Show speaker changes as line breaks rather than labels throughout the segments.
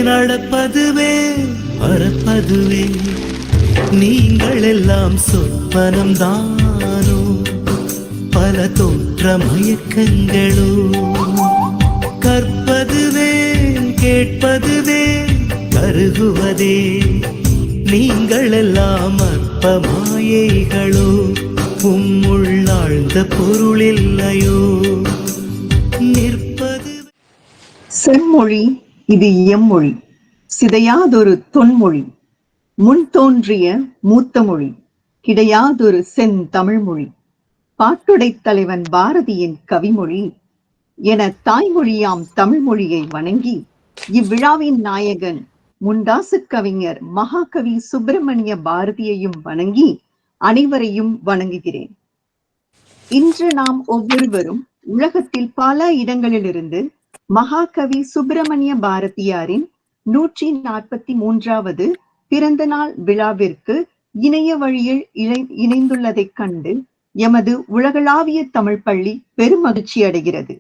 நடப்பதுவே மறப்பதுவே நீங்கள் எல்லாம் சொப்பனம் தானோ பல தோற்ற மயக்கங்களோ கற்பதுவே கேட்பதுவே கருகுவதே நீங்கள் எல்லாம் அற்ப மாயைகளோ உம்முள்ளாழ்ந்த பொருள் இல்லையோ நிற்பது
செம்மொழி இது எம்மொழி சிதையாதொரு தொன்மொழி முன் தோன்றிய மூத்த மொழி கிடையாதொரு செந்தமிழ்மொழி பாட்டுடைத் தலைவன் பாரதியின் கவிமொழி என தாய்மொழியாம் தமிழ்மொழியை வணங்கி இவ்விழாவின் நாயகன் முண்டாசு கவிஞர் மகாகவி சுப்பிரமணிய பாரதியையும் வணங்கி அனைவரையும் வணங்குகிறேன். இன்று நாம் ஒவ்வொருவரும் உலகத்தில் பல இடங்களிலிருந்து மகாகவி சுப்பிரமணிய பாரதியாரின் 143வது பிறந்த நாள் விழாவிற்கு இணைய வழியில் இணைந்துள்ளதைக் கண்டு எமது உலகளாவிய தமிழ் பள்ளி பெருமகிழ்ச்சி அடைகிறது.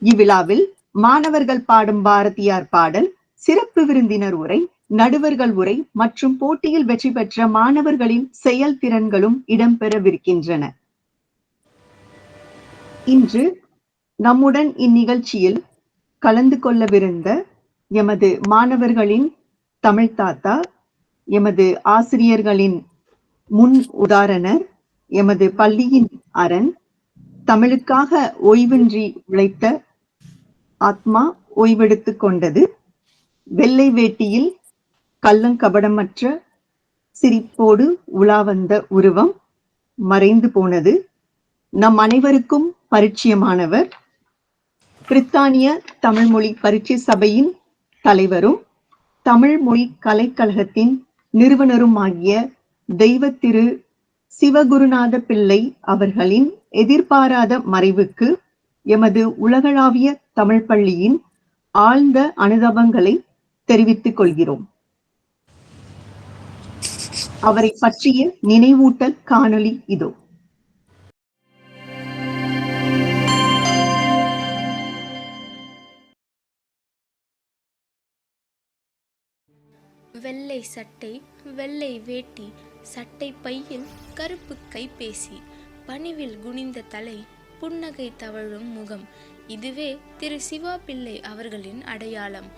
இவ்விழாவில் மாணவர்கள் பாடும் பாரதியார் பாடல், சிறப்பு விருந்தினர் உரை, நடுவர்கள் உரை மற்றும் போட்டியில் வெற்றி பெற்ற மாணவர்களின் செயல்திறன்களும் இடம்பெறவிருக்கின்றன. இன்று நம்முடன் இந்நிகழ்ச்சியில் கலந்து கொள்ளவிருந்த எமது மாணவர்களின் தமிழ் தாத்தா, எமது ஆசிரியர்களின் முன் உதாரணர், எமது பள்ளியின் அரண், தமிழுக்காக ஓய்வின்றி உழைத்த ஆத்மா ஓய்வெடுத்துக் கொண்டது, வெள்ளை வேட்டியில் கள்ளங்கபடமற்ற சிரிப்போடு உலா வந்த உருவம் மறைந்து போனது, நம் அனைவருக்கும் பரிச்சயமானவர், பிரித்தானிய தமிழ்மொழி பரீட்சை சபையின் தலைவரும் தமிழ் மொழி கலைக்கழகத்தின் நிறுவனரும் ஆகிய தெய்வ திரு சிவகுருநாத பிள்ளை அவர்களின் எதிர்பாராத மறைவுக்கு எமது உலகளாவிய தமிழ் பள்ளியின் ஆழ்ந்த அனுதாபங்களை தெரிவித்துக் கொள்கிறோம். அவரை பற்றிய நினைவூட்டல் காணொளி இதோ.
வெள்ளை சட்டை, வெள்ளை வேட்டி, சட்டை பையில் கருப்பு கைபேசி, பணிவில் குனிந்த தலை, புன்னகை தவழும் முகம், இதுவே திரு சிவா பிள்ளை அவர்களின் அடையாளம்.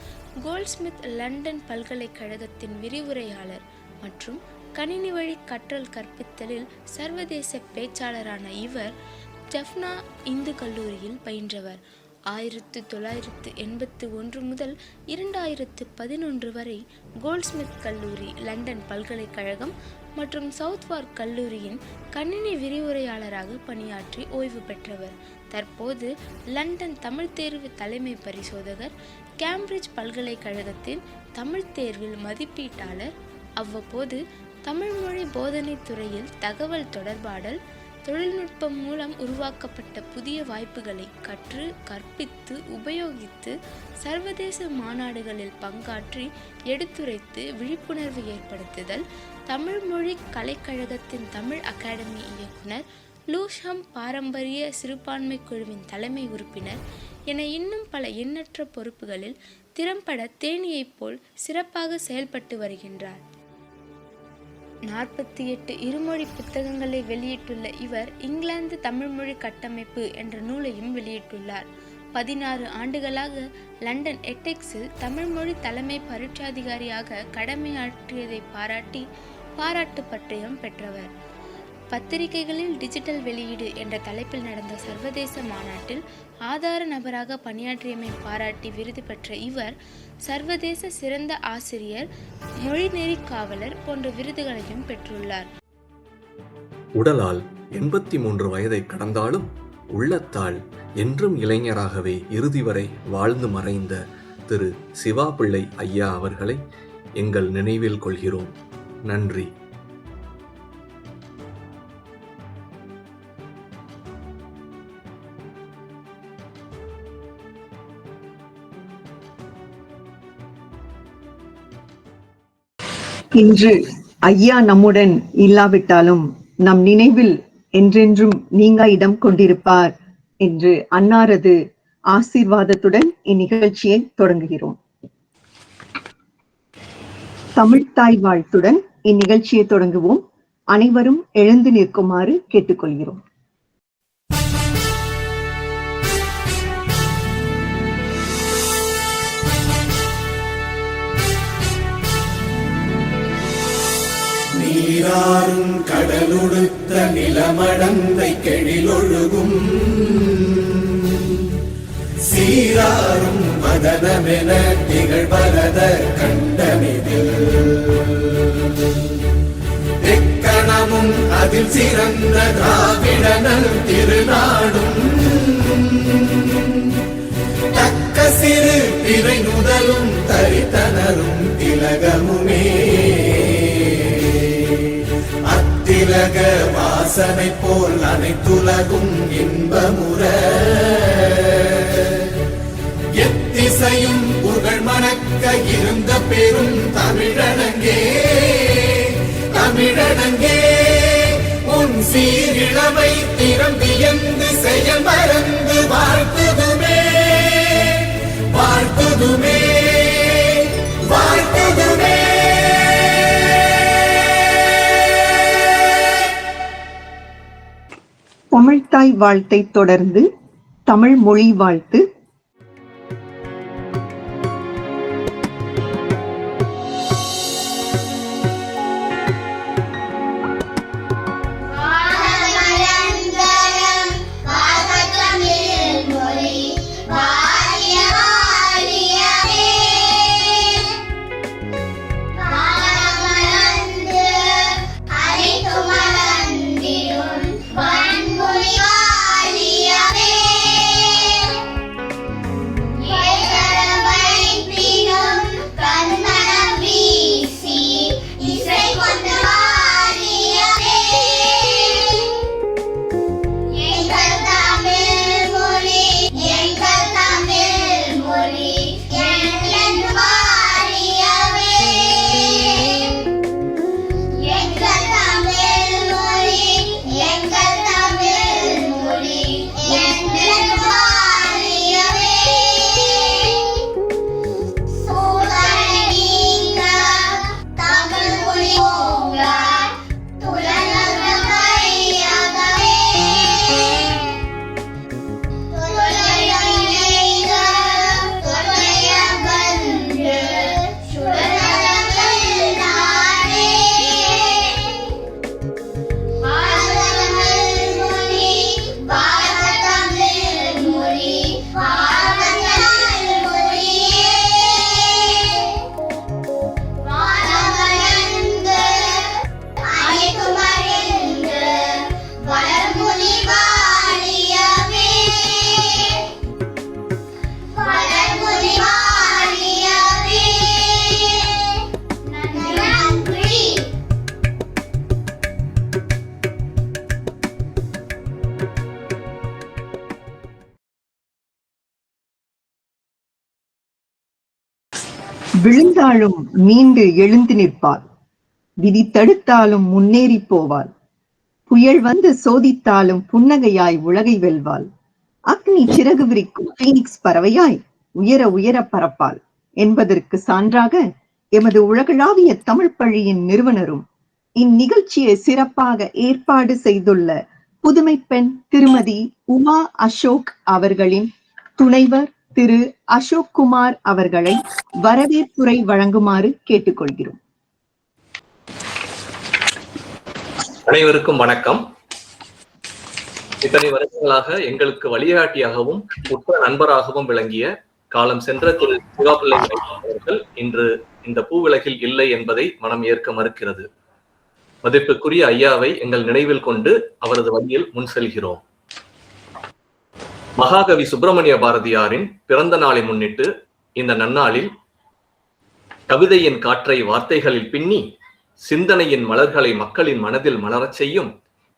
கோல்ட்ஸ்மித் லண்டன் பல்கலைக்கழகத்தின் விரிவுரையாளர் மற்றும் கணினி வழி கற்றல் கற்பித்தலில் சர்வதேச பேச்சாளரான இவர் ஜஃப்னா இந்து கல்லூரியில் பயின்றவர். 1981 முதல் 2011 வரை கோல்ட்ஸ்மித் கல்லூரி, லண்டன் பல்கலைக்கழகம் மற்றும் சவுத்வார்க் கல்லூரியின் கணினி விரிவுரையாளராக பணியாற்றி ஓய்வு பெற்றவர். தற்போது லண்டன் தமிழ் தேர்வு தலைமை பரிசோதகர், கேம்பிரிட்ஜ் பல்கலைக்கழகத்தின் தமிழ் தேர்வில் மதிப்பீட்டாளர், அவ்வப்போது தமிழ்மொழி போதனை துறையில் தகவல் தொடர்பாடல், தொழில்நுட்பம் மூலம் உருவாக்கப்பட்ட புதிய வாய்ப்புகளை கற்று கற்பித்து உபயோகித்து சர்வதேச மாநாடுகளில் பங்காற்றி எடுத்துரைத்து விழிப்புணர்வு ஏற்படுத்துதல், தமிழ்மொழி கலைக்கழகத்தின் தமிழ் அகாடமி இயக்குனர், லூஷம் பாரம்பரிய சிறுபான்மை குழுவின் தலைமை உறுப்பினர் என இன்னும் பல எண்ணற்ற பொறுப்புகளில் திறம்பட தேனியைப் போல் சிறப்பாக செயல்பட்டு வருகின்றார். 48 இருமொழி புத்தகங்களை வெளியிட்டுள்ள இவர் இங்கிலாந்து தமிழ்மொழி கட்டமைப்பு என்ற நூலையும் வெளியிட்டுள்ளார். 16 ஆண்டுகளாக லண்டன் எட்டெக்ஸில் தமிழ்மொழி தலைமை பரீட்சாதிகாரியாக கடமையாற்றியதை பாராட்டி பாராட்டு பட்டயம் பெற்றவர். பத்திரிகைகளில் டிஜிட்டல் வெளியீடு என்ற தலைப்பில் நடந்த சர்வதேச மாநாட்டில் ஆதார நபராக பணியாற்றியமை பாராட்டி விருது பெற்ற இவர் சர்வதேச சிறந்த ஆசிரியர், மொழிநெறி காவலர் போன்ற விருதுகளையும் பெற்றுள்ளார்.
உடலால் 83 வயதை கடந்தாலும் உள்ளத்தால் என்றும் இளைஞராகவே இறுதி வரை வாழ்ந்து மறைந்த திரு சிவா பிள்ளை ஐயா அவர்களை எங்கள் நினைவில் கொள்கிறோம். நன்றி.
இன்று ஐயா நம்முடன் இல்லாவிட்டாலும் நம் நினைவில் என்றென்றும் நீங்கா இடம் கொண்டிருப்பார் என்று அன்னாரது ஆசீர்வாதத்துடன் இந்நிகழ்ச்சியை தொடங்குகிறோம். தமிழ்த்தாய் வாழ்த்துடன் இந்நிகழ்ச்சியை தொடங்குவோம். அனைவரும் எழுந்து நிற்குமாறு கேட்டுக்கொள்கிறோம்.
நீராறும் கடலுடுத்த நிலமடந்தை கெழிலொழுகும் சீராறும் மதனமென திகழ்வரத கண்டமிதில் எக்கணமும் அதில் சிறந்த திராவிடனல் திருநாடும் தக்க சிறு பிறை முதலும் தரித்தனரும் திலகமுமே அத்திலக வாசனை போல் அனைத்துலகும் இன்பமுற எத்திசையும் புகழ் மணக்க இருந்த பெரும் தமிழனங்கே தமிழனங்கே உன் சீரிழமை திறம்பியந்து செயல் மறந்து வாழ்த்துதுமே வாழ்த்துதுமே வாழ்த்துதுமே.
தமிழ்த்தாய் வாழ்த்தை தொடர்ந்து தமிழ் மொழி வாழ்த்து. விழுந்தாலும் மீண்டு எழுந்து நிற்பாள், விதி தடுத்தாலும் முன்னேறி போவாள், புயல் வந்து சோதித்தாலும் புன்னகையாய் உலகை வெல்வாள், அக்னி சிறகு விரிக்கும் பீனிக்ஸ் பறவையாய் உயர உயர பறப்பாள் என்பதற்கு சான்றாக எமது உலகளாவிய தமிழ் பள்ளியின் நிறுவனரும் இந்நிகழ்ச்சியை சிறப்பாக ஏற்பாடு செய்துள்ள புதுமை பெண் திருமதி உமா அசோக் அவர்களின் துணைவர் திரு அசோக் குமார் அவர்களை வரவேற்புரை வழங்குமாறு கேட்டுக்கொள்கிறோம்.
அனைவருக்கும் வணக்கம். இத்தனை வருடங்களாக எங்களுக்கு வழிகாட்டியாகவும் உற்ற நண்பராகவும் விளங்கிய காலம் சென்ற திரு சிவாபிள்ளை அவர்கள் இன்று இந்த பூவுலகில் இல்லை என்பதை மனம் ஏற்க மறுக்கிறது. மதிப்புக்குரிய ஐயாவை எங்கள் நினைவில் கொண்டு அவரது வழியில் முன் செல்கிறோம். மகாகவி சுப்பிரமணிய பாரதியாரின் பிறந்த நாளை முன்னிட்டு இந்த நன்னாளில் கவிதையின் காற்றை வார்த்தைகளில் பின்னி சிந்தனையின் மலர்களை மக்களின் மனதில் மலரச் செய்யும்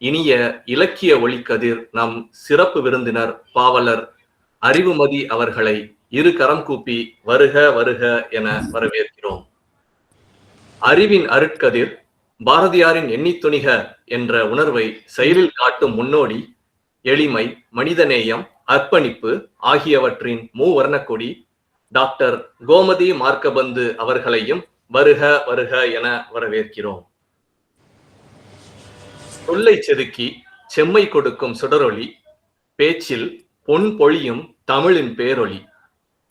இனிய இலக்கிய ஒளிக்கதிர் நம் சிறப்பு விருந்தினர் பாவலர் அறிவுமதி அவர்களை இரு கரம் கூப்பி வருக வருக என வரவேற்கிறோம். அறிவின் அருட்கதிர் பாரதியாரின் எண்ணித்துணிக என்ற உணர்வை செயலில் காட்டும் முன்னோடி, எளிமை, மனிதநேயம், அர்ப்பணிப்பு ஆகியவற்றின் மூவர்ணக்கொடி டாக்டர் கோமதி மார்க்கபந்து அவர்களையும் வருக வருக என வரவேற்கிறோம். சொல்லை செதுக்கி செம்மை கொடுக்கும் சுடரொளி, பேச்சில் பொன் பொழியும் தமிழின் பேரொளி,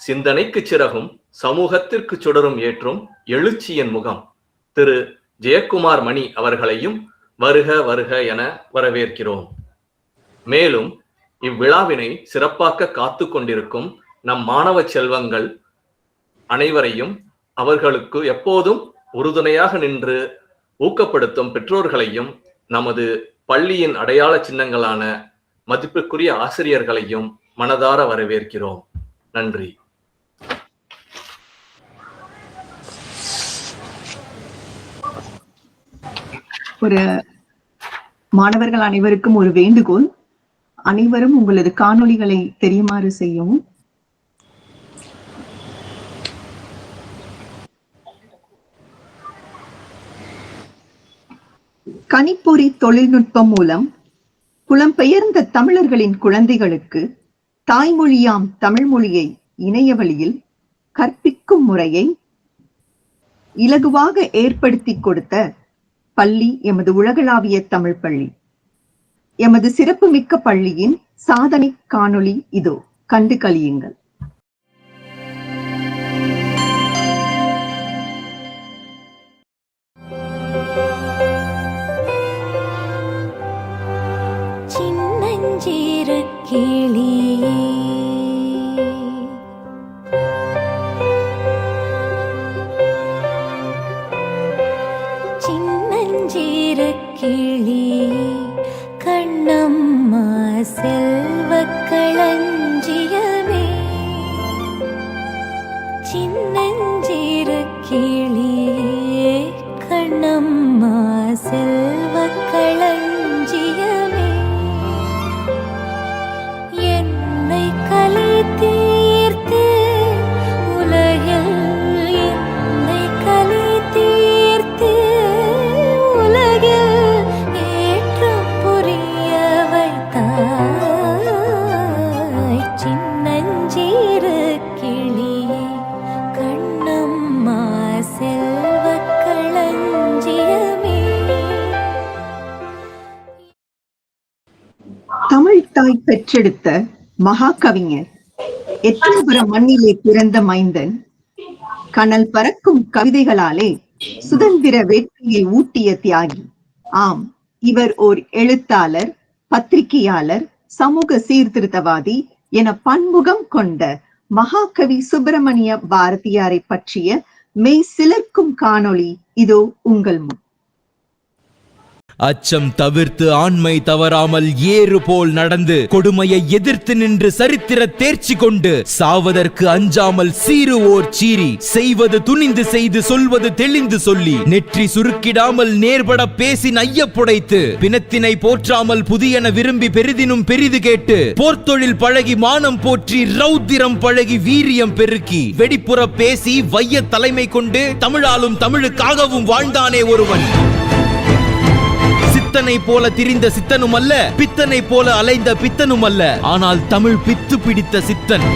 சிந்தனைக்கு சிறகும் சமூகத்திற்கு சுடரும் ஏற்றும் எழுச்சியின் முகம் திரு ஜெயக்குமார் மணி அவர்களையும் வருக வருக என வரவேற்கிறோம். மேலும் இவ்விழாவினை சிறப்பாக்க காத்து கொண்டிருக்கும் நம் மாணவ செல்வங்கள் அனைவரையும், அவர்களுக்கு எப்போதும் உறுதுணையாக நின்று ஊக்கப்படுத்தும் பெற்றோர்களையும், நமது பள்ளியின் அடையாள சின்னங்களான மதிப்புக்குரிய ஆசிரியர்களையும் மனதார வரவேற்கிறோம். நன்றி.
ஒரு மாணவர்கள் அனைவருக்கும் ஒரு வேண்டுகோள், அனைவரும் உங்களது காணொளிகளை தெரியுமாறு செய்யவும். கணிப்பொறி தொழில்நுட்பம் மூலம் புலம்பெயர்ந்த தமிழர்களின் குழந்தைகளுக்கு தாய்மொழியாம் தமிழ் மொழியை இணைய வழியில் கற்பிக்கும் முறையை இலகுவாக ஏற்படுத்தி கொடுத்த பள்ளி எமது உலகளாவிய தமிழ் பள்ளி. எமது சிறப்புமிக்க பள்ளியின் சாதனை காணொளி இதோ, கண்டு களியுங்கள்.
சின்னஞ்சிறு கிளியே சின்னஞ்சிறு கிளியே கண்ணம்மா செல்வக் களஞ்சியமே, சின்னஞ்சிறு கிளியே கண்ணம்மா செல்வக் களஞ்சியமே, என்னை கலை தீர்த்து உலகில் என்னை கலை தீர்த்து உலகில் ஏற்றம் புரிய வைத்தாய், சின்னஞ்சிறு கிளியே கண்ணம்மா செல்வக் களஞ்சியமே.
தமிழ் தாய் பெற்றெடுத்த மகாகவிஞர், எட்டயபுரம் மண்ணிலே பிறந்த மைந்தன், கனல் பறக்கும் கவிதைகளாலே சுதந்திர வேட்கையை ஊட்டிய தியாகி. ஆம், இவர் ஓர் எழுத்தாளர், பத்திரிகையாளர், சமூக சீர்திருத்தவாதி என பன்முகம் கொண்ட மகாகவி சுப்பிரமணிய பாரதியாரை பற்றிய மெய் சிலிர்க்கும் காணொளி இதோ உங்கள் முன்.
அச்சம் தவிர்த்து ஆண்மை தவறாமல் ஏறு போல் நடந்து கொடுமையை எதிர்த்து நின்று சரித்திர தேர்ச்சி கொண்டு சாவதற்கு அஞ்சாமல் சீருவோர் சீரி செய்வது துணிந்து செய்து சொல்வது தெளிந்து சொல்லி நெற்றி சுருக்கிடாமல் நேர்பட பேசி நையப்புடைத்து பிணத்தினை போற்றாமல் புதியன விரும்பி பெரிதினும் பெரிது கேட்டு போர்த்தொழில் பழகி மானம் போற்றி ரௌத்திரம் பழகி வீரியம் பெருக்கி வெடிப்புற பேசி வைய தலைமை கொண்டு தமிழாலும் தமிழுக்காகவும் வாழ்ந்தானே ஒருவன். சித்தனை போல திரிந்த சித்தனும் அல்ல, பித்தனை போல அலைந்த பித்தனும் அல்ல, ஆனால் தமிழ் பித்து பிடித்த சித்தன்.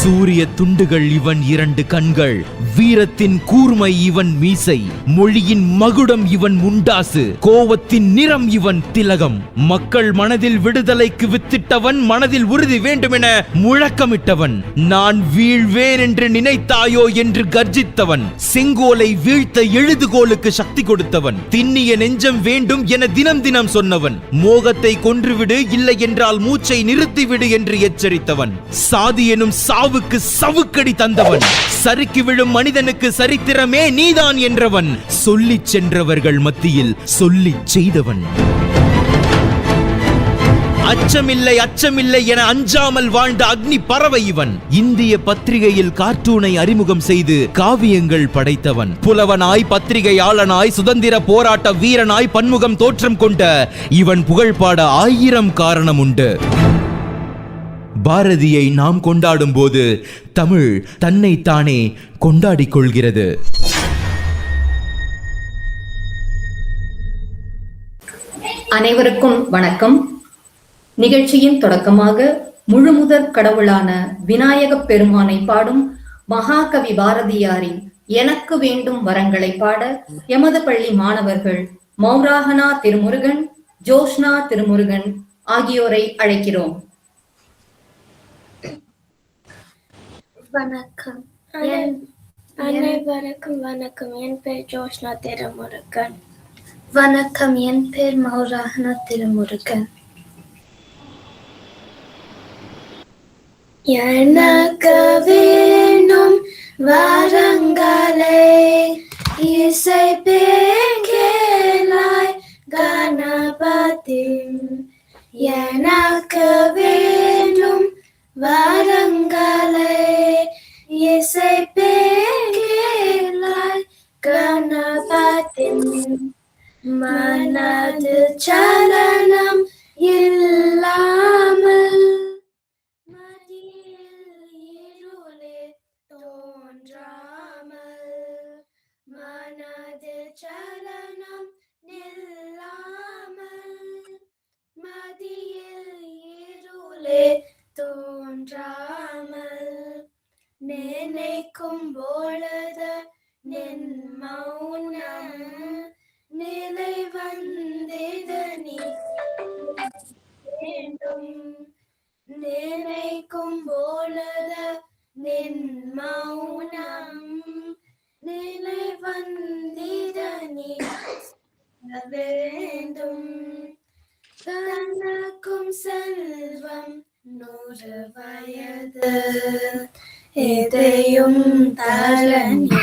சூரிய துண்டுகள் இவன் இரண்டு கண்கள், வீரத்தின் கூர்மை இவன் மீசை, மொழியின் மகுடம் இவன் முண்டாசு, கோவத்தின் நிறம் இவன் திலகம். மக்கள் மனதில் விடுதலைக்கு வித்திட்டவன், மனதில் உறுதி வேண்டுமென முழக்கமிட்டவன். நான் வீழ்வேன் என்று நினைத்தாயோ என்று கர்ஜித்தவன், செங்கோலை வீழ்த்த எழுதுகோலுக்கு சக்தி கொடுத்தவன், திண்ணிய நெஞ்சம் வேண்டும் என தினம் தினம் சொன்னவன், மோகத்தை கொன்றுவிடு இல்லை என்றால் மூச்சை நிறுத்திவிடு என்று எச்சரித்தவன், சாதி எனும் சாவுக்கு சவுக்கடி தந்தவன், சறுக்கி விழும் மனிதனுக்கு சரித்திரமே நீதான் என்றவன், சொல்லிச் சென்றவர்கள் மத்தியில் சொல்லிச் செய்தவன். அச்சமில்லை அச்சமில்லை என அஞ்சாமல் வாழ்ந்த அக்னி பறவை இவன். இந்திய பத்திரிகையில் கார்ட்டூனை அறிமுகம் செய்து காவியங்கள் படைத்தவன். புலவனாய், பத்திரிகையாளனாய், சுதந்திர போராட்ட வீரனாய் பன்முகம் தோற்றம் கொண்ட இவன் புகழ்பாட 1000 காரணம் உண்டு. பாரதியை நாம் கொண்டாடும் போது தமிழ் தன்னைத்தானே கொண்டாடிக் கொள்கிறது.
அனைவருக்கும் வணக்கம். நிகழ்ச்சியின் தொடக்கமாக முழுமுதற் கடவுளான விநாயகப் பெருமானை பாடும் மகாகவி பாரதியாரின் எனக்கு வேண்டும் வரங்களை பாட எமது பள்ளி மாணவர்கள் மௌராகனா திருமுருகன், ஜோஷ்னா திருமுருகன் ஆகியோரை அழைக்கிறோம்.
வணக்கம். அனைவருக்கும் வணக்கம். என் பேர் ஜோஷ்னா திருமுருகன். வணக்கம். என் பேர் மௌராகனா திருமுருகன். எனக்கு வேணும் வரங்களை இசை பேங்கேலாய் கணபதி. எனக்கு வேணும் வரங்களை இசை பேங்கேலாய் கணபதி. மனது சலனம் இல்லாமல் மனது சலனம் நில்லாமல் மதியில் இருளே தோன்றாமல் நினைக்கும் பொழுது நின் மௌனம் நிலை வந்தது நீ வேண்டும். நினைக்கும் பொழுது நின் மௌனம் நிலை வந்திதனி வேண்டும். தனக்கும் செல்வம் 100 வயது எதையும் தரணி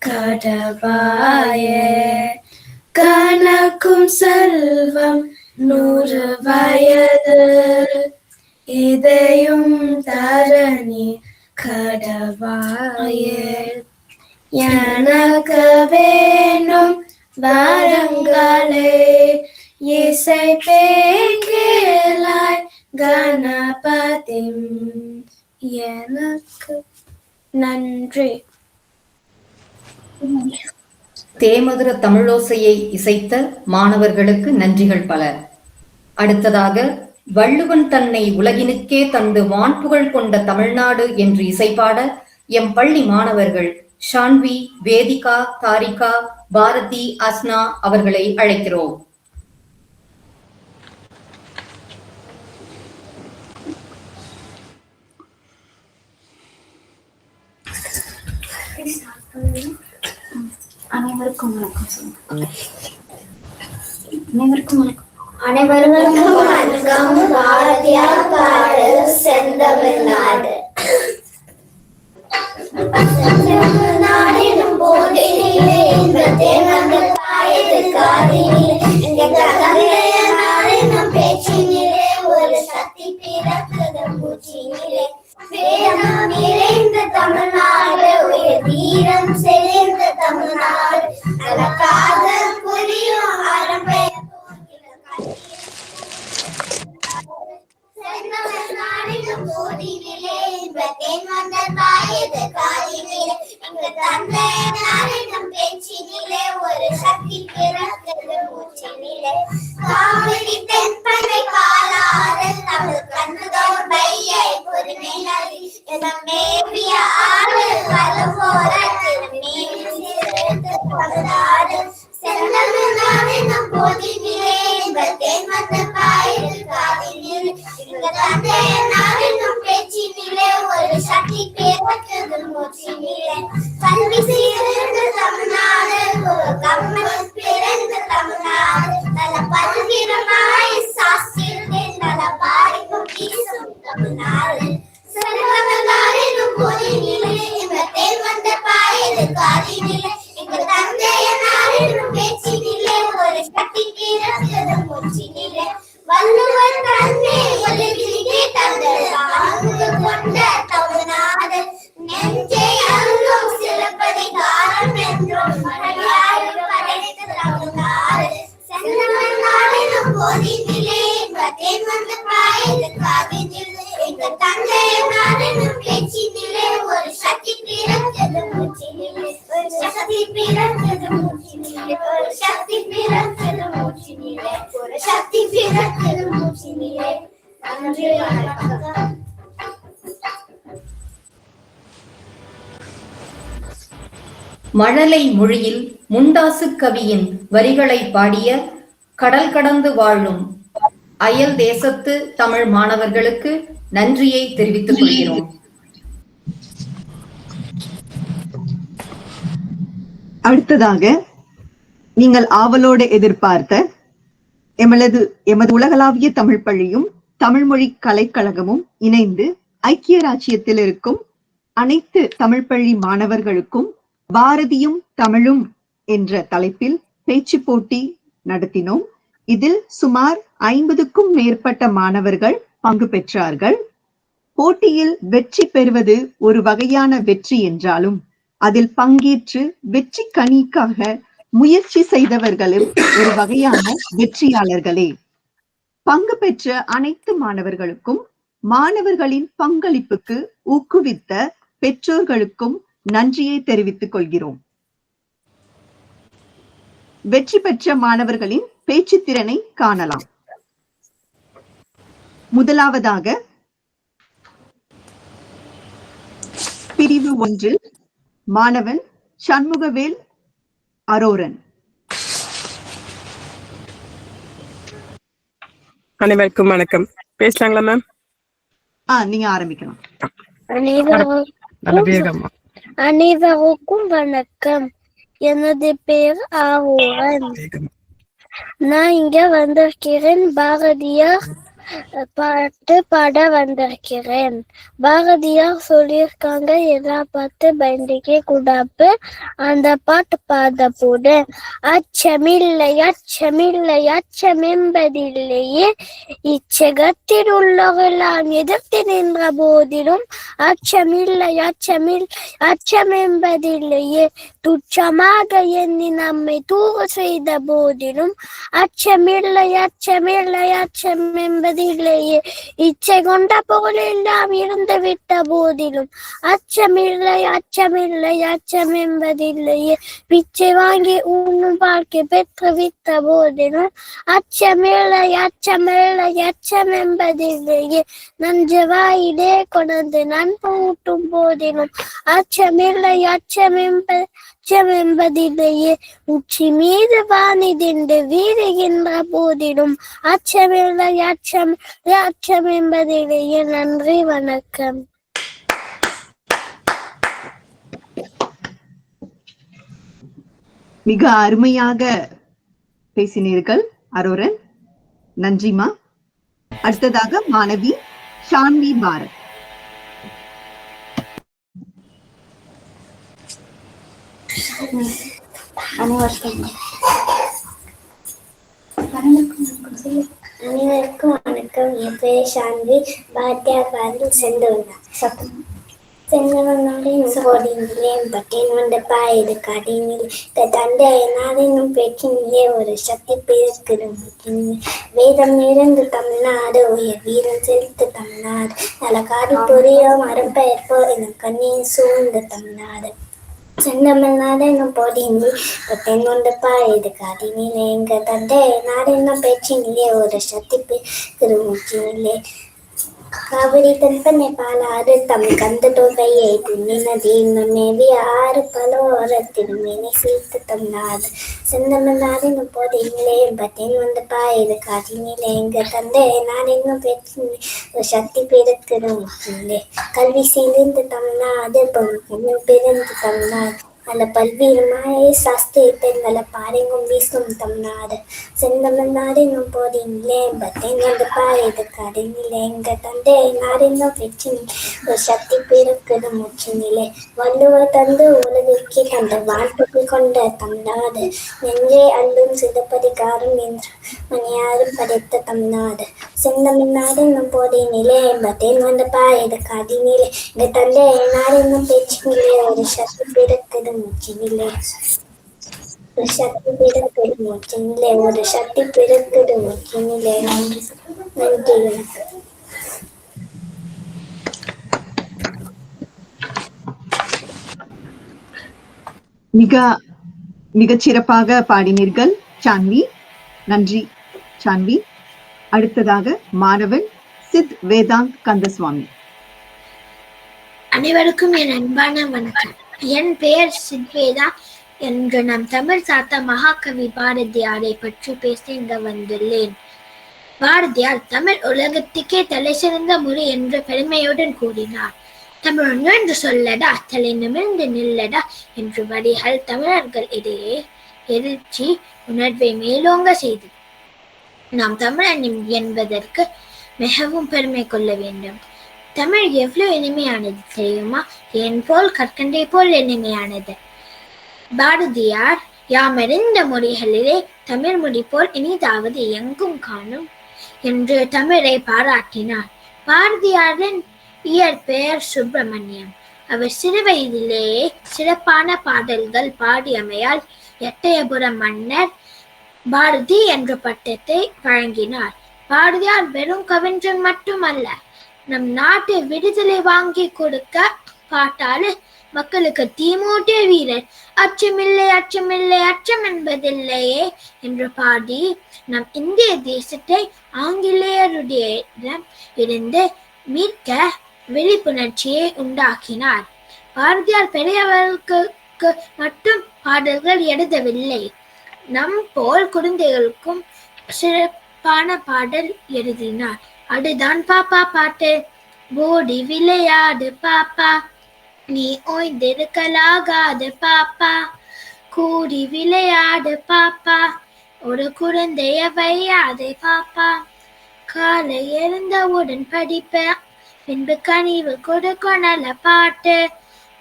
கடவாயே. கணக்கும் செல்வம் 100 வயது எதையும் தரணி கடவாயே. எனக்கு வேணும் வரங்களே இசை பேங்கேலாய் கணபதி. எனக்கு நன்றி.
தேமதுர தமிழோசையை இசைத்த மாணவர்களுக்கு நன்றிகள் பல. அடுத்ததாக வள்ளுவன் தன்னை உலகினுக்கே தந்து வான்புகழ் கொண்ட தமிழ்நாடு என்று இசைப்பாட எம் பள்ளி மாணவர்கள் ஷான்வி, வேதிகா, தாரிகா, பாரதி, அஸ்னா அவர்களை அழைக்கிறோம்.
அனைவருக்கும் வணக்கம். அனைவருக்கும் வணக்கம். பாரதியார் பாடல் செந்தமிழ்நாடு. நாடினும் போதிலே இன்பத்தே மங்கள் தாயது காதிலே நாடினும் பேச்சினிலே ஒரு சக்தி பிறக்குது மூச்சினிலே. வேதம் நிறைந்த தமிழ்நாடு உயர் வீரம் செறிந்த தமிழ்நாடு அதற்காக புரியும் அறம்பெயர் நாடினும் போதினிலே இன்பத்தேன் வந்த தாயது காதினிலே எங்க தந்தை நாடினும் பேச்சினிலே ஒரு சக்தி பிறக்குது மூச்சினிலே. காவிரி தென்பனை காலாறு தமிழ் கண்ணுதோர் பையை பொறுமை நதி மேவிய ஆறு வலுவோர திருநாடு செந்தமிழ்நாடினும் போதினிலே இன்பத்தேன் வந்த தாயது காதினிலே எங்க தந்தை நாடினும் பேச்சினிலே ஒரு சக்தி பிறக்குது மூச்சினிலே. கல்வி சீர்ந்த தமிழ்நாடு கம்மன் பிறந்த தமிழ்நாடு நல்ல பல்கிரமாய் சாஸ்திரத்தை நல்ல பாரிக்கும் வீசும் தமிழ்நாடு. செந்தமிழ்நாடினும் போதினிலே இன்பத்தேன் வந்த தாயது காதினிலே எங்க தந்தைய நாடினும் பேச்சினிலே ஒரு சக்தி பிறக்குது மூச்சினிலே. வள்ளுவர் தன்னை உலகிற்கே தந்தது கொண்ட தமிழ்நாடு நெஞ்சை அருளும் சிலப்பதிகாரம் என்றும்
மழலை மொழியில் முண்டாசு கவியின் வரிகளை பாடிய கடல் கடந்து வாழும் அயல் தேசத்து தமிழ் மாணவர்களுக்கு நன்றியை தெரிவித்துக் கொள்கிறோம்.
அடுத்ததாக நீங்கள் ஆவலோடு எதிர்பார்த்த எமது உலகளாவிய தமிழ் பள்ளியும் தமிழ் மொழி கலைக்கழகமும் இணைந்து ஐக்கிய ராச்சியத்தில் இருக்கும் அனைத்து தமிழ் பள்ளி மாணவர்களுக்கும் பாரதியும் தமிழும் என்ற தலைப்பில் பேச்சு போட்டி நடத்தினோம். இதில் சுமார் 50க்கும் மேற்பட்ட மாணவர்கள் பங்கு பெற்றார்கள். போட்டியில் வெற்றி பெறுவது ஒரு வகையான வெற்றி என்றாலும் அதில் பங்கேற்று வெற்றி கனிக்காக முயற்சி செய்தவர்களும் ஒரு வகையான வெற்றியாளர்களே. பங்கு பெற்ற அனைத்து மாணவர்களுக்கும் மாணவர்களின் பங்களிப்புக்கு ஊக்குவித்த பெற்றோர்களுக்கும் நன்றியை தெரிவித்துக் கொள்கிறோம். வெற்றி பெற்ற மாணவர்களின் பேச்சு திறனை காணலாம். முதலாவதாக பிரிவு 1 மாணவன் சண்முகவேல் அரோரன்.
அனைவருக்கும் வணக்கம். பேசலாங்களா மேம்?
நீங்க ஆரம்பிக்கலாம். அனைவருக்கும் வணக்கம். எனது பேர் ஆரோரன். நான் இங்க வந்திருக்கிறேன். பாரதியார் பாட்டு பாட வந்திருக்கிறேன். பாரதியார் சொல்லியிருக்காங்க, எல்லா பாட்டு பண்டிகை குடாப்பு அந்த பாட்டு பாட போது அச்சமில்லை அச்சமில்லை அச்சமென்பதில்லையே, இச்சகத்தில் உள்ளவர்களாம் எதிர்த்து நின்ற போதிலும் அச்சமில்லை அச்சமென்பதில்லையே, துச்சமாக எண்ணி நம்மை தூர செய்த போதிலும் அச்சமில்லை அச்சமென்பதில்லையே, இச்சை கொண்ட போல் எல்லாம் இருந்து விட்ட போதிலும் அச்சமில்லை அச்சமென்பதில்லையே, பிச்சை வாங்கி உண்ணும் வாழ்க்கை பெற்று விட்ட போதிலும் அச்சமில்லை அச்சமென்பதில்லையே, நஞ்சு வாயிலே கொண்டு நண்பு ஊட்டும் போதிலும் அச்சமில்லை அச்சமென்பதில்லையே, உச்சி மீது வானிதின்று வீறுகின்ற போதிலும் அச்சமில்லை அச்சமென்பதில்லையே. நன்றி, வணக்கம்.
மிக அருமையாக பேசினீர்கள் அரோரன். நன்றிமா. அடுத்ததாக மாணவி ஷான்வி பாரத்.
அனைவருக்கும் வணக்கம். என் பேர் ஷான்வி. பாரதியார் சென்றவனோடு சோடினிலேன் பட்டேன் வந்த பாயுது கடினில் தந்தை நாளினும் பேச்சினிலே ஒரு சக்தி பிறக்கிறது. வேதம் நிறைந்து தமிழ்நாடு உயர் வீரம் செலுத்து தமிழ்நாடு, நலக்காடு புரிய மரம் பெயர்ப்போர் என கண்ணீர் சூழ்ந்த தமிழ்நாடு. செந்தமிழ்நாடு என்னும் போடினி பட்டேன் வந்த பாயுது கடினிலே, எங்க தந்தை நாடென்னும் பேச்சினிலே ஒரு சக்தி பிறக்கிறது. காவிரி தென்பனை பாலாறு தமிழ் கந்த தொகையை புண்ணி நதி மேவி ஆறு பலோரத்தினுமே சீர்த்து தமிழ்நாடு. செந்தமிழ்நாடு என்னும் போதினிலே பத்தேன் வந்த பாயுது காட்டினிலே, எங்க தந்தை நாடென்னும் பேச்சு ஒரு சக்தி பிறக்கிறே. கல்வி சேர்ந்து தமிழ்நாடு பிறந்து தமிழ்நாடு, அந்த பல்வேறு மாயை சாஸ்திரி பெண்களை பாருங்கும் வீசும் தமிழ்நாடு. செந்தமிழ்நாடு என்னும் போதினிலே பத்தேன் வந்து பாயுது கடினிலே, எங்க தந்தை நாடென்னும் பெற்று ஒரு சக்தி பிறக்குது முச்சினிலே. வள்ளுவர் தந்து உலகிற்கு தந்த வாழ்த்துக்கு கொண்ட தமிழ்நாடு, நெஞ்சை அள்ளும் சிதப்பதிகாரம் என்ற மணியாரும் படைத்த தமிழ்நாடு. செந்தமிழ்நாடு என்னும் போதினிலே பத்தேன் வந்து பாயுது கடினிலே, எங்க தந்தை நாடென்னும் பேச்சினிலே ஒரு சக்தி பிறக்குது முச்சினிலே. ஒரு சக்தி பிறக்குது முச்சினிலே, ஒரு சக்தி பிறக்குது முச்சினிலே. நன்றி, வணக்கம்.
மிகச் சிறப்பாக பாடினீர்கள் சான்வி. நன்றி சான்வி. அடுத்ததாக மாணவன் சித் வேதாந்த் கந்தசுவாமி.
அனைவருக்கும் என் அன்பான வணக்கம். என் பெயர் சித்வேதா என்று நம் தமிழ் சாத்த மகாகவி பாரதியாரை பற்றி பேச இங்கு வந்துள்ளேன். பாரதியார் தமிழ் உலகத்துக்கே தலை சிறந்த மொழி என்று பெருமையுடன் கூறினார். தமிழ் என்று சொல்லடா, தலை நிமிர்ந்து நில்லடா என்று வரிகள் தமிழர்கள் இடையே எழுச்சி உணர்வை மேலோங்க செய்தது. நாம் தமிழன் என்பதற்கு மிகவும் பெருமை கொள்ள வேண்டும். தமிழ் எவ்வளவு இனிமையானது தெரியுமா? என் போல் கற்கண்டை போல் இனிமையானது. பாரதியார் யாமறிந்த மொழிகளிலே தமிழ் மொழி போல் இனிதாவது எங்கும் காணும் என்று தமிழை பாராட்டினார். பாரதியாரின் இயற்பெயர் சுப்பிரமணியம். அவர் சிறு வயதிலேயே சிறப்பான பாடல்கள் பாடியமையால் எட்டயபுரம் மன்னர் பாரதி என்ற பட்டத்தை வழங்கினார். பாரதியார் வெறும் கவிஞன் மட்டுமல்ல, நம் நாட்டு விடுதலை வாங்கி கொடுக்க பாட்டாளு மக்களுக்கு தீமூட்டிய வீரர். அச்சமில்லை அச்சமில்லை அச்சம் என்பதில்லையே என்று பாடி நம் இந்திய தேசத்தை ஆங்கிலேயருடைய இருந்து மீட்க விழிப்புணர்ச்சியை உண்டாக்கினார். பாரதியார் பெரியவர்களுக்கு மட்டும் பாடல்கள் எழுதவில்லை, நம் போல் குழந்தைகளுக்கும் சிறப்பான பாடல் எழுதினார். அதுதான் பாப்பா பாட்டு. ஓடி விளையாடு பாப்பா, நீ ஓய்ந்திருக்கலாகாது பாப்பா, கூடி விளையாடு பாப்பா, ஒரு குழந்தைய வையாதே பாப்பா, காலை எழுந்தவுடன் படிப்ப, பின்பு கனிவு கொடுக்கும் நல்ல பாட்டு,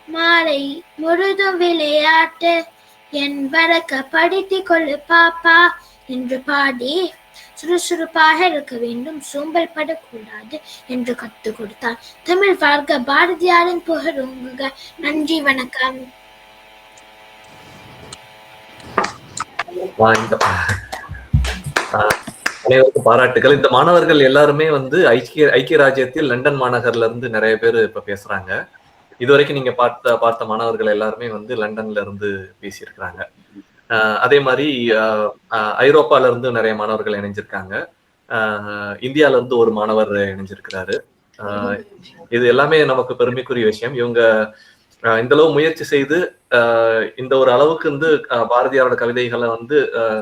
மாலை முழுதும் விளையாட்டு, என் வரக்க படித்துக் கொள்ளு பாப்பா என்று பாடி சுறுசுறுப்பாக இருக்க வேண்டும், சோம்பல் படக்கூடாது என்று கற்றுக் கொடுத்தார். தமிழ் வாழ்க, பாரதியாரின் புகழ் ஓங்குக. நன்றி, வணக்கம்.
அனைவருக்கும் பாராட்டுகள். இந்த மாணவர்கள் எல்லாருமே வந்து ஐக்கிய ராஜ்யத்தில் லண்டன் மாநகர்ல இருந்து நிறைய பேர் இப்ப பேசுறாங்க. இதுவரைக்கும் நீங்க பார்த்த மாணவர்கள் எல்லாருமே வந்து லண்டன்ல இருந்து பேசியிருக்கிறாங்க. அதே மாதிரி ஐரோப்பால இருந்து நிறைய மாணவர்கள் இணைஞ்சிருக்காங்க. இந்தியால இருந்து ஒரு மாணவர் இணைஞ்சிருக்கிறாரு. இது எல்லாமே நமக்கு பெருமைக்குரிய விஷயம். இவங்க இந்த அளவு முயற்சி செய்து இந்த ஒரு அளவுக்கு வந்து பாரதியாரோட கவிதைகளை வந்து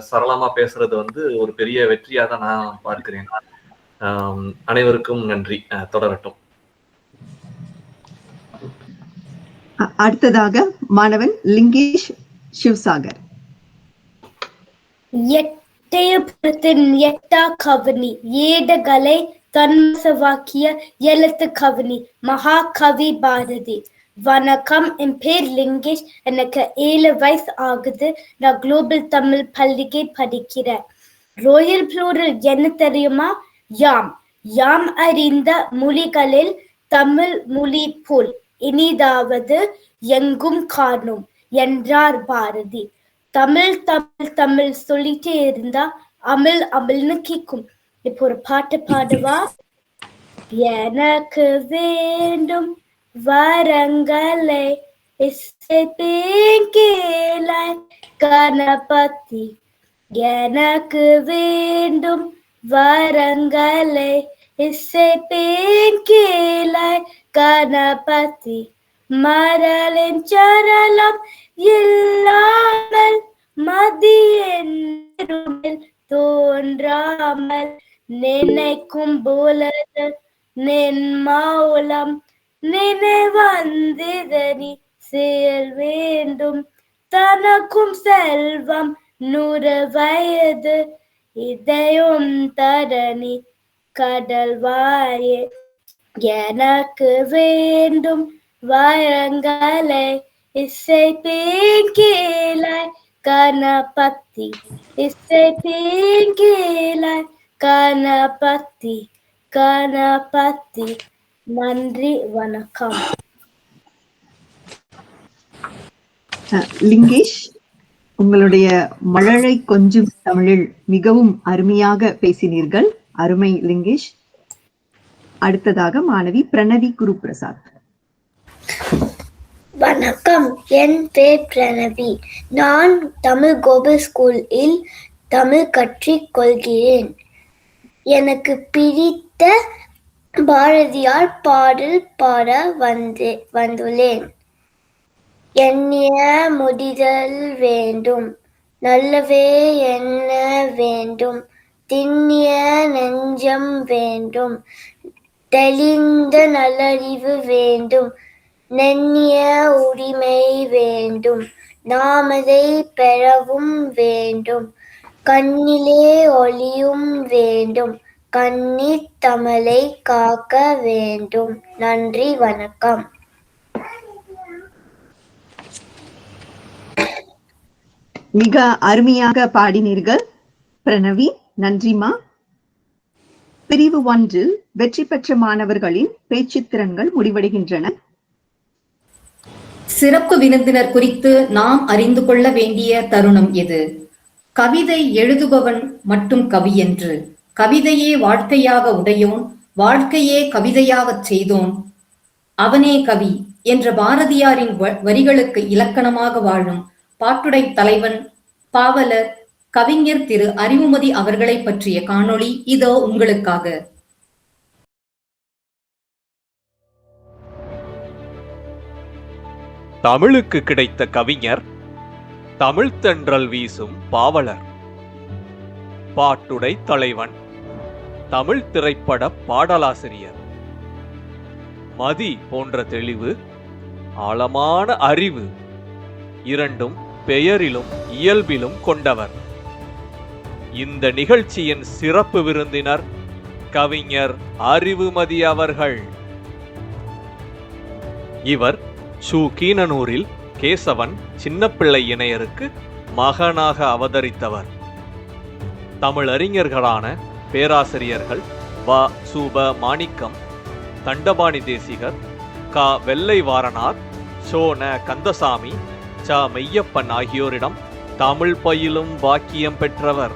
சரளமா பேசுறது வந்து ஒரு பெரிய வெற்றியா தான் நான் பார்க்கிறேன். அனைவருக்கும் நன்றி. தொடரட்டும்.
அடுத்ததாக மாணவன் லிங்கேஷ் சிவசாகர்.
எட்டயபுரத்தின் எட்டா கவனி ஏடுகளை தன்வசமாக்கிய எழுத்து கவனி மகாகவி பாரதி. வணக்கம், என் பேர் லிங்கேஷ். எனக்கு 7 வயசு ஆகுது. நான் குளோபல் தமிழ் பள்ளிக்கு படிக்கிறேன். ரோயல் ப்ளூரல் என்ன தெரியுமா? யாம். யாம் அறிந்த மொழிகளில் தமிழ் மொழி போல் இனிதாவது எங்கும் காணும் என்றார் பாரதி. தமிழ் தமிழ் தமிழ் சொல்லிட்டே இருந்தா அமிழ் அமிழ்னு கேக்கும். இப்போ ஒரு பாட்டு பாடுவா. எனக்கு வேண்டும் வரங்களை இசைப்பேன் கணபதி, எனக்கு வேண்டும் வரங்களை இசைப்பேன் கணபதி, மரலின் சரளம் இல்லாமல் மதியின் தோன்றாமல் நினைக்கும் போலது நின் மௌலம் நினைவந்திதனி சேர் வேண்டும். தனக்கும் செல்வம் 100 வயது இதையும் தரணி கடல் வாயே. எனக்கு வேண்டும் வரங்களை இசைப்பேன் கணபதி, இசைப்பேன் கணபதி கணபதி. நன்றி, வணக்கம்.
லிங்கேஷ், உங்களுடைய மழலை கொஞ்சம் தமிழில் மிகவும் அருமையாக பேசினீர்கள். அருமை லிங்கேஷ். அடுத்ததாக மாணவி பிரணவி குருபிரசாத்.
வணக்கம், என் பேர் பிரணவி. நான் தமிழ் கோபல் ஸ்கூலில் தமிழ் கற்றுக் கொள்கிறேன். எனக்கு பிடித்த பாரதியார் பாடல் பாட வந்துள்ளேன்.
எண்ணிய முடிதல் வேண்டும், நல்லவே எண்ண வேண்டும், திண்ணிய நெஞ்சம் வேண்டும், தெளிந்த நல்லறிவு வேண்டும், நெண்ணிய உரிமை வேண்டும், நாமதை பெறவும் வேண்டும், கண்ணிலே ஒளியும் வேண்டும், கன்னித் தமிழை காக்க வேண்டும். நன்றி, வணக்கம்.
மிக அருமையாக பாடினீர்கள் பிரணவி, நன்றிமா. பிரிவு 1 வெற்றி பெற்ற மாணவர்களின் பேச்சுத்திறன்கள் முடிவடைகின்றன.
சிறப்பு விருந்தினர் குறித்து நாம் அறிந்து கொள்ள வேண்டிய தருணம் எது? கவிதை எழுதுபவன் மட்டும் கவி என்று, கவிதையே வாழ்க்கையாக உடையோன், வாழ்க்கையே கவிதையாகச் செய்தோன் அவனே கவி என்ற பாரதியாரின் வரிகளுக்கு இலக்கணமாக வாழும் பாட்டுடை தலைவன் பாவலர் கவிஞர் திரு அறிவுமதி அவர்களை பற்றிய காணொளி இதோ உங்களுக்காக.
தமிழுக்கு கிடைத்த கவிஞர் தமிழ்த்தென்றல் வீசும் பாவலர், பாட்டுடை தலைவன், தமிழ் திரைப்பட பாடலாசிரியர், மதி போன்ற தெளிவு, ஆழமான அறிவு இரண்டும் பெயரிலும் இயல்பிலும் கொண்டவர். இந்த நிகழ்ச்சியின் சிறப்பு விருந்தினர் கவிஞர் அறிவுமதி அவர்கள். இவர் கீனனூரில் கேசவன் சின்னப்பிள்ளை இணையருக்கு மகனாக அவதரித்தவர். தமிழறிஞர்களான பேராசிரியர்கள் வ. சூப மாணிக்கம், தண்டபாணி தேசிகர், க. வெள்ளை வாரனார், சோன கந்தசாமி, ச. மெய்யப்பன் ஆகியோரிடம் தமிழ் பயிலும் பாக்கியம் பெற்றவர்.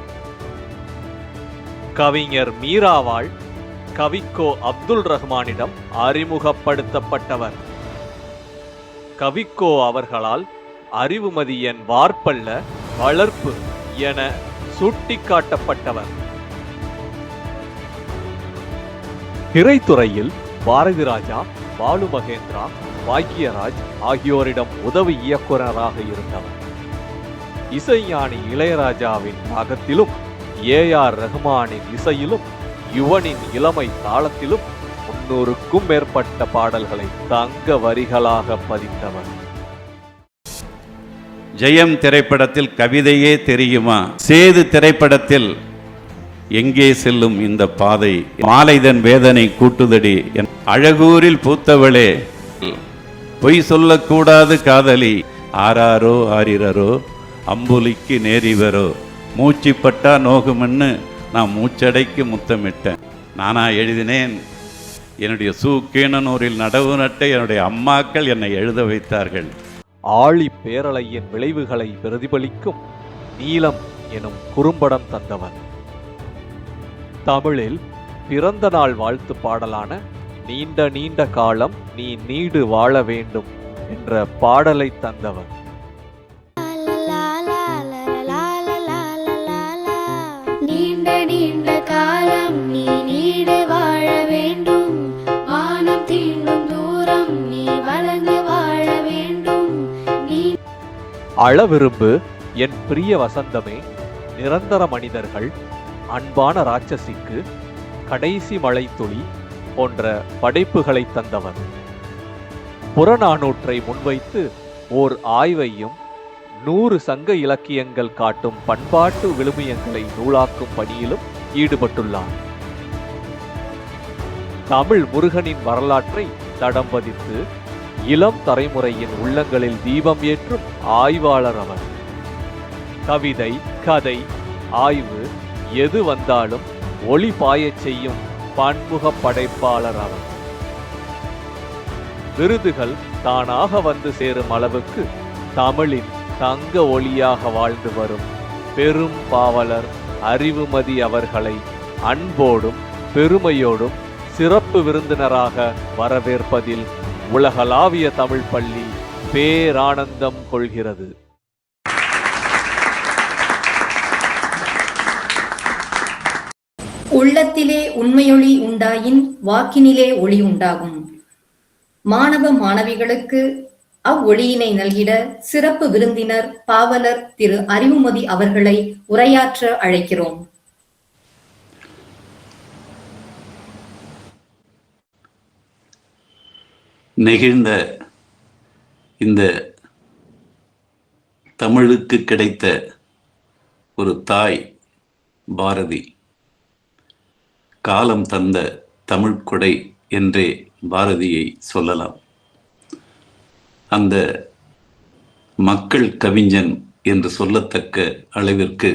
கவிஞர் மீராவாள் கவிக்கோ அப்துல் ரஹ்மானிடம் அறிமுகப்படுத்தப்பட்டவர். கவிக்கோ அவர்களால் அறிவுமதியின் வார்ப்பல்ல வளர்ப்பு என சுட்டிக்காட்டப்பட்டவர். திரைத்துறையில் பாரதி ராஜா, பாலு மகேந்திரா, பாக்யராஜ் ஆகியோரிடம் உதவி இயக்குநராக இருந்தவர். இசைஞானி இளையராஜாவின் ராகத்திலும், ஏ.ஆர். ரஹ்மானின் இசையிலும், யுவனின் இளமை தாளத்திலும் 300க்கும் மேற்பட்ட பாடல்களை தங்க வரிகளாக பதித்தவர்.
ஜெயம் திரைப்படத்தில் கவிதையே தெரியுமா, சேது திரைப்படத்தில் எங்கே செல்லும் இந்த பாதை, மாலைதன் வேதனை கூட்டுதடி, அழகூரில் பூத்தவளே, பொய் சொல்லக்கூடாது காதலி, ஆராரோ ஆரிரரோ, அம்புலிக்கு நேரிவரோ, மூச்சுப்பட்டா நோகுமென்னு நான் மூச்சடைக்கு முத்தமிட்டேன். நானா எழுதினேன்? என்னுடைய கீனனூரில் நடவு நட்ட என்னுடைய அம்மாக்கள் என்னை எழுத வைத்தார்கள்.
ஆழி பேரலையின் விளைவுகளை பிரதிபலிக்கும் நீலம் எனும் குறும்படம் தந்தவர். தமிழில் பிறந்த நாள் வாழ்த்து பாடலான நீண்ட நீண்ட காலம் நீ நீடு வாழ வேண்டும் என்ற பாடலை தந்தவர்.
நீண்ட நீண்ட காலம் நீ நீடு வாழ வேண்டும், வானம் தீண்டும் தூரம் நீ வளர்ந்து வாழ வேண்டும்.
அளவிரும்பு, என் பிரிய வசந்தமே, நிரந்தர மனிதர்கள், அன்பான ராட்சசிக்கு, கடைசி மழை துளி போன்ற படைப்புகளை தந்தவர். புறநானூற்றை முன்வைத்து ஓர் ஆய்வையும் 100 சங்க இலக்கியங்கள் காட்டும் பண்பாட்டு விழுமியங்களை நூலாக்கும் பணியிலும் ஈடுபட்டுள்ளார். தமிழ் முருகனின் வரலாற்றை தடம் பதித்து இளம் தலைமுறையின் உள்ளங்களில் தீபம் ஏற்றும் ஆய்வாளர் அவர். கவிதை, கதை, ஆய்வு எது வந்தாலும் ஒளி பாயச் செய்யும் பன்முக படைப்பாளர் அவர். விருதுகள் தானாக வந்து சேரும் அளவுக்கு தமிழின் தங்க ஒளியாக வாழ்ந்து வரும் பெரும் பாவலர் அறிவுமதி அவர்களை அன்போடும் பெருமையோடும் சிறப்பு விருந்தினராக வரவேற்பதில் உலகளாவிய தமிழ் பள்ளி பேரானந்தம் கொள்கிறது.
உள்ளத்திலே உண்மையொளி உண்டாயின் வாக்கினிலே ஒளி உண்டாகும். மாணவ மாணவிகளுக்கு அவ்வொளியினை நல்கிட சிறப்பு விருந்தினர் பாவலர் திரு அறிவுமதி அவர்களை உரையாற்ற அழைக்கிறோம்.
நெகிழ்ந்த இந்த தமிழுக்கு கிடைத்த ஒரு தாய் பாரதி, காலம் தந்த தமிழ் கொடை என்றே பாரதியை சொல்லலாம். அந்த மக்கள் கவிஞன் என்று சொல்லத்தக்க அளவிற்கு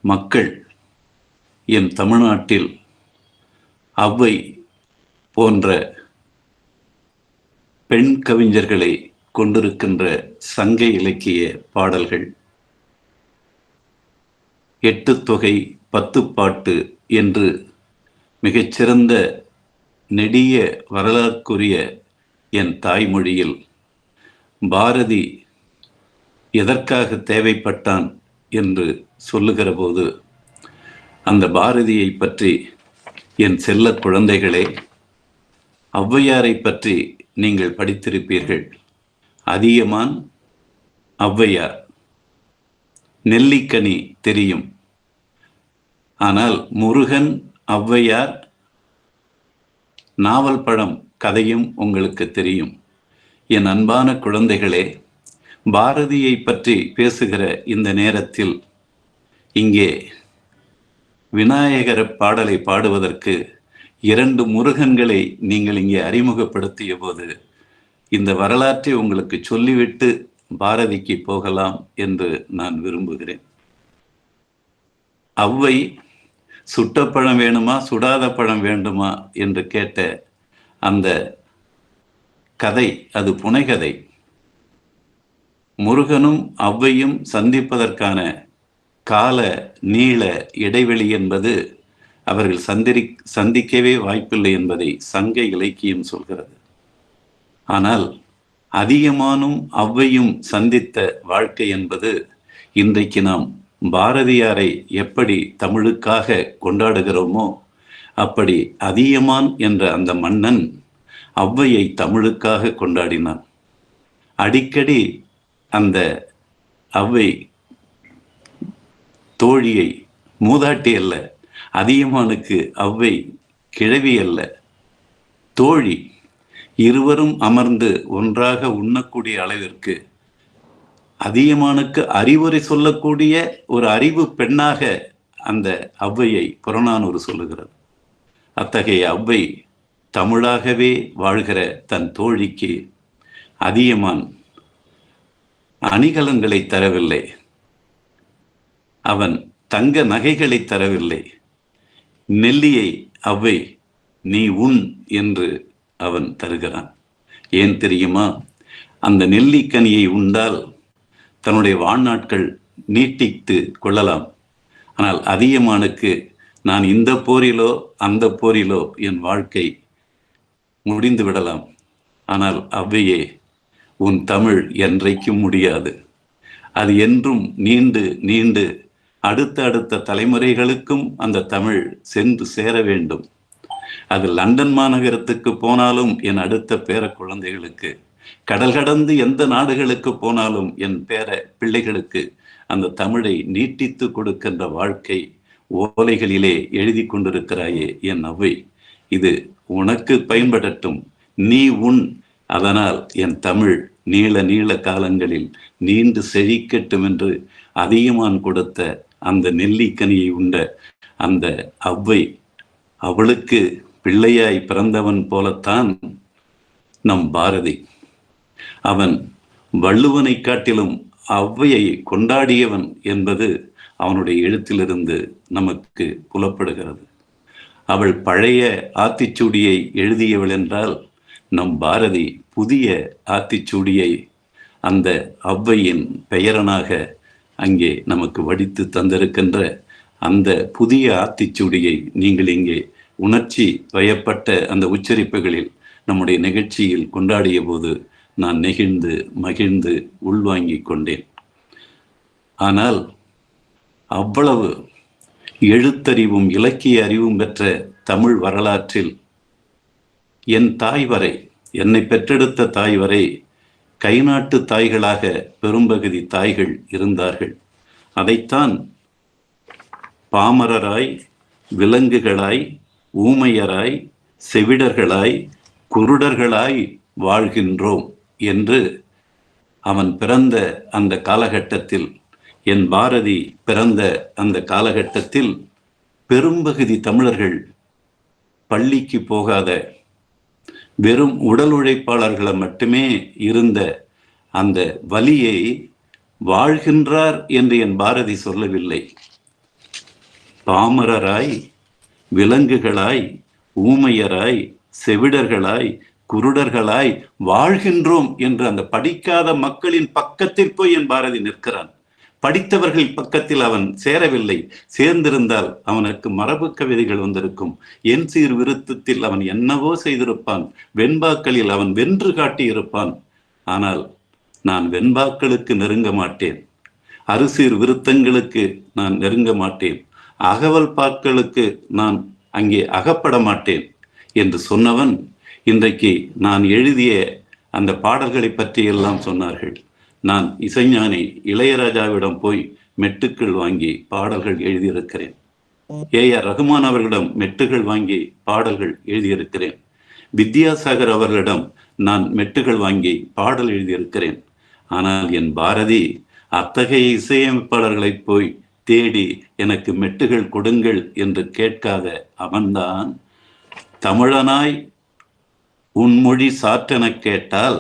மக்கள் எம் தமிழ்நாட்டில் ஔவை போன்ற பெண் கவிஞர்களை கொண்டிருக்கின்ற சங்க இலக்கிய பாடல்கள், 8 தொகை 10 பாட்டு என்று மிகச்சிறந்த நெடிய வரலாற்றுக்குரிய என் தாய்மொழியில் பாரதி எதற்காக தேவைப்பட்டான் என்று சொல்லுகிற போது, அந்த பாரதியை பற்றி என் செல்ல குழந்தைகளே, ஔவையாரை பற்றி நீங்கள் படித்திருப்பீர்கள். அதியமான், ஔவையார், நெல்லிக்கனி தெரியும். ஆனால் முருகன், ஔவையார், நாவல் பழம் கதையும் உங்களுக்கு தெரியும். என் அன்பான குழந்தைகளே, பாரதியை பற்றி பேசுகிற இந்த நேரத்தில் இங்கே விநாயகர் பாடலை பாடுவதற்கு 2 முருகன்களை நீங்கள் இங்கே அறிமுகப்படுத்திய போது இந்த வரலாற்றை உங்களுக்கு சொல்லிவிட்டு பாரதிக்கு போகலாம் என்று நான் விரும்புகிறேன். ஔவை சுட்ட பழம் வேணுமா சுடாத பழம் வேண்டுமா என்று கேட்ட அந்த கதை, அது புனைகதை. முருகனும் ஔவையும் சந்திப்பதற்கான கால நீள இடைவெளி என்பது அவர்கள் சந்திக்கவே வாய்ப்பில்லை என்பதை சங்க இலக்கியம் சொல்கிறது. ஆனால் அதியமானும் ஔவையும் சந்தித்த வாழ்க்கை என்பது இன்றைக்கு நாம் பாரதியாரை எப்படி தமிழுக்காக கொண்டாடுகிறோமோ அப்படி அதியமான் என்ற அந்த மன்னன் ஔவையை தமிழுக்காக கொண்டாடினான். அடிக்கடி அந்த ஔவை தோழியை, மூதாட்டி அல்ல, அதியமானுக்கு ஔவை கிழவி அல்ல, தோழி, இருவரும் அமர்ந்து ஒன்றாக உண்ணக்கூடிய அளவிற்கு அதியமானுக்கு அறிவுரை சொல்லக்கூடிய ஒரு அறிவு பெண்ணாக அந்த ஔவையை புறநானூறு சொல்லுகிறது. அத்தகைய ஔவை தமிழாகவே வாழ்கிற தன் தோழிக்கு அதியமான் அணிகலன்களை தரவில்லை, அவன் தங்க நகைகளை தரவில்லை. நெல்லியை ஔவை நீ உண் என்று அவன் தருகிறான். ஏன் தெரியுமா? அந்த நெல்லிக்கனியை உண்டால் தன்னுடைய வாழ்நாட்கள் நீட்டித்து கொள்ளலாம். ஆனால் அதியமானுக்கு நான் இந்த போரிலோ அந்த போரிலோ என் வாழ்க்கை முடிந்து விடலாம். ஆனால் ஔவையே, உன் தமிழ் என்றைக்கும் முடியாது. அது என்றும் நீண்டு நீண்டு அடுத்த தலைமுறைகளுக்கும் அந்த தமிழ் சென்று சேர வேண்டும். அது லண்டன் மாநகரத்துக்கு போனாலும் என் அடுத்த பேர குழந்தைகளுக்கு, கடல் கடந்து எந்த நாடுகளுக்கு போனாலும் என் பேர பிள்ளைகளுக்கு அந்த தமிழை நீட்டித்து கொடுக்கின்ற வாழ்க்கை ஓலைகளிலே எழுதி கொண்டிருக்கிறாயே என் ஔவை, இது உனக்கு பயன்படட்டும், நீ உன், அதனால் என் தமிழ் நீள நீள காலங்களில் நீண்டு செழிக்கட்டும் என்று அதியமான் கொடுத்த அந்த நெல்லிக்கனியை உண்ட அந்த ஔவை, அவளுக்கு பிள்ளையாய் பிறந்தவன் போலத்தான் நம் பாரதி. அவன் வள்ளுவனை காட்டிலும் ஔவையை கொண்டாடியவன் என்பது அவனுடைய எழுத்திலிருந்து நமக்கு புலப்படுகிறது. அவள் பழைய ஆத்திச்சூடியை எழுதியவள் என்றால், நம் பாரதி புதிய ஆத்திச்சூடியை அந்த ஔவையின் பெயரனாக அங்கே நமக்கு வடித்து தந்திருக்கின்ற அந்த புதிய ஆத்திச்சூடியை நீங்கள் இங்கே உணர்ச்சி வயப்பட்ட அந்த உச்சரிப்புகளில் நம்முடைய நிகழ்ச்சியில் கொண்டாடிய போது நான் நெகிழ்ந்து மகிழ்ந்து உள்வாங்கிக் கொண்டேன். ஆனால் அவ்வளவு எழுத்தறிவும் இலக்கிய அறிவும் பெற்ற தமிழ் வரலாற்றில் என் தாய் வரை என்னை பெற்றெடுத்த தாய் வரை கை நாட்டு தாய்களாக பெரும்பகுதி தாய்கள் இருந்தார்கள். அதைத்தான் பாமரராய், விலங்குகளாய், ஊமையராய், செவிடர்களாய், குருடர்களாய் வாழ்கின்றோம் என்று அவன் பிறந்த அந்த காலகட்டத்தில், என் பாரதி பிறந்த அந்த காலகட்டத்தில் பெரும்பகுதி தமிழர்கள் பள்ளிக்கு போகாத வெறும் உடல் உழைப்பாளர்களை மட்டுமே இருந்த அந்த வலியை வாழ்கின்றார் என்று என் பாரதி சொல்லவில்லை. பாமரராய், விலங்குகளாய், ஊமையராய், செவிடர்களாய், குருடர்களாய் வாழ்கின்றோம் என்று அந்த படிக்காத மக்களின் பக்கத்தில் போய் என் பாரதி நிற்கிறான். படித்தவர்கள் பக்கத்தில் அவன் சேரவில்லை. சேர்ந்திருந்தால் அவனுக்கு மரபு கவிதைகள் வந்திருக்கும். என் சீர் விருத்தத்தில் அவன் என்னவோ செய்திருப்பான். வெண்பாக்களில் அவன் வென்று காட்டியிருப்பான். ஆனால் நான் வெண்பாக்களுக்கு நெருங்க மாட்டேன், அறுசீர் விருத்தங்களுக்கு நான் நெருங்க மாட்டேன், அகவல் பாக்களுக்கு நான் அங்கே அகப்பட மாட்டேன் என்று சொன்னவன் இன்றைக்கு நான் எழுதிய அந்த பாடல்களை பற்றி எல்லாம் சொன்னார்கள். நான் இசைஞானி இளையராஜாவிடம் போய் மெட்டுக்கள் வாங்கி பாடல்கள் எழுதியிருக்கிறேன். ஏ.ஆர். ரகுமான் அவர்களிடம் மெட்டுகள் வாங்கி பாடல்கள் எழுதியிருக்கிறேன். வித்யாசாகர் அவர்களிடம் நான் மெட்டுகள் வாங்கி பாடல் எழுதியிருக்கிறேன். ஆனால் என் பாரதி அத்தகைய இசையமைப்பாளர்களை போய் தேடி எனக்கு மெட்டுகள் கொடுங்கள் என்று கேட்காத அவன்தான் தமிழனாய் உன்மொழி சாற்றென கேட்டால்,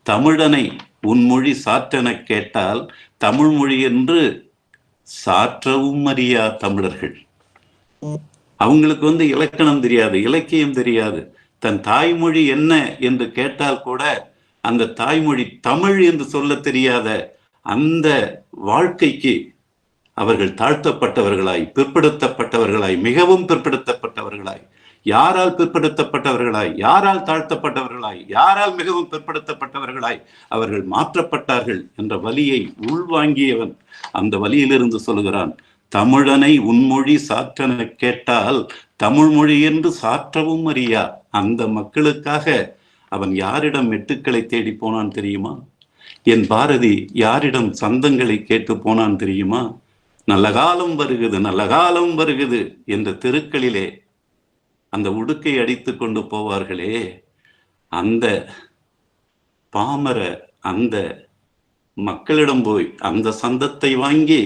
தமிழனை உன்மொழி சாற்றென கேட்டால் தமிழ் மொழி என்று சாற்றவும் அறியா தமிழர்கள். அவங்களுக்கு இலக்கணம் தெரியாது, இலக்கியம் தெரியாது. தன் தாய்மொழி என்ன என்று கேட்டால் கூட அந்த தாய்மொழி தமிழ் என்று சொல்ல தெரியாத அந்த வாழ்க்கைக்கு அவர்கள் தாழ்த்தப்பட்டவர்களாய், பிற்படுத்தப்பட்டவர்களாய், மிகவும் பிற்படுத்தப்பட்டவர்களாய், யாரால் பிற்படுத்தப்பட்டவர்களாய், யாரால் தாழ்த்தப்பட்டவர்களாய், யாரால் மிகவும் பிற்படுத்தப்பட்டவர்களாய் அவர்கள் மாற்றப்பட்டார்கள் என்ற வலியை உள்வாங்கியவன் அந்த வலியிலிருந்து சொல்கிறான், தமிழனை உன்மொழி சாற்றென கேட்டால் தமிழ் மொழி என்று சாற்றவும் அறியா. அந்த மக்களுக்காக அவன் யாரிடம் மெட்டுக்களை தேடி போனான் தெரியுமா? என் பாரதி யாரிடம் சந்தங்களை கேட்டு போனான் தெரியுமா? நல்ல காலம் வருகுது, நல்ல காலம் வருகுது என்ற தெருக்களிலே அந்த உடுக்கை அடித்து கொண்டு போவார்களே, அந்த பாமர அந்த மக்களிடம் போய் அந்த சந்தத்தை வாங்கி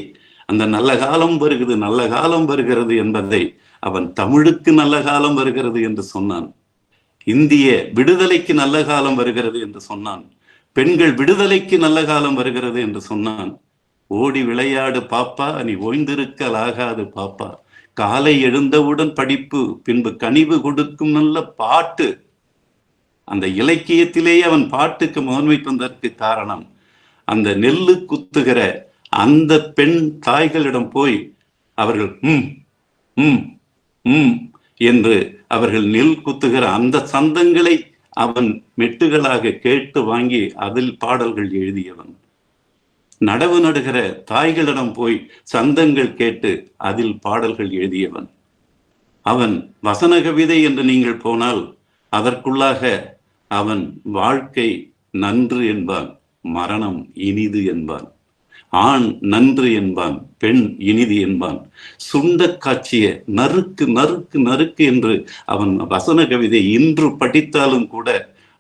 அந்த நல்ல காலம் வருகிறது, நல்ல காலம் வருகிறது என்பதை அவன் தமிழுக்கு நல்ல காலம் வருகிறது என்று சொன்னான். இந்திய விடுதலைக்கு நல்ல காலம் வருகிறது என்று சொன்னான். பெண்கள் விடுதலைக்கு நல்ல காலம் வருகிறது என்று சொன்னான். ஓடி விளையாடு பாப்பா, நீ ஓய்ந்திருக்கலாகாது பாப்பா, காலை எழுந்தவுடன் படிப்பு, பின்பு கனிவு கொடுக்கும் நல்ல பாட்டு. அந்த இலக்கியத்திலேயே அவன் பாட்டுக்கு முதன்மை தந்ததற்கு காரணம் அந்த நெல்லு குத்துகிற அந்த பெண் தாய்களிடம் போய் அவர்கள் என்று அவர்கள் நெல் குத்துகிற அந்த சந்தங்களை அவன் மெட்டுகளாக கேட்டு வாங்கி அதில் பாடல்கள் எழுதியவன். நடவு நடுகிற தாய்களிடம் போய் சந்தங்கள் கேட்டு அதில் பாடல்கள் எழுதியவன். அவன் வசன கவிதை என்று நீங்கள் போனால் அதற்குள்ளாக அவன் வாழ்க்கை நன்று என்பான், மரணம் இனிது என்பான், ஆண் நன்று என்பான், பெண் இனிது என்பான். சுண்ட காட்சிய நறுக்கு நறுக்கு நறுக்கு என்று அவன் வசன கவிதை இன்று படித்தாலும் கூட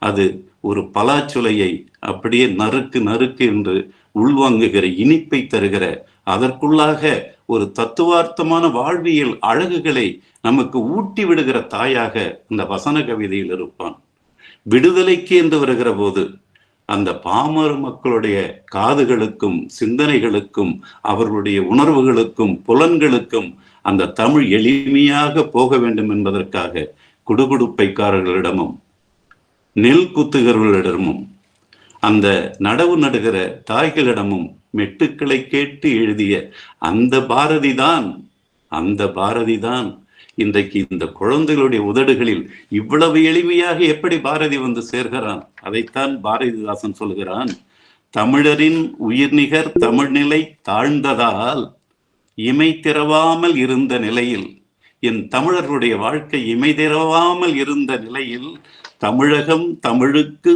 அது ஒரு பலாச்சுளையை அப்படியே நறுக்கு நறுக்கு என்று உள்வாங்குகிற, இனிப்பை தருகிற, அதற்குள்ளாக ஒரு தத்துவார்த்தமான வாழ்வியல் அழகுகளை நமக்கு ஊட்டி விடுகிற தாயாக அந்த வசன கவிதையில் இருப்பான். விடுதலைக்கு என்று வருகிற போது அந்த பாமர மக்களுடைய காதுகளுக்கும் சிந்தனைகளுக்கும் அவர்களுடைய உணர்வுகளுக்கும் புலன்களுக்கும் அந்த தமிழ் எளிமையாக போக வேண்டும் என்பதற்காக குடுகுடுப்பைக்காரர்களிடமும் நெல் குத்துகிறவர்களிடமும் அந்த நடவு நடுகிற தாய்களிடமும் மெட்டுக்களை கேட்டு எழுதிய அந்த பாரதிதான் இன்றைக்கு இந்த குழந்தைகளுடைய உதடுகளில் இவ்வளவு எளிமையாக எப்படி பாரதி வந்து சேர்கிறான்? அதைத்தான் பாரதிதாசன் சொல்கிறான், தமிழரின் உயிர்நிகர் தமிழ்நிலை தாழ்ந்ததால் இமை திறவாமல் இருந்த நிலையில், என் தமிழர்களுடைய வாழ்க்கை இமை திறவாமல் இருந்த நிலையில் தமிழகம் தமிழுக்கு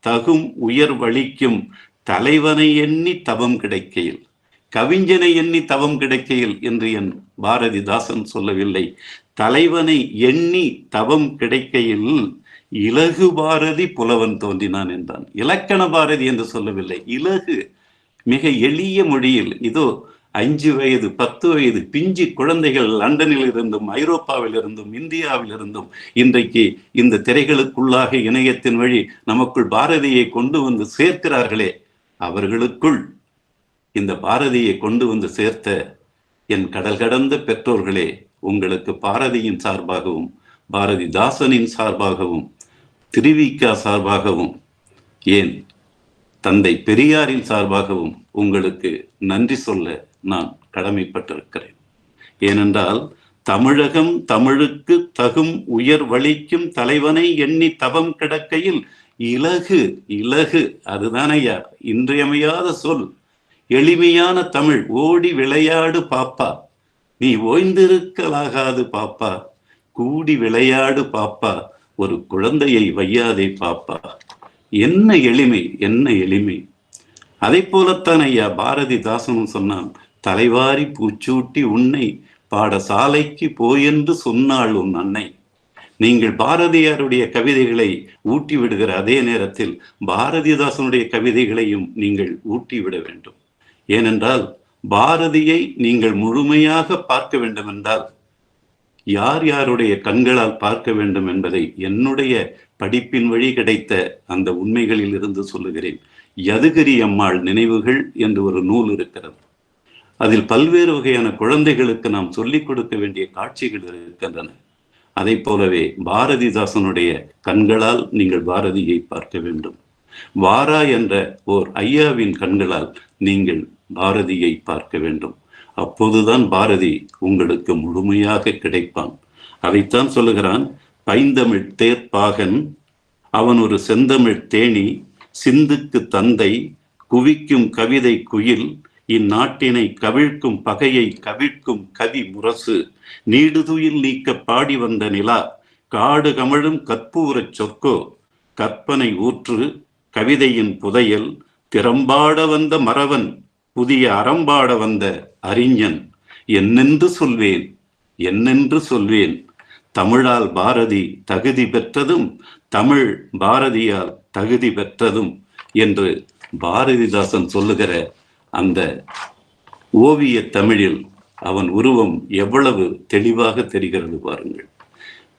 தகும் உயர்வளிக்கும் தலைவனை எண்ணி தவம் கிடைக்கையில், கவிஞனை எண்ணி தவம் கிடைக்கையில் என்று என் பாரதிதாசன் சொல்லவில்லை. தலைவனை எண்ணி தவம் கிடைக்கையில் இலகு பாரதி புலவன் தோன்றினான் என்றான். இலக்கண பாரதி என்று சொல்லவில்லை, இலகு. மிக எளிய மொழியில் இதோ 5 வயது 10 வயது பிஞ்சு குழந்தைகள் லண்டனில் இருந்தும் ஐரோப்பாவில் இருந்தும் இந்தியாவில் இருந்தும் இன்றைக்கு இந்த திரைகளுக்குள்ளாக இணையத்தின் வழி நமக்குள் பாரதியை கொண்டு வந்து சேர்க்கிறார்களே, அவர்களுக்குள் இந்த பாரதியை கொண்டு வந்து சேர்த்த என் கடல் கடந்த பெற்றோர்களே, உங்களுக்கு பாரதியின் சார்பாகவும் பாரதிதாசனின் சார்பாகவும் திருவிக சார்பாகவும் ஏன் தந்தை பெரியாரின் சார்பாகவும் உங்களுக்கு நன்றி சொல்ல நான் கடமைப்பட்டிருக்கிறேன். ஏனென்றால் தமிழகம் தமிழுக்கு தகும் உயர்வளிக்கும் தலைவனை எண்ணி தவம் கிடக்கையில் இலகு, இலகு அதுதான் ஐயா இன்றியமையாத சொல். எளிமையான தமிழ். ஓடி விளையாடு பாப்பா, நீ ஓய்ந்திருக்கலாகாது பாப்பா, கூடி விளையாடு பாப்பா, ஒரு குழந்தையை வையாதே பாப்பா. என்ன எளிமை, என்ன எளிமை. அதை போலத்தான் ஐயா பாரதிதாசனும் சொன்னான், தலைவாரி பூச்சூட்டி உன்னை பாடசாலைக்கு போயென்று சொன்னாள் உன் அன்னை. நீங்கள் பாரதியாருடைய கவிதைகளை ஊட்டி விடுகிற அதே நேரத்தில் பாரதிதாசனுடைய கவிதைகளையும் நீங்கள் ஊட்டி விட வேண்டும். ஏனென்றால் பாரதியை நீங்கள் முழுமையாக பார்க்க வேண்டும் என்றால் யார் யாருடைய கண்களால் பார்க்க வேண்டும் என்பதை என்னுடைய படிப்பின் வழி கிடைத்த அந்த உண்மைகளில் இருந்து சொல்லுகிறேன். யதுகிரி அம்மாள் நினைவுகள் என்று ஒரு நூல் இருக்கிறது. அதில் பல்வேறு வகையான குழந்தைகளுக்கு நாம் சொல்லிக் கொடுக்க வேண்டிய காட்சிகள் இருக்கின்றன. அதை போலவே பாரதிதாசனுடைய கண்களால் நீங்கள் பாரதியை பார்க்க வேண்டும். வாரா என்ற ஓர் ஐயாவின் கண்களால் நீங்கள் பாரதியை பார்க்க வேண்டும். அப்போதுதான் பாரதி உங்களுக்கு முழுமையாக கிடைப்பான். அதைத்தான் சொல்லுகிறான், பைந்தமிழ் தேர்ப்பாகன் அவன் ஒரு செந்தமிழ் தேனி, சிந்துக்கு தந்தை குவிக்கும் கவிதை குயில், இந்நாட்டினை கவிழ்க்கும் பகையை கவிழ்க்கும் கவி முரசு, நீடுதுயில் நீக்க பாடி வந்த நிலா, காடு கமழும் கற்பூரச் சொற்கோ, கற்பனை ஊற்று கவிதையின் புதையல், திறம்பாட வந்த மறவன் புதிய அறம்பாட வந்த அறிஞன், என்னென்று சொல்வேன், என்னென்று சொல்வேன். தமிழால் பாரதி தகுதி பெற்றதும் தமிழ் பாரதியால் தகுதி பெற்றதும் என்று பாரதிதாசன் சொல்லுகிற அந்த ஓவிய தமிழில் அவன் உருவம் எவ்வளவு தெளிவாக தெரிகிறது பாருங்கள்.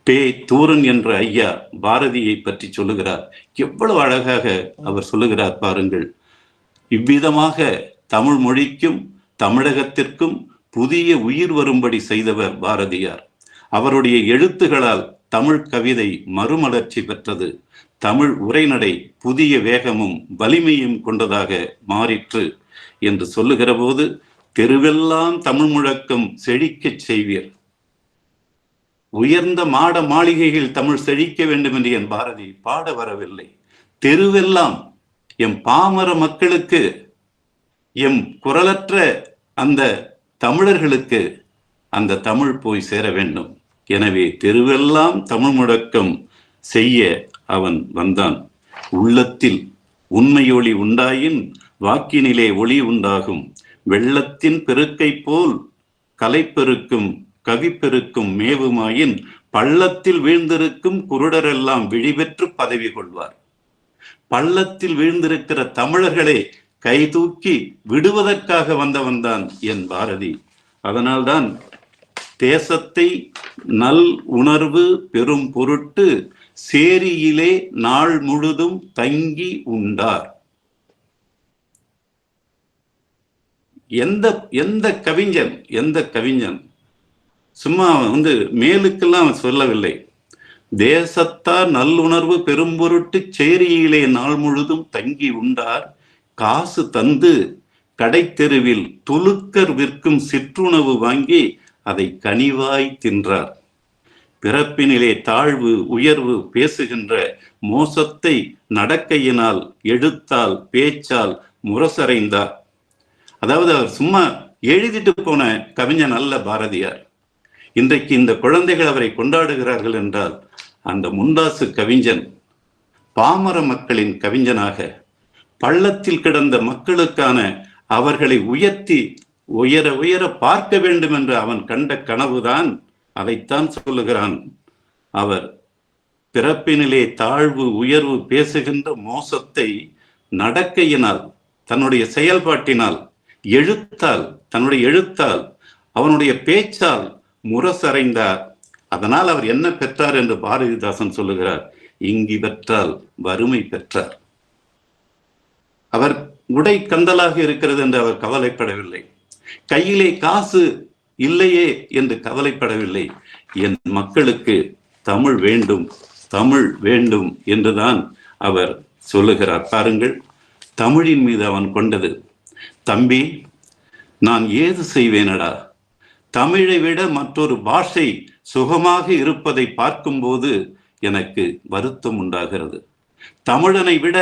பே தூரன் என்ற ஐயா பாரதியை பற்றி சொல்லுகிறார். எவ்வளவு அழகாக அவர் சொல்லுகிறார் பாருங்கள். இவ்விதமாக தமிழ் மொழிக்கும் தமிழகத்திற்கும் புதிய உயிர் வரும்படி செய்தவர் பாரதியார். அவருடைய எழுத்துகளால் தமிழ் கவிதை மறுமலர்ச்சி பெற்றது. தமிழ் உரைநடை புதிய வேகமும் வலிமையும் கொண்டதாக மாறிற்று என்று சொல்லுகிற போது, தெருவெல்லாம் தமிழ் முழக்கம் செழிக்கச் செய்வீர், உயர்ந்த மாட மாளிகையில் தமிழ் செழிக்க வேண்டும் என்று என் பாரதி பாட வரவில்லை. தெருவெல்லாம் எம் பாமர மக்களுக்கு, எம் குரலற்ற அந்த தமிழர்களுக்கு அந்த தமிழ் போய் சேர வேண்டும். எனவே தெருவெல்லாம் தமிழ் முழக்கம் செய்ய அவன் வந்தான். உள்ளத்தில் உண்மையொளி உண்டாயின் வாக்கினிலே ஒளி உண்டாகும், வெள்ளத்தின் பெருக்கை போல் கலைப்பெருக்கும் கவிப்பெருக்கும் மேவுமாயின் பள்ளத்தில் வீழ்ந்திருக்கும் குருடரெல்லாம் விழிபெற்று பதவி கொள்வார். பள்ளத்தில் வீழ்ந்திருக்கிற தமிழர்களை கைதூக்கி விடுவதற்காக வந்தவன்தான் என் பாரதி. அதனால்தான் தேசத்தை நல் உணர்வு பெரும் பொருட்டு சேரியிலே நாள் முழுதும் தங்கி உண்டார். எந்த கவிஞன் சும்மா மேலுக்கெல்லாம் சொல்லவில்லை. தேசத்தார் நல்லுணர்வு பெரும்பொருட்டு சேரியிலே நாள் முழுதும் தங்கி உண்டார், காசு தந்து கடைத்தெருவில் துலுக்கர் விற்கும் சிற்றுணவு வாங்கி அதை கனிவாய் தின்றார். பிறப்பினிலே தாழ்வு உயர்வு பேசுகின்ற மோசத்தை நடக்கையினால் எழுத்தால் பேச்சால் முரசறைந்தார். அதாவது அவர் சும்மா எழுதிட்டு போன கவிஞன் அல்ல பாரதியார். இன்றைக்கு இந்த குழந்தைகள் அவரை கொண்டாடுகிறார்கள் என்றால் அந்த முண்டாசு கவிஞன் பாமர மக்களின் கவிஞனாக, பள்ளத்தில் கிடந்த மக்களுக்கான அவர்களை உயர்த்தி உயர உயர பார்க்க வேண்டும் என்று அவன் கண்ட கனவுதான். அதைத்தான் சொல்லுகிறான். அவர் பிறப்பினிலே தாழ்வு உயர்வு பேசுகின்ற மோசத்தை நடக்கையினால், தன்னுடைய செயல்பாட்டினால், எழுத்தால், தன்னுடைய எழுத்தால், அவனுடைய பேச்சால் முரசறைந்தார். அதனால் அவர் என்ன பெற்றார் என்று பாரதிதாசன் சொல்லுகிறார், இங்கி பெற்றால் வறுமை பெற்றார். அவர் உடை கந்தலாக இருக்கிறது என்று அவர் கவலைப்படவில்லை. கையிலே காசு இல்லையே என்று கவலைப்படவில்லை. என் மக்களுக்கு தமிழ் வேண்டும், தமிழ் வேண்டும் என்றுதான் அவர் சொல்லுகிறார். பாருங்கள், தமிழின் மீது அவன் கொண்டது. தம்பி, நான் ஏது செய்வேனடா, தமிழை விட மற்றொரு பாஷை சுகமாக இருப்பதை பார்க்கும்போது எனக்கு வருத்தம் உண்டாகிறது. தமிழனை விட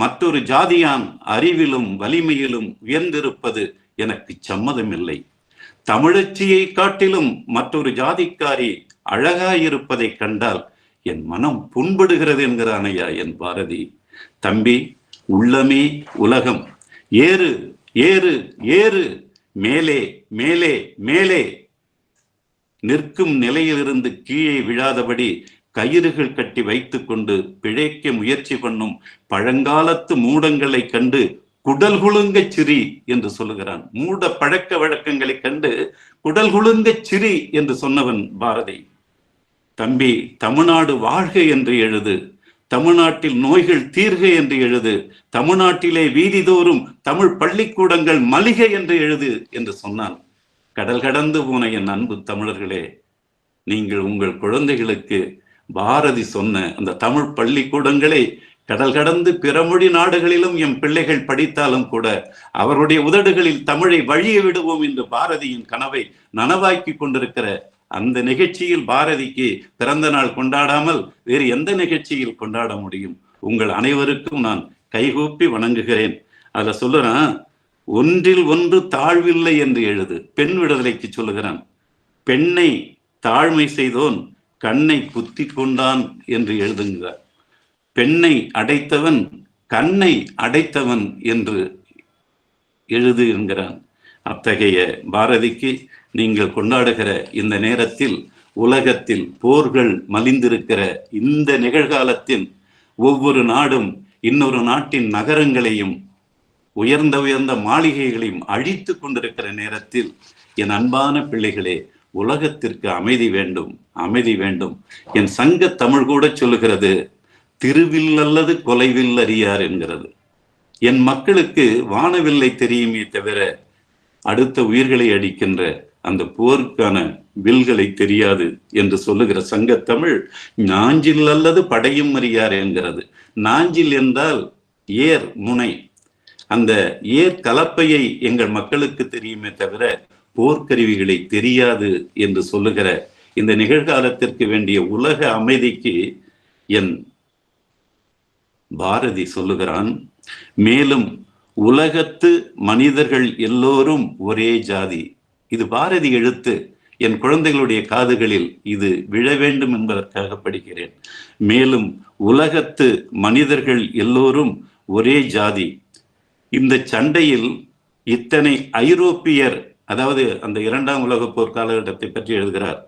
மற்றொரு ஜாதியான் அறிவிலும் வலிமையிலும் உயர்ந்திருப்பது எனக்கு சம்மதமில்லை. தமிழச்சியை காட்டிலும் மற்றொரு ஜாதிக்காரி அழகாயிருப்பதை கண்டால் என் மனம் புண்படுகிறது என்கிறான் ஐயா என் பாரதி. தம்பி, உள்ளமே உலகம், ஏறு ஏறு ஏறு, மேலே மேலே மேலே. நிற்கும் நிலையிலிருந்து கீழே விழாதபடி கயிறுகள் கட்டி வைத்துக் கொண்டு பிழைக்க முயற்சி பண்ணும் பழங்காலத்து மூடங்களை கண்டு குடல் குலுங்க சிரி என்று சொல்லுகிறான். மூட பழக்க வழக்கங்களை கண்டு குடல் குலுங்க சிரி என்று சொன்னவன் பாரதி. தம்பி, தமிழ்நாடு வாழ்க என்று எழுது, தமிழ்நாட்டில் நோய்கள் தீர்க என்று எழுது, தமிழ்நாட்டிலே வீதிதோறும் தமிழ் பள்ளிக்கூடங்கள் மலிக என்று எழுது என்று சொன்னான். கடல் கடந்து போன என் அன்பு தமிழர்களே, நீங்கள் உங்கள் குழந்தைகளுக்கு பாரதி சொன்ன அந்த தமிழ் பள்ளிக்கூடங்களை கடல் கடந்து பிறமொழி நாடுகளிலும் எம் பிள்ளைகள் படித்தாலும் கூட அவருடைய உதடுகளில் தமிழை வழிய விடுவோம் என்று பாரதியின் கனவை நனவாக்கி கொண்டிருக்கிற அந்த நிகழ்ச்சியில் பாரதிக்கு பிறந்த நாள் கொண்டாடாமல் வேறு எந்த நிகழ்ச்சியில் கொண்டாட முடியும்? உங்கள் அனைவருக்கும் நான் கைகூப்பி வணங்குகிறேன். அதுல சொல்லுறான், ஒன்றில் ஒன்று தாழ்வில்லை என்று எழுது. பெண் விடுதலைக்கு சொல்லுகிறான். பெண்ணை தாழ்மை செய்தோன் கண்ணை குத்தி கொண்டான் என்று எழுதுகிறார். பெண்ணை அடைத்தவன் கண்ணை அடைத்தவன் என்று எழுது என்கிறான். அத்தகைய பாரதிக்கு நீங்கள் கொண்டாடுகிற இந்த நேரத்தில், உலகத்தில் போர்கள் மலிந்திருக்கிற இந்த நிகழ்காலத்தில், ஒவ்வொரு நாடும் இன்னொரு நாட்டின் நகரங்களையும் உயர்ந்த உயர்ந்த மாளிகைகளையும் அழித்து கொண்டிருக்கிற நேரத்தில், என் அன்பான பிள்ளைகளே, உலகத்திற்கு அமைதி வேண்டும், அமைதி வேண்டும். என் சங்க தமிழ் கூட சொல்லுகிறது, திருவில் அல்லது கொலைவில் அறியார் என்கிறது. என் மக்களுக்கு வானவில்லை தெரியுமே தவிர அடுத்த உயிர்களை அடிக்கின்ற அந்த போருக்கான வில்களை தெரியாது என்று சொல்லுகிற சங்கத்தமிழ், நாஞ்சில் அல்லது படையும் அறியார் என்கிறது. நாஞ்சில் என்றால் ஏர் முனை. அந்த ஏர் கலப்பையை எங்கள் மக்களுக்கு தெரியுமே தவிர போர்க்கருவிகளை தெரியாது என்று சொல்லுகிற இந்த நிகழ்காலத்திற்கு வேண்டிய உலக அமைதிக்கு என் பாரதி சொல்லுகிறான். மேலும் உலகத்து மனிதர்கள் எல்லோரும் ஒரே ஜாதி. இது பாரதி எழுத்து. என் குழந்தைகளுடைய காதுகளில் இது விழ வேண்டும் என்பதற்காக படிக்கிறேன். மேலும் உலகத்து மனிதர்கள் எல்லோரும் ஒரே ஜாதி. இந்த சண்டையில் இத்தனை ஐரோப்பியர், அதாவது அந்த 2ஆம் உலகப் போர் காலகட்டத்தை பற்றி எழுதுகிறார்.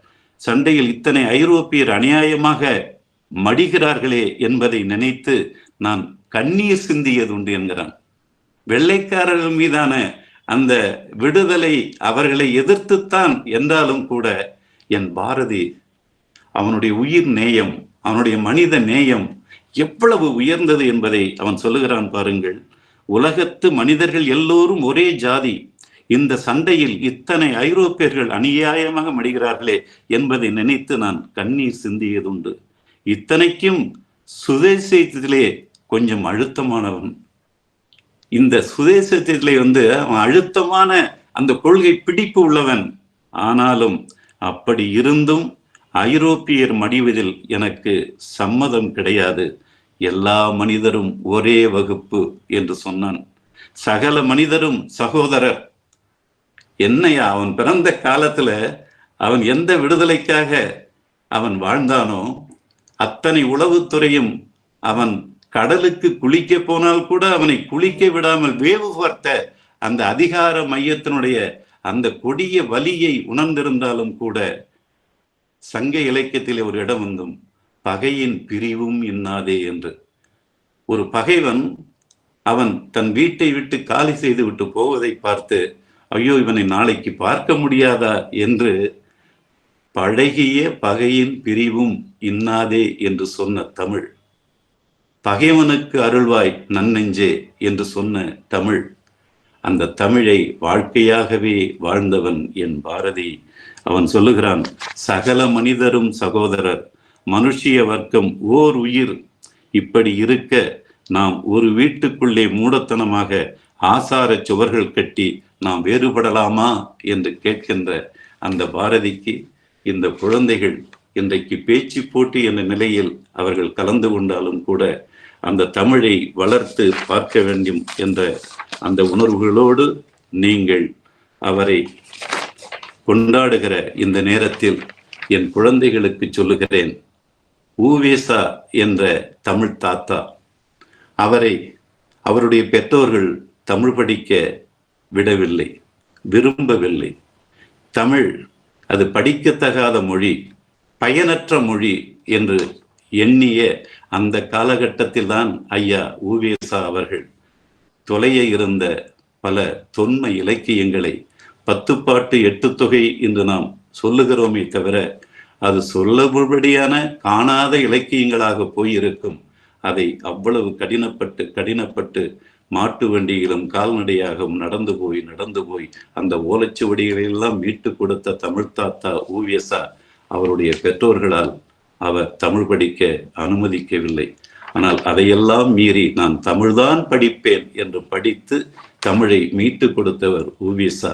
சண்டையில் இத்தனை ஐரோப்பியர் அநியாயமாக மடிகிறார்களே என்பதை நினைத்து நான் கண்ணீர் சிந்தியது உண்டு என்கிறான். வெள்ளைக்காரர்கள் மீதான அந்த விடுதலை அவர்களை எதிர்த்துத்தான் என்றாலும் கூட என் பாரதி அவனுடைய உயிர் நேயம், அவனுடைய மனித நேயம் எவ்வளவு உயர்ந்தது என்பதை அவன் சொல்லுகிறான். பாருங்கள், உலகத்து மனிதர்கள் எல்லோரும் ஒரே ஜாதி. இந்த சண்டையில் இத்தனை ஐரோப்பியர்கள் அநியாயமாக மடிகிறார்களே என்பதை நினைத்து நான் கண்ணீர் சிந்தியதுண்டு. இத்தனைக்கும் சுதேசத்திலே கொஞ்சம் அழுத்தமானவன். இந்த சுதேசத்திலே அவன் அழுத்தமான அந்த கொள்கை பிடிப்பு உள்ளவன். ஆனாலும் அப்படி இருந்தும் ஐரோப்பியர் மடிவதில் எனக்கு சம்மதம் கிடையாது. எல்லா மனிதரும் ஒரே வகுப்பு என்று சொன்னான். சகல மனிதரும் சகோதரர். என்னையா அவன் பிறந்த காலத்துல அவன் எந்த விடுதலைக்காக அவன் வாழ்ந்தானோ அத்தனை உளவுத்துறையும் அவன் கடலுக்கு குளிக்க போனால் கூட அவனை குளிக்க விடாமல் வேவு பார்த்த அந்த அதிகார மையத்தினுடைய அந்த கொடிய வலியை உணர்ந்திருந்தாலும் கூட சங்க இலக்கியத்திலே ஒரு இடம் வந்தும் பகையின் பிரிவும் இன்னாதே என்று. ஒரு பகைவன் அவன் தன் வீட்டை விட்டு காலி செய்து விட்டு போவதை பார்த்து, ஐயோ இவனை நாளைக்கு பார்க்க முடியாதா என்று பழகிய பகையின் பிரிவும் இன்னாதே என்று சொன்ன தமிழ், பகைவனுக்கு அருள்வாய் நன்னெஞ்சே என்று சொன்ன தமிழ், அந்த தமிழை வாழ்க்கையாகவே வாழ்ந்தவன் என் பாரதி. அவன் சொல்லுகிறான், சகல மனிதரும் சகோதரர், மனுஷிய வர்க்கம் ஓர் உயிர். இப்படி இருக்க நாம் ஒரு வீட்டுக்குள்ளே மூடத்தனமாக ஆசார சுவர்கள் கட்டி நாம் வேறுபடலாமா என்று கேட்கின்ற அந்த பாரதிக்கு இந்த குழந்தைகள் இன்றைக்கு பேச்சு போட்டி என்ற நிலையில் அவர்கள் கலந்து கொண்டாலும் கூட அந்த தமிழை வளர்த்து பார்க்க வேண்டும் என்ற அந்த உணர்வுகளோடு நீங்கள் அவரை கொண்டாடுகிற இந்த நேரத்தில் என் குழந்தைகளுக்கு சொல்லுகிறேன், ஊவேசா என்ற தமிழ் தாத்தா, அவருடைய பெற்றோர்கள் தமிழ் படிக்க விடவில்லை, விரும்பவில்லை. தமிழ் அது படிக்கத்தகாத மொழி, பயனற்ற மொழி என்று எண்ணிய அந்த காலகட்டத்தில் தான் ஐயா ஊவேசா அவர்கள் தொலைய இருந்த பல தொன்ம இலக்கியங்களை 10 பாட்டு 8 தொகை என்று நாம் சொல்லுகிறோமே தவிர அது சொல்லபடியான காணாத இலக்கியங்களாக போயிருக்கும். அதை அவ்வளவு கடினப்பட்டு மாட்டு வண்டியிலும் கால்நடையாகவும் நடந்து போய் அந்த ஓலைச்சுவடிகளெல்லாம் மீட்டு கொடுத்த தமிழ் தாத்தா ஊவேசா அவருடைய பெற்றோர்களால் அவர் தமிழ் படிக்க அனுமதிக்கவில்லை. ஆனால் அதையெல்லாம் மீறி நான் தமிழ்தான் படிப்பேன் என்று படித்து தமிழை மீட்டு கொடுத்தவர் ஊவேசா.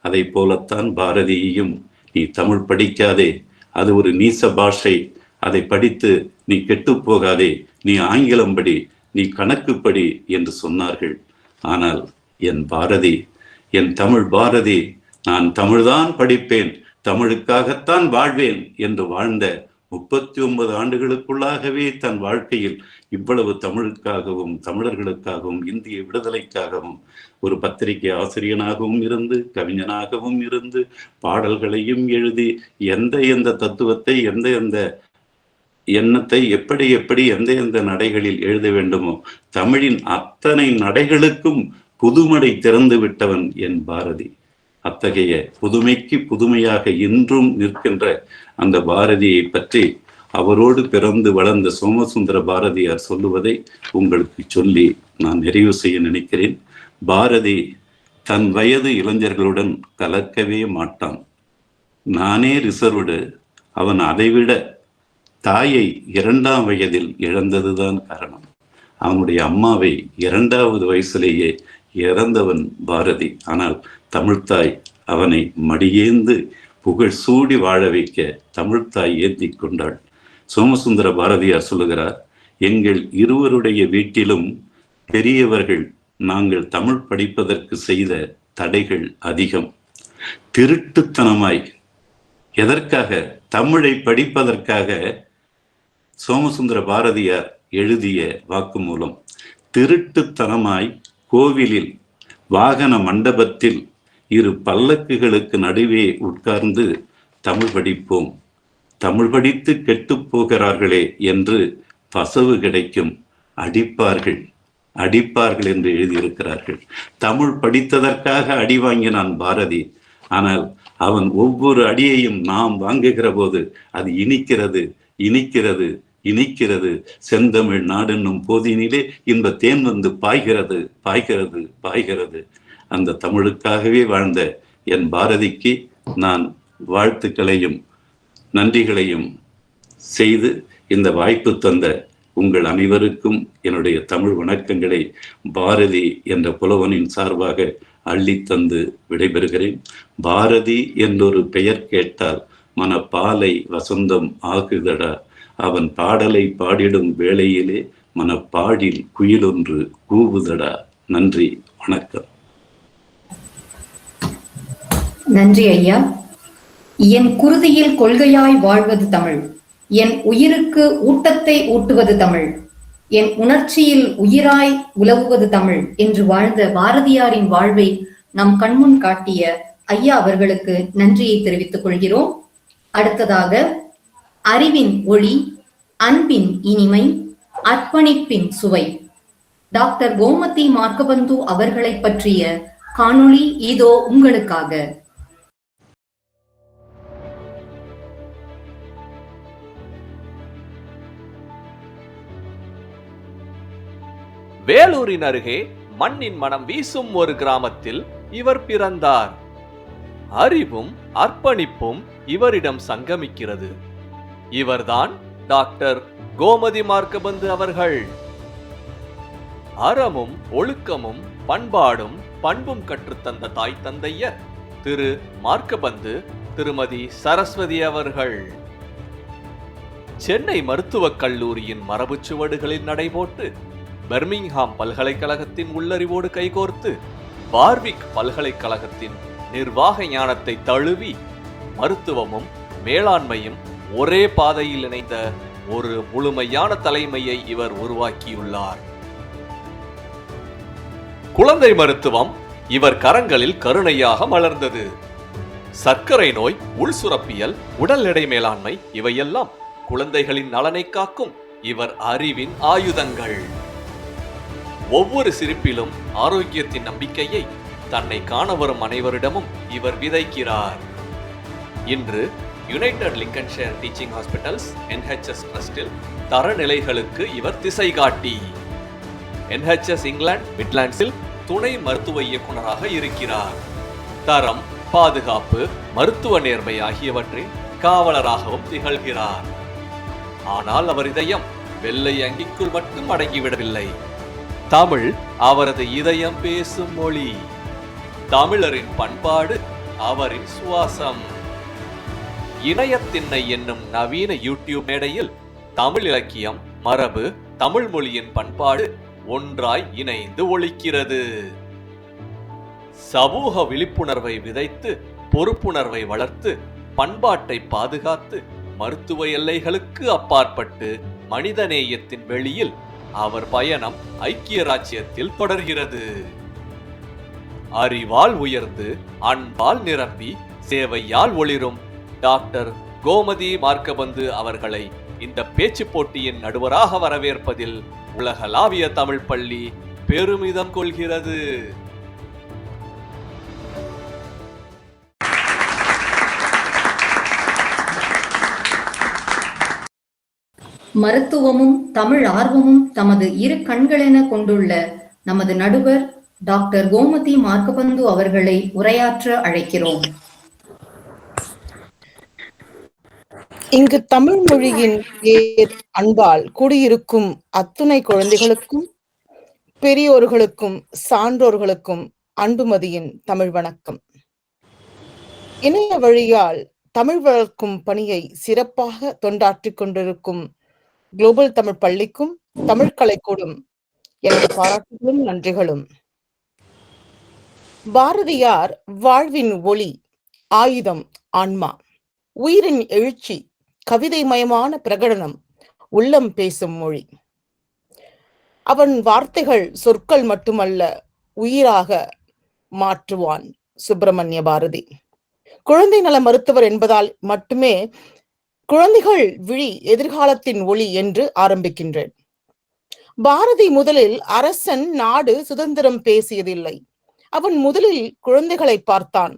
அதை போலத்தான் பாரதியையும், நீ தமிழ் படிக்காதே, அது ஒரு நீச பாஷை, அதை படித்து நீ கெட்டு போகாதே, நீ ஆங்கிலம் படி, நீ கணக்கு படி என்று சொன்னார்கள். ஆனால் என் பாரதி, என் தமிழ் பாரதி, நான் தமிழ்தான் படிப்பேன், தமிழுக்காகத்தான் வாழ்வேன் என்று வாழ்ந்த 39 ஆண்டுகளுக்குள்ளாகவே தன் வாழ்க்கையில் இவ்வளவு தமிழுக்காகவும் தமிழர்களுக்காகவும் இந்திய விடுதலைக்காகவும் ஒரு பத்திரிகை ஆசிரியனாகவும் இருந்து கவிஞனாகவும் இருந்து பாடல்களையும் எழுதி எந்த தத்துவத்தை எந்த எண்ணத்தை எப்படி எந்த நடைகளில் எழுத வேண்டுமோ தமிழின் அத்தனை நடைகளுக்கும் புதுமடை திறந்து விட்டவன் என் பாரதி. அத்தகைய புதுமைக்கு புதுமையாக இன்றும் நிற்கின்ற அந்த பாரதியை பற்றி அவரோடு பிறந்து வளர்ந்த சோமசுந்தர பாரதியார் சொல்லுவதை உங்களுக்கு சொல்லி நான் நிறைவு செய்ய நினைக்கிறேன். பாரதி தன் வயது இளைஞர்களுடன் கலக்கவே மாட்டான். நானே ரிசர்வ்டு, அவன் அதைவிட தாயை 2ஆம் வயதில் இழந்ததுதான் காரணம். அவனுடைய அம்மாவை 2வது வயசிலேயே இறந்தவன் பாரதி. ஆனால் தமிழ்த்தாய் அவனை மடியேந்து புகழ் சூடி வாழ வைக்க தமிழ்த்தாய் ஏந்தி கொண்டாள். சோமசுந்தர பாரதியார் சொல்லுகிறார், எங்கள் இருவருடைய வீட்டிலும் பெரியவர்கள் நாங்கள் தமிழ் படிப்பதற்கு செய்த தடைகள் அதிகம். திருட்டுத்தனமாய், எதற்காக? தமிழை படிப்பதற்காக. சோமசுந்தர பாரதியார் எழுதிய வாக்குமூலம். திருட்டுத்தனமாய் கோவிலில் வாகன மண்டபத்தில் 2 பல்லக்குகளுக்கு நடுவே உட்கார்ந்து தமிழ் படிப்போம், தமிழ் படித்து கெட்டு போகிறார்களே என்று பசவு கிடைக்கும், அடிப்பார்கள் என்று எழுதியிருக்கிறார்கள். தமிழ் படித்ததற்காக அடி வாங்கினான் பாரதி. ஆனால் அவன் ஒவ்வொரு அடியையும் நாம் வாங்குகிற போது அது இனிக்கிறது. செந்தமிழ் நாடென்னும் போதினிலே இந்த தேன் வந்து பாய்கிறது. அந்த தமிழுக்காகவே வாழ்ந்த என் பாரதிக்கு நான் வாழ்த்துக்களையும் நன்றிகளையும் செய்து இந்த வாய்ப்பு தந்த உங்கள் அனைவருக்கும் என்னுடைய தமிழ் வணக்கங்களை பாரதி என்ற புலவனின் சார்பாக அள்ளித்தந்து விடைபெறுகிறேன். பாரதி என்றொரு பெயர் கேட்டால் மனப்பாலை வசந்தம் ஆகுதடா, அவன் பாடலை பாடிடும் வேளையிலே மனப்பாடில் குயிலொன்று கூவுதடா. நன்றி, வணக்கம்.
நன்றி ஐயா. என் குருதியில் கொள்கையாய் வாழ்வது தமிழ், என் உயிருக்கு ஊட்டத்தை ஊட்டுவது தமிழ், என் உணர்ச்சியில் உயிராய் உலவுவது தமிழ் என்று வாழ்ந்த பாரதியாரின் வாழ்வை நம் கண்முன் காட்டிய ஐயா அவர்களுக்கு நன்றியை தெரிவித்துக் கொள்கிறோம். அடுத்ததாக அறிவின் ஒளி, அன்பின் இனிமை, அர்ப்பணிப்பின் சுவை டாக்டர் கோமதி மார்க்கபந்து அவர்களை பற்றிய காணொளி இதோ உங்களுக்காக.
வேலூரின் அருகே மண்ணின் மனம் வீசும் ஒரு கிராமத்தில் இவர் பிறந்தார். அறிவும் அர்ப்பணிப்பும் இவரிடம் சங்கமிக்கிறது. இவர்தான் டாக்டர் கோமதி மார்க்கபந்து அவர்கள். அறமும் ஒழுக்கமும் பண்பாடும் பண்பும் கற்றுத்தந்த தாய் தந்தையர் திரு மார்க்கபந்து, திருமதி சரஸ்வதி அவர்கள். சென்னை மருத்துவக் கல்லூரியின் மரபுச்சுவடுகளில் நடைபோட்டு பர்மிங்ஹாம் பல்கலைக்கழகத்தின் உள்ளறிவோடு கைகோர்த்து வார்விக் பல்கலைக்கழகத்தின் நிர்வாக ஞானத்தை தழுவி மருத்துவமும் மேலாண்மையும் ஒரே பாதையில் இணைந்த ஒரு முழுமையான தலைமையை இவர் உருவாக்கியுள்ளார். குழந்தை மருத்துவம் இவர் கரங்களில் கருணையாக மலர்ந்தது. சர்க்கரை நோய், உள் சுரப்பியல், உடல் எடை மேலாண்மை இவையெல்லாம் குழந்தைகளின் நலனை காக்கும் இவர் அறிவின் ஆயுதங்கள். ஒவ்வொரு சிரிப்பிலும் ஆரோக்கியத்தின் நம்பிக்கையை தன்னை காண வரும் அனைவரிடமும் இவர் விதைக்கிறார். இன்று யுனைடெட் லிங்கன்ஷயர் டீச்சிங் ஹாஸ்பிட்டல்ஸ் NHS ட்ரஸ்டில் தரநிலைகளுக்கு இவர் திசை காட்டி NHS இங்கிலாந்து மிட்லாண்ட்ஸில் துணை மருத்துவ இயக்குநராக இருக்கிறார். தரம், பாதுகாப்பு, மருத்துவ நேர்மை ஆகியவற்றின் காவலராகவும் திகழ்கிறார். ஆனால் அவர் இதயம் வெள்ளை அங்கிக்குள் மட்டும் அடங்கிவிடவில்லை. தமிழ் அவரது இதயம் பேசும் மொழி. தமிழரின் பண்பாடு அவரின் சுவாசம். இணையத்திண்ணை என்னும் நவீன யூடியூப் மேடையில் தமிழ் இலக்கியம், மரபு, தமிழ் மொழியின் பண்பாடு ஒன்றாய் இணைந்து ஒலிக்கிறது. சமூக விழிப்புணர்வை விதைத்து பொறுப்புணர்வை வளர்த்து பண்பாட்டை பாதுகாத்து மருத்துவ எல்லைகளுக்கு அப்பாற்பட்டு மனிதநேயத்தின் வெளியில் அவர் பயணம் ஐக்கிய ராச்சியத்தில் தொடர்கிறது. அறிவால் உயர்ந்து அன்பால் நிரம்பி சேவையால் ஒளிரும் டாக்டர் கோமதி மார்க்கபந்து அவர்களை இந்த பேச்சு போட்டியின் நடுவராக வரவேற்பதில் உலகளாவிய தமிழ் பள்ளி பெருமிதம் கொள்கிறது.
மருத்துவமும் தமிழ் ஆர்வமும் தமது இரு கண்களென கொண்டுள்ள நமது நடுவர் டாக்டர் கோமதி மார்க்கபந்து அவர்களை உரையாற்ற அழைக்கிறோம்.
இங்கு தமிழ் மொழியின் அன்பால் கூடியிருக்கும் அத்துணை குழந்தைகளுக்கும் பெரியோர்களுக்கும் சான்றோர்களுக்கும் அன்புமதியின் தமிழ் வணக்கம். இணைய வழியால் தமிழ் வளர்க்கும் பணியை சிறப்பாக தொண்டாற்றிக் கொண்டிருக்கும் குளோபல் தமிழ் பள்ளிக்கும் தமிழ் கலைக்கூடும் எனது பாராட்டுகளும் நன்றிகளும். பாரதியார் வாழ்வின் ஒளி, ஆயுதம் ஆன்மா, உயிரின் எழுச்சி, கவிதை மயமான பிரகடனம், உள்ளம் பேசும் மொழி. அவன் வார்த்தைகள் சொற்கள் மட்டுமல்ல, உயிராக மாற்றுவான் சுப்பிரமணிய பாரதி. குழந்தை நல மருத்துவர் என்பதால் மட்டுமே குழந்தைகள் விழி எதிர்காலத்தின் ஒளி என்று ஆரம்பிக்கின்றேன். பாரதி முதலில் அரசன், நாடு, சுதந்திரம் பேசியதில்லை. அவன் முதலில் குழந்தைகளை பார்த்தான்.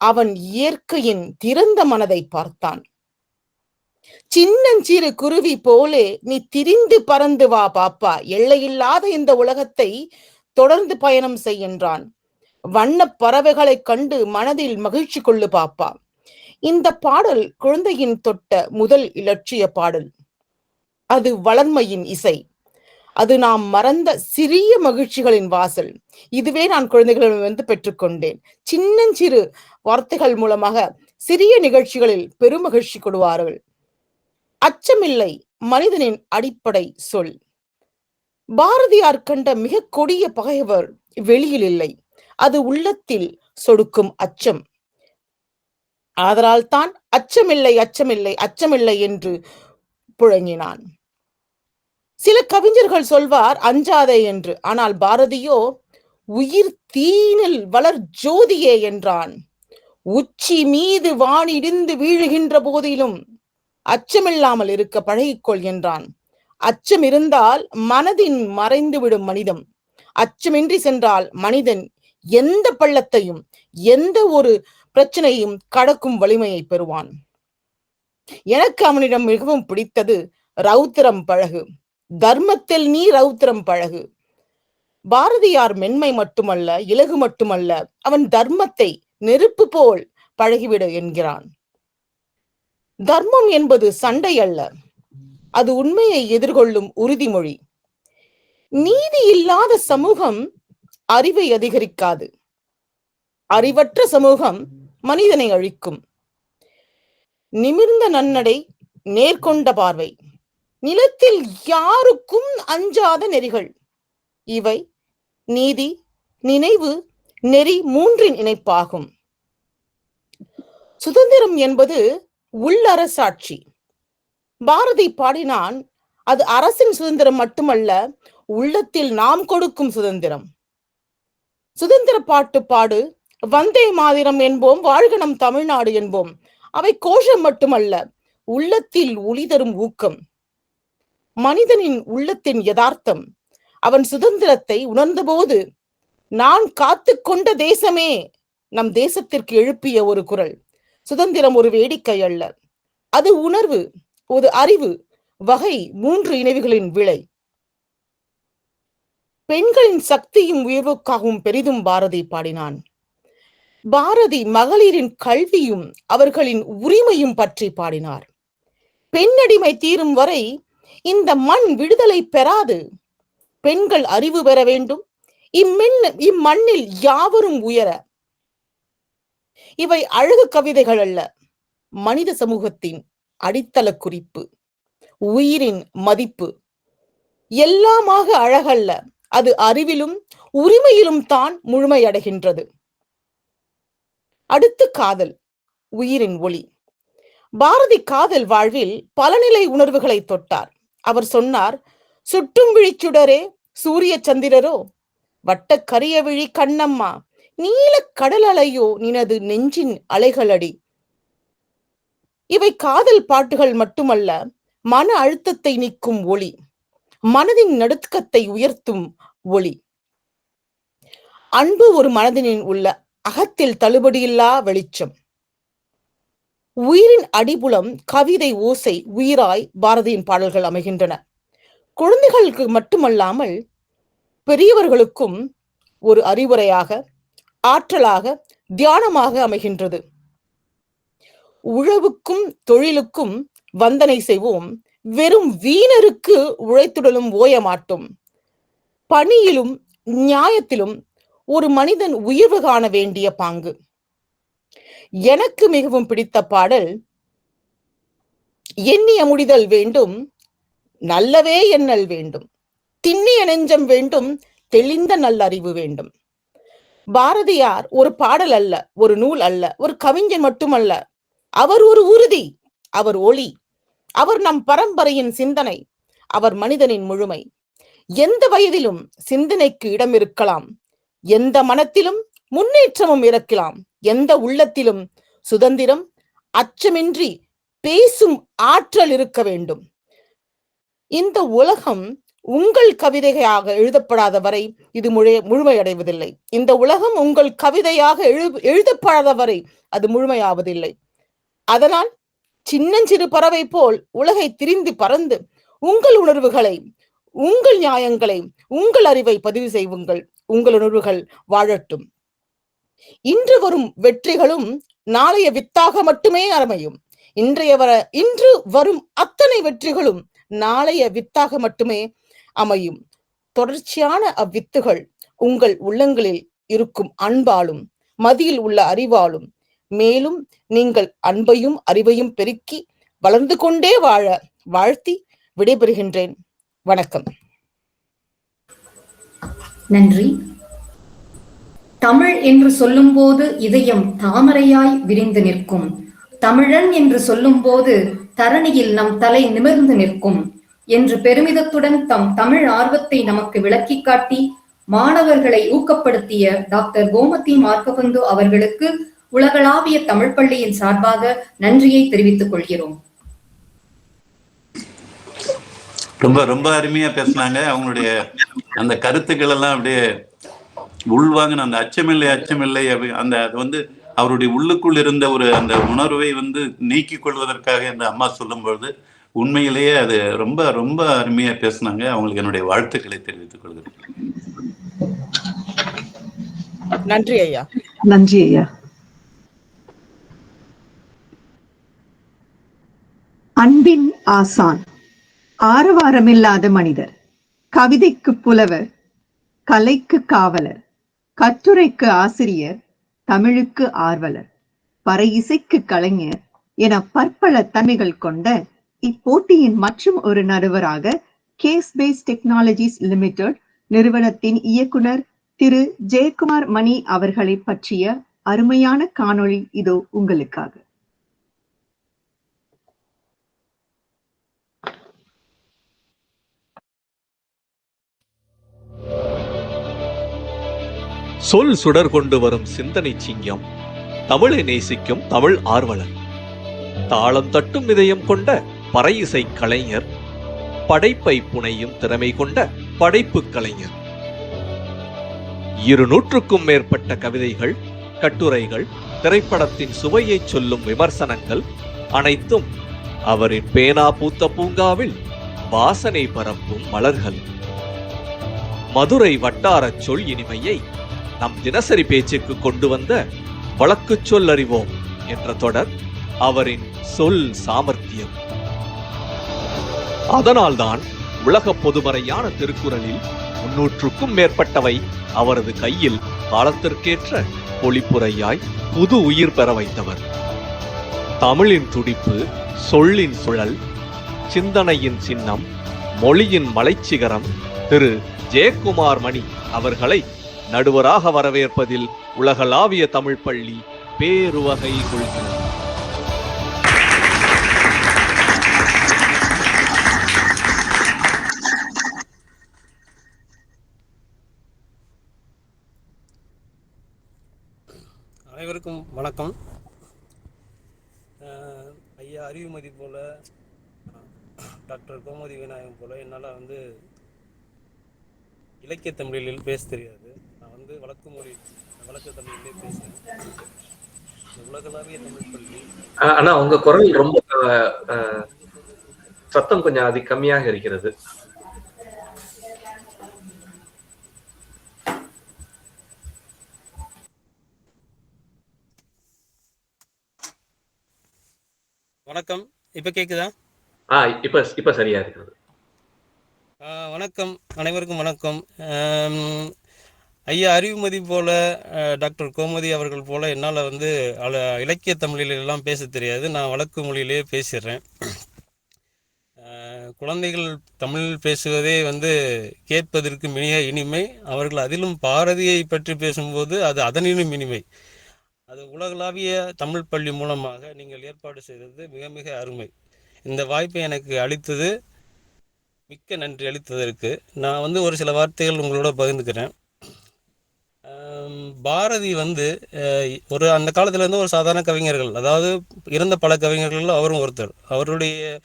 அவன் இயற்கையின் திறந்த மனதை பார்த்தான். சின்னஞ்சிறு குருவி போலே நீ திரிந்து பறந்து வா பாப்பா, எல்லையில்லாத இந்த உலகத்தை தொடர்ந்து பயணம் செய்கின்றான். வண்ண பறவைகளை கண்டு மனதில் மகிழ்ச்சி கொள்ளு பாப்பா. இந்த பாடல் குழந்தையின் தொட்ட முதல் இலட்சிய பாடல். அது வளர்மையின் இசை. அது நாம் மறந்த சிறிய மகிழ்ச்சிகளின் வாசல். இதுவே நான் குழந்தைகளிடமிருந்து பெற்றுக்கொண்டேன். சின்னஞ்சிறு வார்த்தைகள் மூலமாக சிறிய நிகழ்ச்சிகளில் பெருமகிழ்ச்சி கொடுவார்கள். அச்சமில்லை மனிதனின் அடிப்படை சொல். பாரதியார் கண்ட மிக கொடிய பகைவர் வெளியில் இல்லை, அது உள்ளத்தில் சொடுக்கும் அச்சம். ஆதலால் தான் அச்சமில்லை அச்சமில்லை அச்சமில்லை என்று புழங்கினான். சில கவிஞர்கள் சொல்வார் அஞ்சாதே என்று. ஆனால் பாரதியோ உயிர் தீனில் வளர் ஜோதியே என்றான். உச்சி மீது வானிடிந்து வீழுகின்ற போதிலும் அச்சமில்லாமல் இருக்க பழகிக்கொள் என்றான். அச்சம் இருந்தால் மனதின் மறைந்துவிடும் மனிதம். அச்சமின்றி சென்றால் மனிதன் எந்த பள்ளத்தையும் எந்த ஒரு பிரச்சனையும் கடக்கும் வலிமையை பெறுவான். எனக்கு அவனிடம் மிகவும் பிடித்தது ரௌத்திரம் பழகு, தர்மத்தில் நீ ரௌத்திரம் பழகு. பாரதியார் மென்மை மட்டுமல்ல, இலகு மட்டுமல்ல, அவன் தர்மத்தை நெருப்பு போல் பழகிவிடு என்கிறான். தர்மம் என்பது சண்டை அல்ல, அது உண்மையை எதிர்கொள்ளும் உறுதிமொழி. நீதி இல்லாத சமூகம் அறிவை அதிகரிக்காது. அறிவற்ற சமூகம் மனிதனை அழிக்கும். நிமிர்ந்த நன்னடை, நேர்கொண்ட பார்வை, நிலத்தில் யாருக்கும் அஞ்சாத நெறிகள், இவை நீதி, நினைவு, நெறி மூன்றின் இணைப்பாகும். சுதந்திரம் என்பது உள்ளரசாட்சி. பாரதி பாடினான், அது அரசின் சுதந்திரம் மட்டுமல்ல, உள்ளத்தில் நாம் கொடுக்கும் சுதந்திரம். சுதந்திர பாட்டு பாடு, வந்தே மாதிரம் என்போம், வாழ்க நம் தமிழ்நாடு என்போம். அவை கோஷம் மட்டுமல்ல, உள்ளத்தில் ஒளி தரும் ஊக்கம். மனிதனின் உள்ளத்தின் யதார்த்தம். அவன் சுதந்திரத்தை உணர்ந்தபோது, நான் காத்து கொண்ட தேசமே நம் தேசத்திற்கு எழுப்பிய ஒரு குரல். சுதந்திரம் ஒரு வேடிக்கை அல்ல, அது உணர்வு, ஒரு அறிவு வகை, மூன்று இணைவுகளின் விளை. பெண்களின் சக்தியும் உயர்வுக்காகவும் பெரிதும் பாரதி பாடினான். பாரதி மகளிரின் கல்வியும் அவர்களின் உரிமையும் பற்றி பாடினார். பெண்ணடிமை தீரும் வரை இந்த மண் விடுதலை பெறாது. பெண்கள் அறிவு பெற வேண்டும், இம்மண்ணில் யாவரும் உயர. இவை அழகு கவிதைகள் அல்ல, மனித சமூகத்தின் அடித்தள குறிப்பு, உயிரின் மதிப்பு. எல்லாமாக அழகல்ல, அது அறிவிலும் உரிமையிலும் தான் முழுமையடைகின்றது. அடுத்து காதல், உயிரின் ஒளி. பாரதி காதல் வாழ்வில் பலநிலை உணர்வுகளை தொட்டார். அவர் சொன்னார், சுட்டும் விழிச்சுடரே சூரிய சந்திரரோ, வட்ட கரிய விழி கண்ணம்மா, நீல கடல் அலையோ நினது நெஞ்சின் அலைகளடி. இவை காதல் பாட்டுகள் மட்டுமல்ல, மன அழுத்தத்தை நீக்கும் ஒளி, மனதின் நடுக்கத்தை உயர்த்தும் ஒளி. அன்பு ஒரு மனதினில் உள்ள அகத்தில் தள்ளுபடியில்லா வெளிச்சம். உயிரின் அடிபுலம், கவிதை ஓசை, உயிராய் பாரதியின் பாடல்கள் அமைகின்றன. குழந்தைகளுக்கு மட்டுமல்லாமல் பெரியவர்களுக்கும் ஒரு அறிவுரையாக, ஆற்றலாக, தியானமாக அமைகின்றது. உழவுக்கும் தொழிலுக்கும் வந்தனை செய்வோம், வெறும் வீணருக்கு உழைத்துடலும் ஓய மாட்டோம். பணியிலும் நியாயத்திலும் ஒரு மனிதன் உயர்வு காண வேண்டிய பாங்கு. எனக்கு மிகவும் பிடித்த பாடல், எண்ணிய முடிதல் வேண்டும், நல்லவே எண்ணல் வேண்டும், திண்ணிய நெஞ்சம் வேண்டும், தெளிந்த நல்லறிவு வேண்டும். பாரதியார் ஒரு பாடல் அல்ல, ஒரு நூல் அல்ல, ஒரு கவிஞன் மட்டுமல்ல, அவர் ஒரு உறுதி, அவர் ஒளி, அவர் நம் பரம்பரையின் சிந்தனை, அவர் மனிதனின் முழுமை. எந்த வயதிலும் சிந்தனைக்கு இடம் இருக்கலாம், எந்த மனத்திலும் முன்னேற்றமும் இருக்கலாம், எந்த உள்ளத்திலும் சுதந்திரம், அச்சமின்றி பேசும் ஆற்றல் இருக்க வேண்டும். இந்த உலகம் உங்கள் கவிதையாக எழுதப்படாத வரை இது முழுமையடைவதில்லை. இந்த உலகம் உங்கள் கவிதையாக எழுதப்படாத வரை அது முழுமையாவதில்லை. அதனால் சின்னஞ்சிறு பறவை போல் உலகை திரிந்து பறந்து உங்கள் உணர்வுகளை, உங்கள் நியாயங்களை, உங்கள் அறிவை பதிவு செய்வுங்கள். உங்கள் உணர்வுகள் வாழட்டும். இன்று வரும் வெற்றிகளும் நாளைய வித்தாக மட்டுமே அமையும். இன்று வரும் அத்தனை வெற்றிகளும் நாளைய வித்தாக மட்டுமே அமையும். தொடர்ச்சியான அவ்வித்துகள் உங்கள் உள்ளங்களில் இருக்கும் அன்பாலும் மதியில் உள்ள அறிவாலும், மேலும் நீங்கள் அன்பையும் அறிவையும் பெருக்கி வளர்ந்து கொண்டே வாழ வாழ்த்தி விடைபெறுகின்றேன். வணக்கம்.
நன்றி. தமிழ் என்று சொல்லும்போது இதயம் தாமரையாய் விரிந்து நிற்கும். தமிழன் என்று சொல்லும்போது தரணியில் நம் தலை நிமிர்ந்து நிற்கும். என்று பெருமிதத்துடன் தம் தமிழ் ஆர்வத்தை நமக்கு விளக்கிக் காட்டி மாணவர்களை ஊக்கப்படுத்திய டாக்டர் கோமதி மார்க்கபந்து அவர்களுக்கு உலகளாவிய தமிழ் பள்ளியின் சார்பாக நன்றியை தெரிவித்துக் கொள்கிறோம்.
ரொம்ப ரொம்ப அருமையா பேசினாங்க. அவங்களுடைய அந்த கருத்துக்கள் எல்லாம் அப்படியே உள்வாங்கின அந்த அச்சமில்லை அந்த அது வந்து அவருடைய உள்ளுக்குள் இருந்த ஒரு அந்த உணர்வை வந்து நீக்கிக் கொள்வதற்காக என்று அம்மா சொல்லும் பொழுது உண்மையிலேயே அது ரொம்ப ரொம்ப அருமையா பேசினாங்க. அவங்களுக்கு என்னுடைய வாழ்த்துக்களை தெரிவித்துக் கொள்கிறேன்.
நன்றி ஐயா.
நன்றி ஐயா. அன்பின் ஆசான், ஆரவாரமில்லாத மனிதர், கவிதைக்கு புலவர், கலைக்கு காவலர், கட்டுரைக்கு ஆசிரியர், தமிழுக்கு ஆர்வலர், பறை இசைக்கு கலைஞர் என பற்பல தன்மைகள் கொண்ட இப்போட்டியின் மற்றும் ஒரு நடுவராக கேஸ் பேஸ் டெக்னாலஜிஸ் லிமிடெட் நிறுவனத்தின் இயக்குனர் திரு ஜெயக்குமார் மணி அவர்களை பற்றிய அருமையான காணொளி இதோ உங்களுக்காக.
சொல் சுடர் கொண்டு வரும் சிந்தனை சிங்கம், தமிழை நேசிக்கும் தமிழ் ஆர்வலர், தாளம் தட்டும் இதயம் கொண்ட பறை இசை கலைஞர், படைப்பை புனையும் திறமை கொண்ட படைப்பு கலைஞர். 200க்கும் மேற்பட்ட கவிதைகள், கட்டுரைகள், திரைப்படத்தின் சுவையை சொல்லும் விமர்சனங்கள் அனைத்தும் அவரின் பேனா பூத்த பூங்காவில் வாசனை பரப்பும் மலர்கள். மதுரை வட்டார சொல் இனிமையை நம் தினசரி பேச்சுக்கு கொண்டு வந்த வழக்கு சொல் அறிவோம் என்ற தொடர் அவரின் சொல் சாமர்த்தியம். அதனால்தான் உலக பொதுமறையான திருக்குறளில் 300க்கும் மேற்பட்டவை அவரது கையில் காலத்திற்கேற்ற பொழிப்புரையாய் புது உயிர் பெற வைத்தவர். தமிழின் துடிப்பு, சொல்லின் சுழல், சிந்தனையின் சின்னம், மொழியின் மலைச்சிகரம் திரு ஜெயக்குமார் மணி அவர்களை நடுவராக வரவேற்பதில் உலகளாவிய தமிழ் பள்ளி பேருவகை கொள்கிறது.
அனைவருக்கும் வணக்கம். ஐயா அறிவுமதி போல, டாக்டர் கோமதி விநாயகம் போல என்னால் இலக்கிய தமிழில் பேச தெரியாது. நான் வழக்கு தமிழிலே பேசுகிறேன். இந்த உலகளாவிய தமிழ் பள்ளி.
ஆனா உங்க குரல் ரொம்ப சத்தம் கொஞ்சம் கம்மியாக இருக்கிறது.
வணக்கம், இப்ப கேக்குதா?
இப்ப சரியா இருக்கிறது.
வணக்கம், அனைவருக்கும் வணக்கம். ஐயா அறிவுமதி போல, டாக்டர் கோமதி அவர்கள் போல என்னால் இலக்கிய தமிழிலெல்லாம் பேச தெரியாது. நான் வழக்கு மொழியிலே பேசிடுறேன். குழந்தைகள் தமிழ் பேசுவதே கேட்பதற்கு மிக இனிமை. அவர்கள் அதிலும் பாரதியை பற்றி பேசும்போது அது அதனினும் இனிமை. அது உலகளாவிய தமிழ் பள்ளி மூலமாக நீங்கள் ஏற்பாடு செய்தது மிக மிக அருமை. இந்த வாய்ப்பை எனக்கு அளித்தது மிக்க நன்றி. அளித்ததற்கு நான் ஒரு சில வார்த்தைகள் உங்களோட பகிர்ந்துக்கிறேன். பாரதி ஒரு அந்த காலத்துல ஒரு சாதாரண கவிஞர்கள், அதாவது இருந்த பல கவிஞர்கள் அவரும் ஒருத்தர். அவருடைய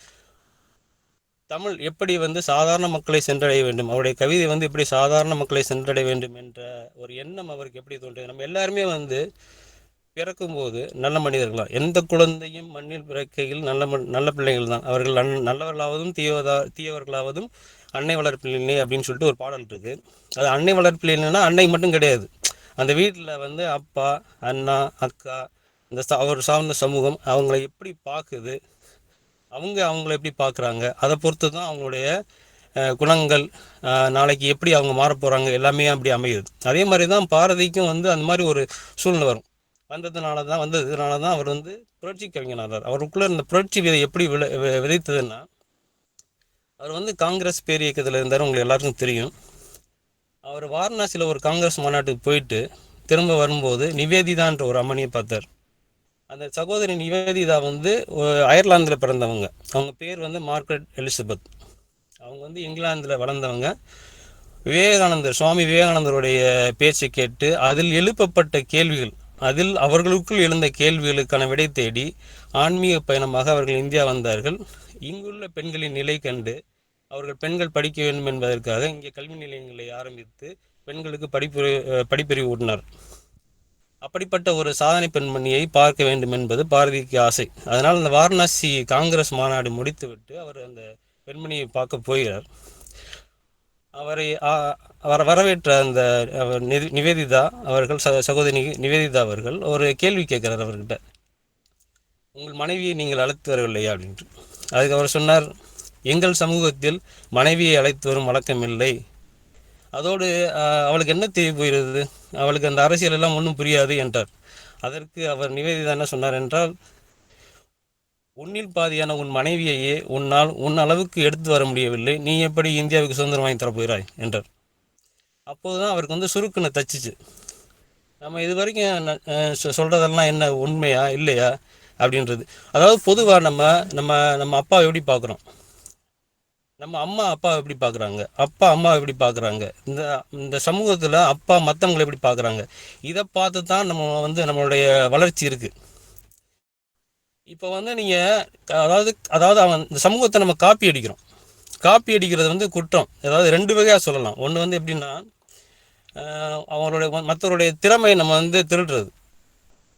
தமிழ் எப்படி சாதாரண மக்களை சென்றடைய வேண்டும், அவருடைய கவிதை எப்படி சாதாரண மக்களை சென்றடைய வேண்டும் என்ற ஒரு எண்ணம் அவருக்கு எப்படி தோன்றியது. நம்ம எல்லாருமே பிறக்கும்போது நல்ல மனிதர்களாம். எந்த குழந்தையும் மண்ணில் பிறக்கையில் நல்ல பிள்ளைகள் தான். அவர்கள் நல்லவர்களாவதும் தீயவர்களாவதும் அன்னை வளர்ப்பில்லை அப்படின்னு சொல்லிட்டு ஒரு பாடல் இருக்கு. அது அன்னை வளர்ப்பில்லைன்னா அன்னை மட்டும் கிடையாது. அந்த வீட்டில் அப்பா, அண்ணா, அக்கா, இந்த அவர் சார்ந்த சமூகம் அவங்களை எப்படி பார்க்குது, அவங்கள எப்படி பார்க்குறாங்க, அதை பொறுத்து தான் அவங்களுடைய குணங்கள் நாளைக்கு எப்படி அவங்க மாறப்போகிறாங்க எல்லாமே அப்படி அமையுது. அதே மாதிரி தான் பாரதிக்கும் அந்த மாதிரி ஒரு சூழ்நிலை வந்ததுனால தான் அவர் புரட்சி கவிஞனானார். அவருக்குள்ளே இந்த புரட்சி விதை எப்படி விதைத்ததுன்னா, அவர் காங்கிரஸ் பேரியக்கத்தில் இருந்தார். உங்களுக்கு எல்லாருக்கும் தெரியும். அவர் வாரணாசியில் ஒரு காங்கிரஸ் மாநாட்டுக்கு போயிட்டு திரும்ப வரும்போது நிவேதிதான்ற ஒரு அம்மனியை பார்த்தார். அந்த சகோதரி நிவேதிதா அயர்லாந்தில் பிறந்தவங்க. அவங்க பேர் மார்கரெட் எலிசபெத். அவங்க வந்து இங்கிலாந்தில் வளர்ந்தவங்க. சுவாமி விவேகானந்தருடைய பேச்சை கேட்டு அதில் எழுப்பப்பட்ட கேள்விகள், அதில் அவர்களுக்குள் எழுந்த கேள்விகளுக்கான விடை தேடி ஆன்மீக பயணமாக அவர்கள் இந்தியா வந்தார்கள். இங்குள்ள பெண்களின் நிலை கண்டு அவர்கள் பெண்கள் படிக்க வேண்டும் என்பதற்காக இங்கே கல்வி நிலையங்களை ஆரம்பித்து பெண்களுக்கு படிப்பறிவு ஊட்டினார். அப்படிப்பட்ட ஒரு சாதனை பெண்மணியை பார்க்க வேண்டும் என்பது பாரதிக்கு ஆசை. அதனால் அந்த வாரணாசி காங்கிரஸ் மாநாடு முடித்துவிட்டு அவர் அந்த பெண்மணியை பார்க்க போகிறார். அவரை வரவேற்ற அந்த நிவேதிதா அவர்கள், சகோதரி நிவேதிதா அவர்கள் ஒரு கேள்வி கேட்கிறார் அவர்கிட்ட, உங்கள் மனைவியை நீங்கள் அழைத்து வரவில்லையா அப்படின்ட்டு. அதுக்கு அவர் சொன்னார், எங்கள் சமூகத்தில் மனைவியை அழைத்து வரும் வழக்கம் இல்லை. அதோடு அவளுக்கு என்ன தெரிய போகிறது, அவளுக்கு அந்த அரசியல் எல்லாம் ஒன்றும் புரியாது என்றார். அதற்கு அவர் நிவேதிதா என்ன சொன்னார் என்றால், உன்னில் பாதியான உன் மனைவியையே உன்னால் உன் அளவுக்கு எடுத்து வர முடியவில்லை, நீ எப்படி இந்தியாவுக்கு சுதந்திரம் வாங்கி தரப்போகிறாய் என்றார். அப்போதுதான் அவருக்கு வந்து சுருக்குன்னு தச்சிச்சு. நம்ம இது வரைக்கும் சொல்கிறதெல்லாம் என்ன உண்மையா இல்லையா அப்படின்றது. அதாவது பொதுவாக நம்ம அப்பா எப்படி பார்க்குறோம், நம்ம அம்மா அப்பா எப்படி பார்க்குறாங்க, அப்பா அம்மா எப்படி பார்க்குறாங்க, இந்த சமூகத்தில் அப்பா மற்றவங்களை எப்படி பார்க்குறாங்க, இதை பார்த்து தான் நம்ம வந்து நம்மளுடைய வளர்ச்சி இருக்குது. இப்போ வந்து நீங்கள் அதாவது இந்த சமூகத்தை நம்ம காப்பி அடிக்கிறது வந்து குற்றம். அதாவது ரெண்டு வகையாக சொல்லலாம். ஒன்று வந்து எப்படின்னா, மற்றவருடைய திறமையை நம்ம வந்து திருடுறது.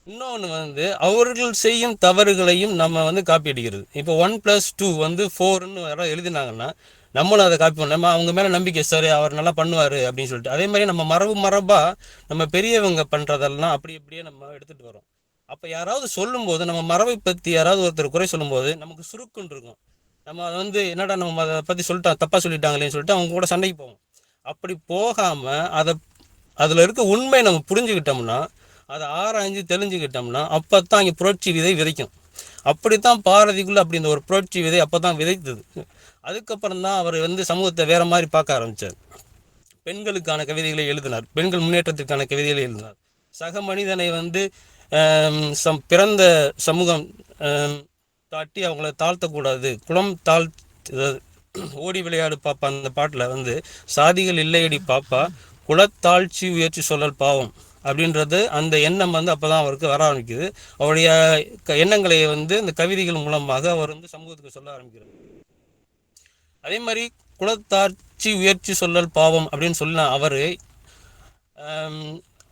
இன்னொன்று வந்து அவர்கள் செய்யும் தவறுகளையும் நம்ம வந்து காப்பி அடிக்கிறது. இப்போ 1+2 வந்து 4ன்னு யாராவது எழுதினாங்கன்னா நம்மளும் அதை காப்பி பண்ண, நம்ம அவங்க மேலே நம்பிக்கை, சரி அவர் நல்லா பண்ணுவார் அப்படின்னு சொல்லிட்டு. அதே மாதிரி நம்ம மரபாக நம்ம பெரியவங்க பண்ணுறதெல்லாம் அப்படியே நம்ம எடுத்துகிட்டு வரோம். அப்போ யாராவது சொல்லும்போது, நம்ம மரபை பற்றி யாராவது ஒருத்தர் குறை சொல்லும்போது நமக்கு சுருக்குன்னு இருக்கும். நம்ம அதை வந்து என்னடா நம்ம அதை பற்றி தப்பாக சொல்லிட்டாங்களேன்னு சொல்லிட்டு அவங்க கூட சண்டைக்கு போவோம். அப்படி போகாமல் அதில் இருக்க உண்மை நம்ம புரிஞ்சுக்கிட்டோம்னா, அதை ஆராய்ஞ்சு தெரிஞ்சுக்கிட்டோம்னா அப்போ தான் இங்கே புரட்சி விதை விதைக்கும். அப்படித்தான் பாரதிக்குள்ளே அப்படி இந்த ஒரு புரட்சி விதை அப்போ தான் விதைத்தது. அதுக்கப்புறம் தான் அவர் வந்து சமூகத்தை வேறு மாதிரி பார்க்க ஆரம்பித்தார். பெண்களுக்கான கவிதைகளை எழுதினார், பெண்கள் முன்னேற்றத்திற்கான கவிதைகளை எழுதினார். சக மனிதனை வந்து பிறந்த சமூகம் காட்டி அவங்கள தாழ்த்தக்கூடாது, குளம் ஓடி விளையாடு பாப்பா, அந்த பாட்டில் வந்து சாதிகள் இல்லையடி பாப்பா, குலத்தாழ்ச்சி உயர்ச்சி சொல்லல் பாவம் அப்படின்றது அந்த எண்ணம் வந்து அப்போ தான் அவருக்கு வர ஆரம்பிக்குது. அவருடைய எண்ணங்களை வந்து இந்த கவிதைகள் மூலமாக அவர் வந்து சமூகத்துக்கு சொல்ல ஆரம்பிக்கிறார். அதே மாதிரி குலத்தாட்சி உயர்ச்சி சொல்லல் பாவம் அப்படின்னு சொன்ன அவர்,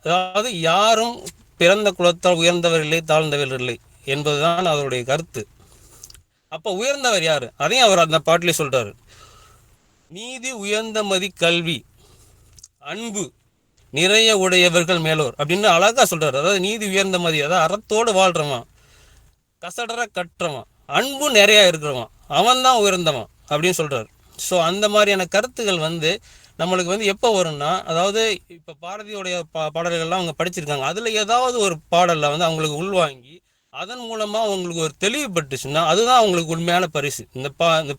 அதாவது யாரும் பிறந்த குலத்தால் உயர்ந்தவர் இல்லை, தாழ்ந்தவர் இல்லை என்பதுதான் அவருடைய கருத்து. அப்போ உயர்ந்தவர் யார், அதையும் அவர் அந்த பாட்டிலே சொல்றாரு. நீதி உயர்ந்த மதி கல்வி அன்பு நிறைய உடையவர்கள் மேலோர் அப்படின்னு அழகா சொல்றாரு. அதாவது நீதி உயர்ந்த மதி, அதாவது அறத்தோடு வாழ்றவன், கசடர கற்றவன், அன்பு நிறையா இருக்கிறவன், அவன் தான் உயர்ந்தவன் அப்படின்னு சொல்றாரு. ஸோ அந்த மாதிரியான கருத்துக்கள் வந்து நம்மளுக்கு வந்து எப்போ வரும்னா, அதாவது இப்போ பாரதியோடைய பாடல்கள்லாம் அவங்க படிச்சிருக்காங்க, அதில் ஏதாவது ஒரு பாடலில் வந்து அவங்களுக்கு உள்வாங்கி அதன் மூலமாக அவங்களுக்கு ஒரு தெளிவுபட்டுச்சுன்னா அதுதான் அவங்களுக்கு உண்மையான பரிசு. இந்த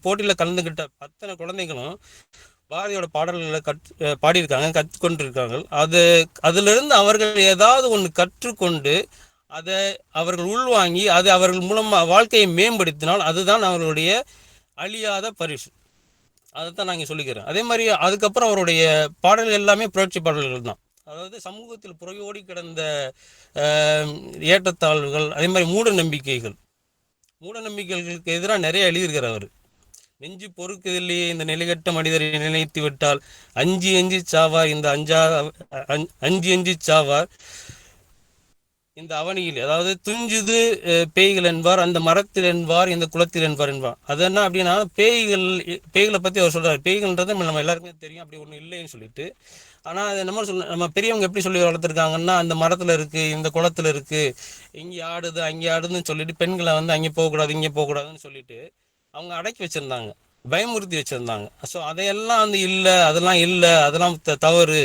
போட்டியில் கலந்துக்கிட்ட அத்தனை குழந்தைகளும் பாரதியோட பாடல்களை பாடியிருக்காங்க, கற்றுக்கொண்டிருக்காங்க. அதிலிருந்து அவர்கள் ஏதாவது ஒன்று கற்றுக்கொண்டு அதை அவர்கள் உள்வாங்கி அதை அவர்கள் மூலமாக வாழ்க்கையை மேம்படுத்தினால் அதுதான் அவர்களுடைய அழியாத பரிசு. அதைத்தான் நான் இங்கே சொல்லிக்கிறேன். அதே மாதிரி அதுக்கப்புறம் அவருடைய பாடல்கள் எல்லாமே புரட்சி பாடல்கள் தான். அதாவது சமூகத்தில் புறையோடி கிடந்த ஏற்றத்தாழ்வுகள், அதே மாதிரி மூட நம்பிக்கைகளுக்கு எதிராக நிறைய எழுதியிருக்கிறார் அவர். நெஞ்சு பொறுக்குதில்லையே இந்த நிலைகட்ட மனிதரை நினைத்து விட்டால் அஞ்சி சாவார், இந்த அஞ்சி சாவார் இந்த அவனியில், அதாவது துஞ்சுது பேய்கள் என்பார், அந்த மரத்தில் என்பார், இந்த குளத்தில் என்பார் என்பார். அது என்ன அப்படின்னா, பேய்களை பற்றி அவர் சொல்றாரு. பேய்கள்ன்றது நம்ம எல்லாருக்குமே தெரியும், அப்படி ஒன்றும் இல்லைன்னு சொல்லிட்டு. ஆனால் அது நம்ம பெரியவங்க எப்படி சொல்லி வளர்த்துருக்காங்கன்னா, அந்த மரத்தில் இருக்குது, இந்த குளத்தில் இருக்குது, இங்கே ஆடுது அங்கே ஆடுதுன்னு சொல்லிட்டு பெண்களை வந்து அங்கே போகக்கூடாது இங்கே போகக்கூடாதுன்னு சொல்லிட்டு அவங்க அடக்கி வச்சுருந்தாங்க, பயமுறுத்தி வச்சுருந்தாங்க. ஸோ அதையெல்லாம் வந்து இல்லை, அதெல்லாம் தவறு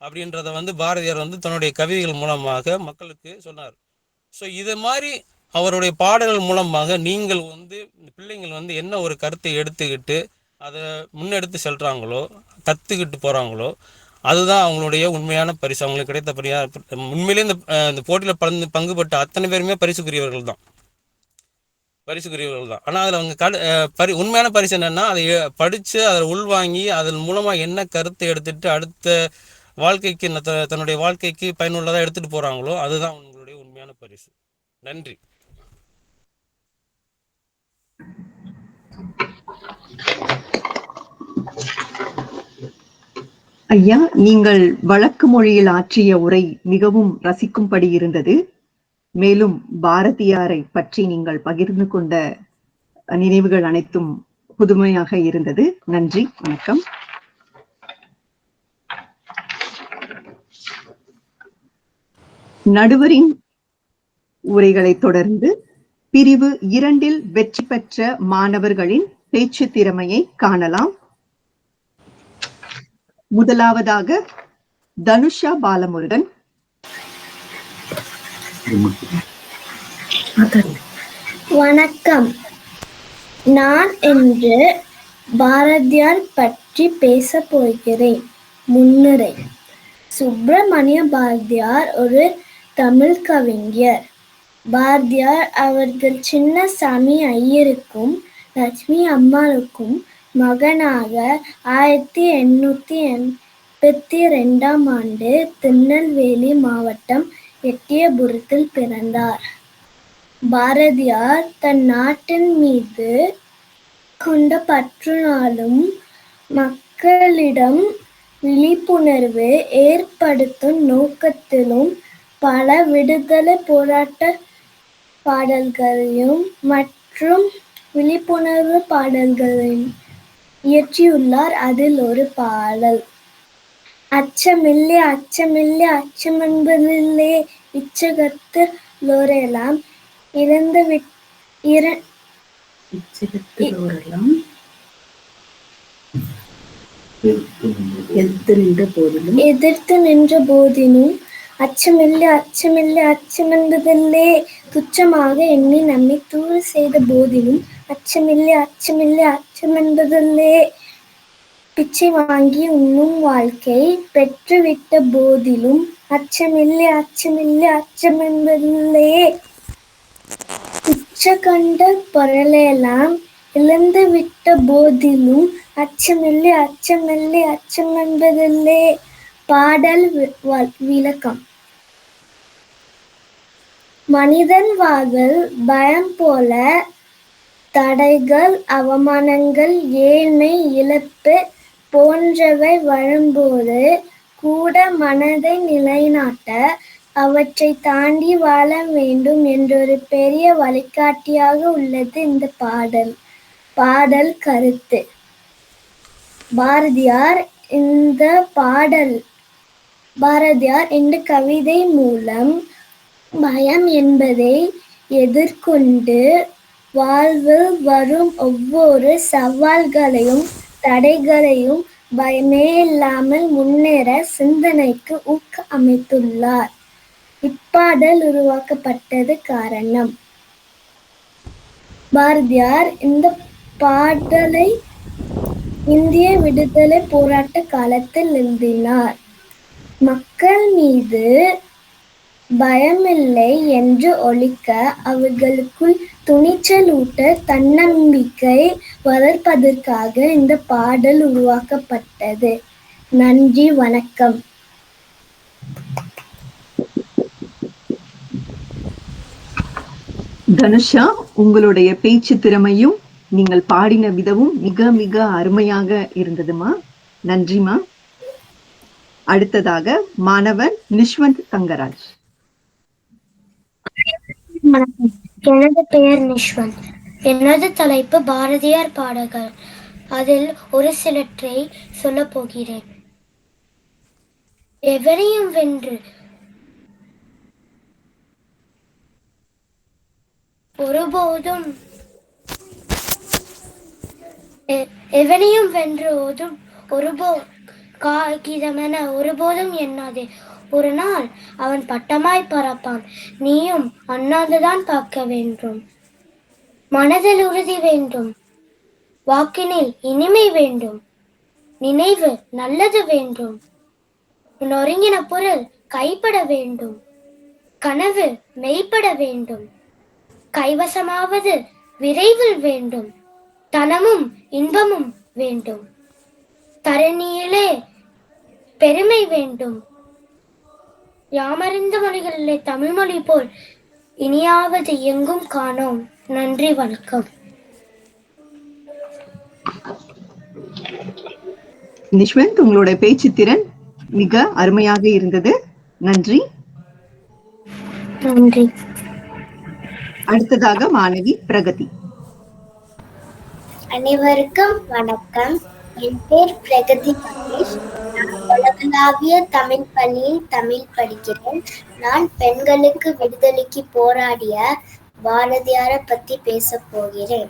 அப்படின்றத வந்து பாரதியார் வந்து தன்னுடைய கவிதைகள் மூலமாக மக்களுக்கு சொன்னார். ஸோ இது மாதிரி அவருடைய பாடல்கள் மூலமாக நீங்கள் வந்து பிள்ளைங்கள் வந்து என்ன ஒரு கருத்தை எடுத்துக்கிட்டு அதை முன்னெடுத்து செல்கிறாங்களோ, கற்றுக்கிட்டு போகிறாங்களோ, அதுதான் அவங்களுடைய உண்மையான பரிசு, அவங்களுக்கு கிடைத்த பரியா. உண்மையிலே இந்த போட்டியில் பங்குபட்ட அத்தனை பேருமே பரிசுக்குரியவர்கள் தான். பரிசுக்குரியவர்கள் தான். ஆனால் அதில் அவங்க உண்மையான பரிசு என்னன்னா, அதை படித்து அதில் உள்வாங்கி அதன் மூலமாக என்ன கருத்தை எடுத்துட்டு அடுத்த வாழ்க்கைக்கு தன்னுடைய வாழ்க்கைக்கு பயனுள்ளதாக எடுத்துட்டு போறாங்களோ அதுதான் உங்களுடைய உண்மையான பரிசு. நன்றி.
ஐயா, நீங்கள் வழக்கு மொழியில் ஆற்றிய உரை மிகவும் ரசிக்கும்படி இருந்தது. மேலும் பாரதியாரை பற்றி நீங்கள் பகிர்ந்து கொண்ட நினைவுகள் அனைத்தும் புதுமையாக இருந்தது. நன்றி, வணக்கம். நடுவரின் உரைகளை தொடர்ந்து பிரிவு 2 வெற்றி பெற்ற மாணவர்களின் பேச்சு திறமையை காணலாம். முதலாவதாக தனுஷா பாலமுருகன்.
வணக்கம். நான் இன்று பாரதியார் பற்றி பேச போகிறேன். முன்னுரை. சுப்பிரமணிய பாரதியார் ஒரு தமிழ் கவிஞர். பாரதியார் அவர்கள் சின்னசாமி ஐயருக்கும் லட்சுமி அம்மாளுக்கும் மகனாக 1882 ஆண்டு திருநெல்வேலி மாவட்டம் எட்டயபுரத்தில் பிறந்தார். பாரதியார் தன் நாட்டின் மீது கொண்ட பற்றினாலும் மக்களிடம் விழிப்புணர்வு ஏற்படுத்தும் நோக்கத்திலும் பல விடுதலை போராட்ட பாடல்களையும் மற்றும் விழிப்புணர்வு பாடல்களையும் இயற்றியுள்ளார். அதில் ஒரு பாடல், அச்சமில்லை அச்சமில்லை அச்சம் என்பதில்லை இச்சகத்திலோரெல்லாம் எதிர்த்து நின்ற போதினும் அச்சமில்லை அச்சமில்லை அச்சமென்பதில்லை துச்சமாக எண்ணி நம்மை தூறு செய்த போதிலும் அச்சமில்லை அச்சமில்லை அச்சமென்பதில்லை பிச்சை வாங்கி உண்ணும் வாழ்க்கை பெற்றுவிட்ட போதிலும் அச்சமில்லை அச்சமில்லை அச்சமென்பதில்லை உச்ச கண்ட பொருளெல்லாம் இழந்து விட்ட போதிலும் அச்சமில்லை அச்சமில்லை அச்சமென்பதில்லை. பாடல் விளக்கம். மனிதன் வாழ்வில் பயம் போல தடைகள், அவமானங்கள், ஏழ்மை, இழப்பு போன்றவை வரும்போது கூட மனதை நிலைநாட்ட அவற்றை தாண்டி வாழ வேண்டும் என்றொரு பெரிய வழிகாட்டியாக உள்ளது இந்த பாடல். பாடல் கருத்து. பாரதியார் இந்த கவிதை மூலம் பயம் என்பதை எதிர்கொண்டு வாழ்வில் வரும் ஒவ்வொரு சவால்களையும் தடைகளையும் பயமே இல்லாமல் முன்னேற சிந்தனைக்கு ஊக்க அமைத்துள்ளார். இப்பாடல் உருவாக்கப்பட்டது காரணம். பாரதியார் இந்த பாடலை இந்திய விடுதலை போராட்ட காலத்தில் எழுதினார். மக்கள் மீது பயமில்லை என்று ஒழிக்க அவர்களுக்குள் துணிச்சல் ஊட்ட தன்னம்பிக்கை வளர்ப்பதற்காக இந்த பாடல் உருவாக்கப்பட்டது. நன்றி, வணக்கம்.
தனுஷா, உங்களுடைய பேச்சு திறமையும் நீங்கள் பாடின விதமும் மிக மிக அருமையாக இருந்ததுமா. நன்றிமா. அடுத்ததாக மாணவர் நிஷ்வந்த் தங்கராஜ்.
எனது பெயர் நிஷ்வந்த். எனது தலைப்பு பாரதியார் பாடல்கள். அதில் ஒரு சிலற்றை சொல்ல போகிறேன். எவரையும் வென்று காகிதமென ஒருபோதும் எண்ணாதே. ஒரு நாள் அவன் பட்டமாய் பறப்பான், நீயும் அண்ணாந்துதான் பார்க்க வேண்டும். மனதில் உறுதி வேண்டும், வாக்கினில் இனிமை வேண்டும், நினைவு நல்லது வேண்டும், நொறுங்கின பொருள் கைப்பட வேண்டும், கனவு மெய்ப்பட வேண்டும், கைவசமாவது
விரைவில் வேண்டும், தனமும் இன்பமும் வேண்டும், தரணியிலே பெருமை வேண்டும். யாமறிந்த மொழிகளிலே தமிழ்மொழி போல் இனியாவது எங்கும் காணோம். நன்றி, வணக்கம்.
நிஷ்வந்த், உங்களோட பேச்சு திறன் மிக அருமையாக இருந்தது. நன்றி.
நன்றி.
அடுத்ததாக மாணவி பிரகதி.
அனைவருக்கும் வணக்கம். என் பேர் பிரகதி மகேஷ். நான் உலகளாவிய தமிழ் பள்ளியில் தமிழ் படிக்கிறேன். நான் பெண்களுக்கு விடுதலைக்கு போராடிய பாரதியாரை பத்தி பேச போகிறேன்.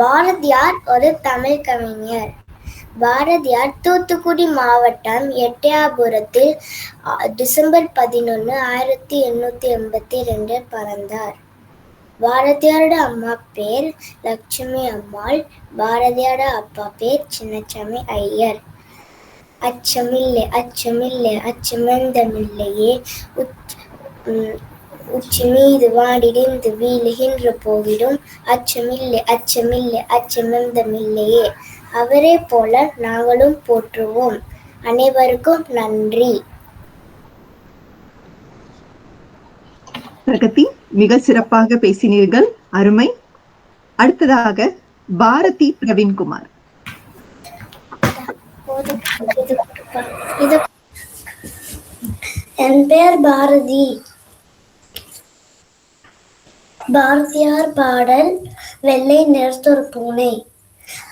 பாரதியார் ஒரு தமிழ் கவிஞர். பாரதியார் தூத்துக்குடி மாவட்டம் எட்டயாபுரத்தில் டிசம்பர் 11, 1882 பிறந்தார். பாரதியாரோட அம்மா பேர் லட்சுமி அம்மாள். பாரதியாரோட அப்பா பேர் சின்னசாமி ஐயர். அச்சமில்லை அச்சமில்லை அச்சமந்தமில்லையே, உச்சி மீது வாடிடிந்து வீழுகின்ற போதிலும் அச்சமில்லை அச்சமில்லை அச்சமந்தமில்லையே, அவரே போல நாங்களும் போற்றுவோம். அனைவருக்கும் நன்றி.
பிரகதி, மிக சிறப்பாக பேசினீர்கள். அருமை. அடுத்ததாக பாரதி பிரவீன்குமார்.
என் பேர் பாரதி. பாரதியார் பாடல் வெள்ளை நிறத்தொரு பூனை.